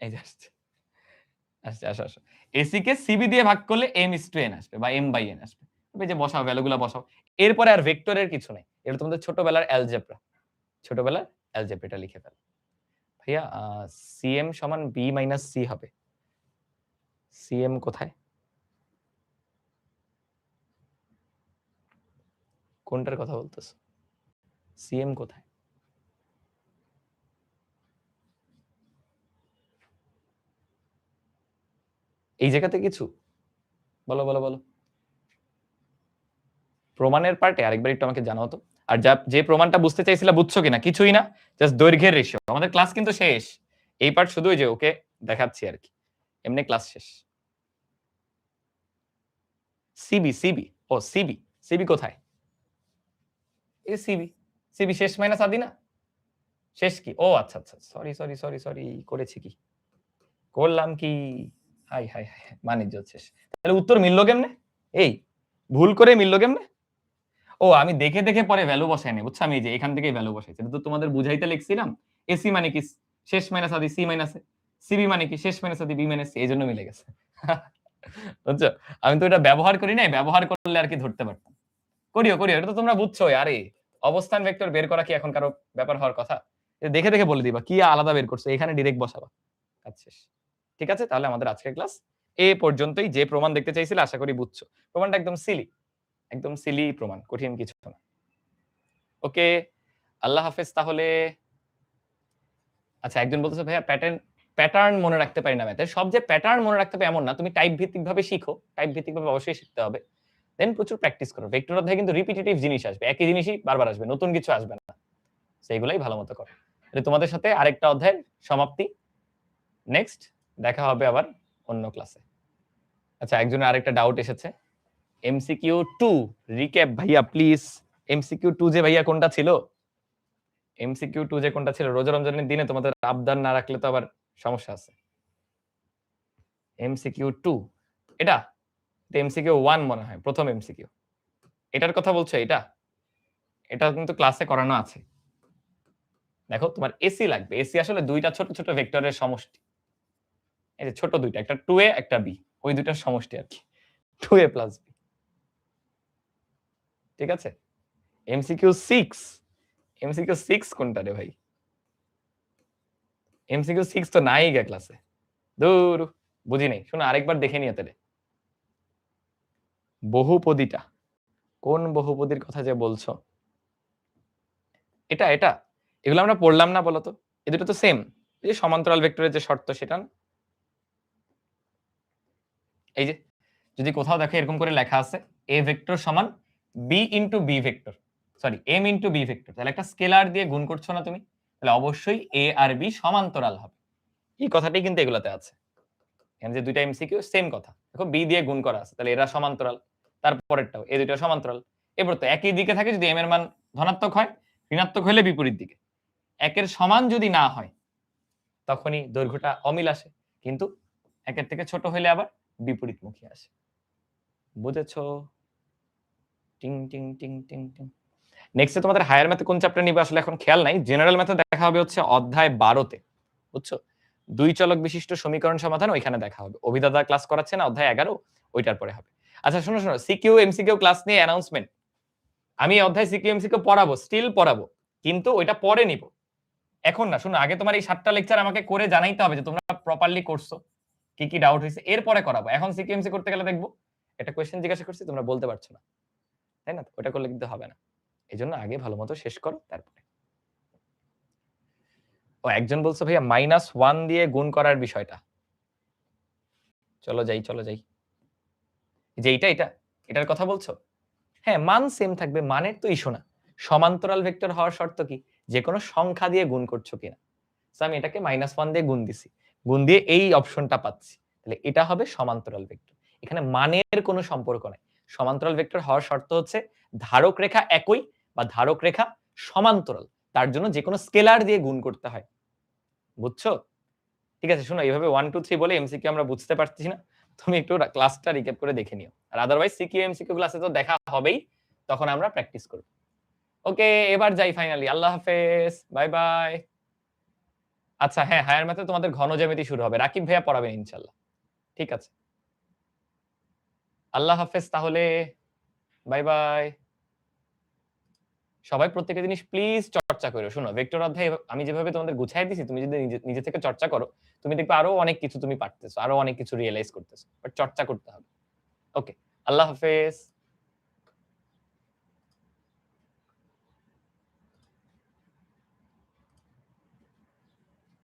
এই যে আসছে, আসছে, আসো আসো, এসি কে সিবি দিয়ে ভাগ করলে এম ইস টু এন আসবে বা এম বাই এন আসবে। এই যে বসাও, ভ্যালুগুলো বসাও, এরপরে আর ভেক্টরের কিছু নাই, এটা তোমাদের ছোটবেলার অ্যালজেব্রা, ছোটবেলার অ্যালজেব্রাটা লিখে ফেল। ভাইয়া সিএম সমান বি মাইনাস সি হবে, সিএম কোথায়, কোনটার কথা বলতেছো, সিএম কোথায়? এই জায়গাতে কিছু বলো বলো বলো, প্রমাণের পার্টে আরেকবার একটু আমাকে জানাও তো। আর যে প্রমাণটা বুঝতে চাইছিলা বুঝছো কিনা, কিছুই না, জাস্ট দৈর্ঘ্যের রেশিও। আমাদের ক্লাস কিন্তু শেষ, এই পার্ট শুধু যে ওকে দেখাচ্ছি আর কি, এমনি ক্লাস শেষ। সিবি সিবি ও সিবি সিবি কোথায়? এই সিবি সিবি শেষ মাইনাস আদি না, শেষ কি? ও আচ্ছা আচ্ছা, সরি সরি সরি সরি, করেছি কি, করলাম কি, হাই হাই হাই, বাণিজ্য শেষ। তাহলে উত্তর মিললো কেমনে? এই ভুল করে মিললো কেমনে? ও আমি দেখে দেখে পরে ভ্যালু বসাই নি, বুঝছো? আমি যে এখান থেকে ভ্যালু বসাইছি, এটা তো তোমাদের বুঝাইতে লিখছিলাম। এসি মানে কি শেষ মাইনাস আদি সি মাইনাস এ, সিবি মানে কি শেষ মাইনাস আদি বি মাইনাস সি, এইজন্য মিলে গেছে। বুঝছো? আমি তো এটা ব্যবহার করি নাই, ব্যবহার করলে আর কি ধরতে পারতাম। করিও করিও, এটা তো তোমরা বুঝছো। আরে অবস্থান ভেক্টর বের করা কি এখন কারো ব্যাপার হওয়ার কথা? দেখে দেখে বলে দিবা কি আলাদা বের করছো, এখানে ডিরেক্ট বসাবা, কাজ শেষ। ঠিক আছে, তাহলে আমাদের আজকের ক্লাস এ পর্যন্তই। যে প্রমাণ দেখতে চাইছিলে আশা করি বুঝছো। প্রমাণটা একদম সিলি, একদম সিলি প্রমাণ, কঠিন কিছু না। ওকে, আল্লাহ হাফেজ তাহলে। আচ্ছা, একজন বলতেছে ভাইয়া প্যাটার্ন মনে রাখতে পারি না ম্যাথের। সব যে প্যাটার্ন মনে রাখতে হবে এমন না, তুমি টাইপ ভিত্তিক ভাবে শিখো, টাইপ ভিত্তিক ভাবে অবশ্যই শিখতে হবে। দেন প্রচুর প্র্যাকটিস করো। ভেক্টর অধ্যায়ে কিন্তু রিপিটিটিভ জিনিস আসবে, একই জিনিসই বারবার আসবে, নতুন কিছু আসবে না। সেইগুলাই ভালো মতো করো। তোমাদের সাথে আরেকটা অধ্যায়ের সমাপ্তি। নেক্সট দেখা হবে আবার অন্য ক্লাসে। আচ্ছা, একজনের আরেকটা ডাউট এসেছে, এমসিকিউ 2 রিক্যাপ ভাইয়া প্লিজ। এমসিকিউ 2 যে ভাইয়া কোনটা ছিল? এমসিকিউ 2 যে কোনটা ছিল? রোজা রমজানের দিনে তোমাদের আবদার না রাখলে তো আবার সমস্যা আছে। এমসিকিউ 2 এটা এমসিকিউ 1 মনে হয়, প্রথম এমসিকিউ। এটার কথা বলছো? এটা কিন্তু ক্লাসে করানো আছে। দেখো, তোমার এসি লাগবে। এসি আসলে দুইটা ছোট ছোট ভেক্টরের সমষ্টি। এই যে ছোট দুইটা, একটা 2a একটা b, ওই দুইটার সমষ্টি আর কি, 2a প্লাস b। ঠিক আছে। এমসিকিউ 6, এমসিকিউ 6 কোনটা রে ভাই? এমসিকিউ 6 তো নাই গে ক্লাসে, দূর, বুঝি নাই। শোনো, আরেকবার দেখে নিয়ে তাহলে। বহুপদীটা কোন বহুপদীর কথা যে বলছো? এটা এটা এগুলো আমরা পড়লাম না বলতো? এই দুটো তো সেম, এই যে সমান্তরাল ভেক্টরের যে শর্ত সেটা না? এই যে যদি কোথাও দেখো এরকম করে লেখা আছে a ভেক্টর সমান b into b vector, sorry m into b vector, তাহলে একটা স্কেলার দিয়ে গুণ করছো না তুমি, তাহলে অবশ্যই a আর b সমান্তরাল হবে। এই কথাটাই কিন্তু এগুলাতে আছে। এখানে যে দুইটা এমসিকিউ সেম কথা। দেখো b দিয়ে গুণ করা আছে, তাহলে এরা সমান্তরাল। তারপরেরটাও এই দুইটা সমান্তরাল। এবার তো একই দিকে থাকে, যদি m এর মান ধনাত্মক হয়, ঋণাত্মক হলে বিপরীত দিকে। একের সমান যদি না হয় তখনই দৈর্ঘ্যটা অমিল আসে, কিন্তু একের থেকে ছোট হলে আবার বিপরীতমুখী আসে। বুঝেছো? টিং টিং টিং টিং টিং। নেক্সটে তোমাদের হায়ার ম্যাথে কোন চ্যাপ্টার নিবে আসলে এখন খেয়াল নাই। জেনারেল ম্যাথে দেখা হবে হচ্ছে অধ্যায় 12তে, বুঝছো? দুই চলক বিশিষ্ট সমীকরণ সমাধান ওইখানে দেখা হবে। অভিদাদা ক্লাস করাচ্ছে না অধ্যায় 11, ওইটার পরে হবে। আচ্ছা শোনো শোনো, সিকিউ এমসিকিউ ক্লাস নিয়ে অ্যানাউন্সমেন্ট। আমি অধ্যায় সিকিউ এমসিকিউ পড়াবো, স্টিল পড়াবো, কিন্তু ওইটা পরে নিব, এখন না। শোনো, আগে তোমার এই 7টা লেকচার আমাকে করে জানাইতে হবে যে তোমরা প্রপারলি করছো, কি কি ডাউট হয়েছে, এরপরে করাবো। এখন সিকিউ এমসি করতে গেলে দেখবো একটা কোয়েশ্চেন জিজ্ঞাসা করছি তোমরা বলতে পারছো না, তাই না? ওটা করলে কিন্তু হবে না। এই জন্য আগে ভালো মতো শেষ করো, তারপরে। ও একজন বলছো ভাইয়া -1 দিয়ে গুণ করার বিষয়টা। চলো যাই চলো যাই, যে এটার কথা বলছো? হ্যাঁ, মান সেম থাকবে, মানের তো ইস্যু না। সমান্তরাল ভেক্টর হওয়ার শর্ত কি? যে কোনো সংখ্যা দিয়ে গুণ করছো কিনা। সো আমি এটাকে -1 দিয়ে গুণ দিছি, গুণ দিয়ে এই অপশনটা পাচ্ছি, তাহলে এটা হবে সমান্তরাল ভেক্টর। এখানে মানের কোনো সম্পর্ক নাই। সমান্তরাল ভেক্টর হওয়ার শর্ত হচ্ছে ধারক রেখা একই বা ধারক রেখা সমান্তরাল, তার জন্য যে কোনো স্কেলার দিয়ে গুণ করতে হয়। বুঝছো? ঠিক আছে, শোনো, এইভাবে 1 2 3 বলে এমসিকিউ আমরা বুঝতে পারছি না, তুমি একটু ক্লাসটা রিক্যাপ করে দেখে নিও। আর আদারওয়াইজ সিকিউ এমসিকিউ ক্লাসে তো দেখা হবেই, তখন আমরা প্র্যাকটিস করব। ওকে, এবার যাই ফাইনালি। আল্লাহ হাফেজ, বাই বাই। আচ্ছা হ্যাঁ, হায়ার ম্যাথে তোমাদের ঘন জ্যামিতি শুরু হবে, রাকিব ভাইয়া পড়াবেন ইনশাআল্লাহ। ঠিক আছে, আল্লাহ হাফেজ তাহলে, বাই বাই। সবাই প্রত্যেকটা জিনিস প্লিজ চর্চা করো। শোনো, ভেক্টর অধ্যায় আমি যেভাবে তোমাদের গুছাই দিছি, তুমি যদি নিজে থেকে চর্চা করো, তুমি দেখবে আরো অনেক কিছু তুমি পারতেছো, আরো অনেক কিছু রিয়েলাইজ করতেছো, বাট চর্চা করতে হবে। ওকে, আল্লাহ হাফেজ।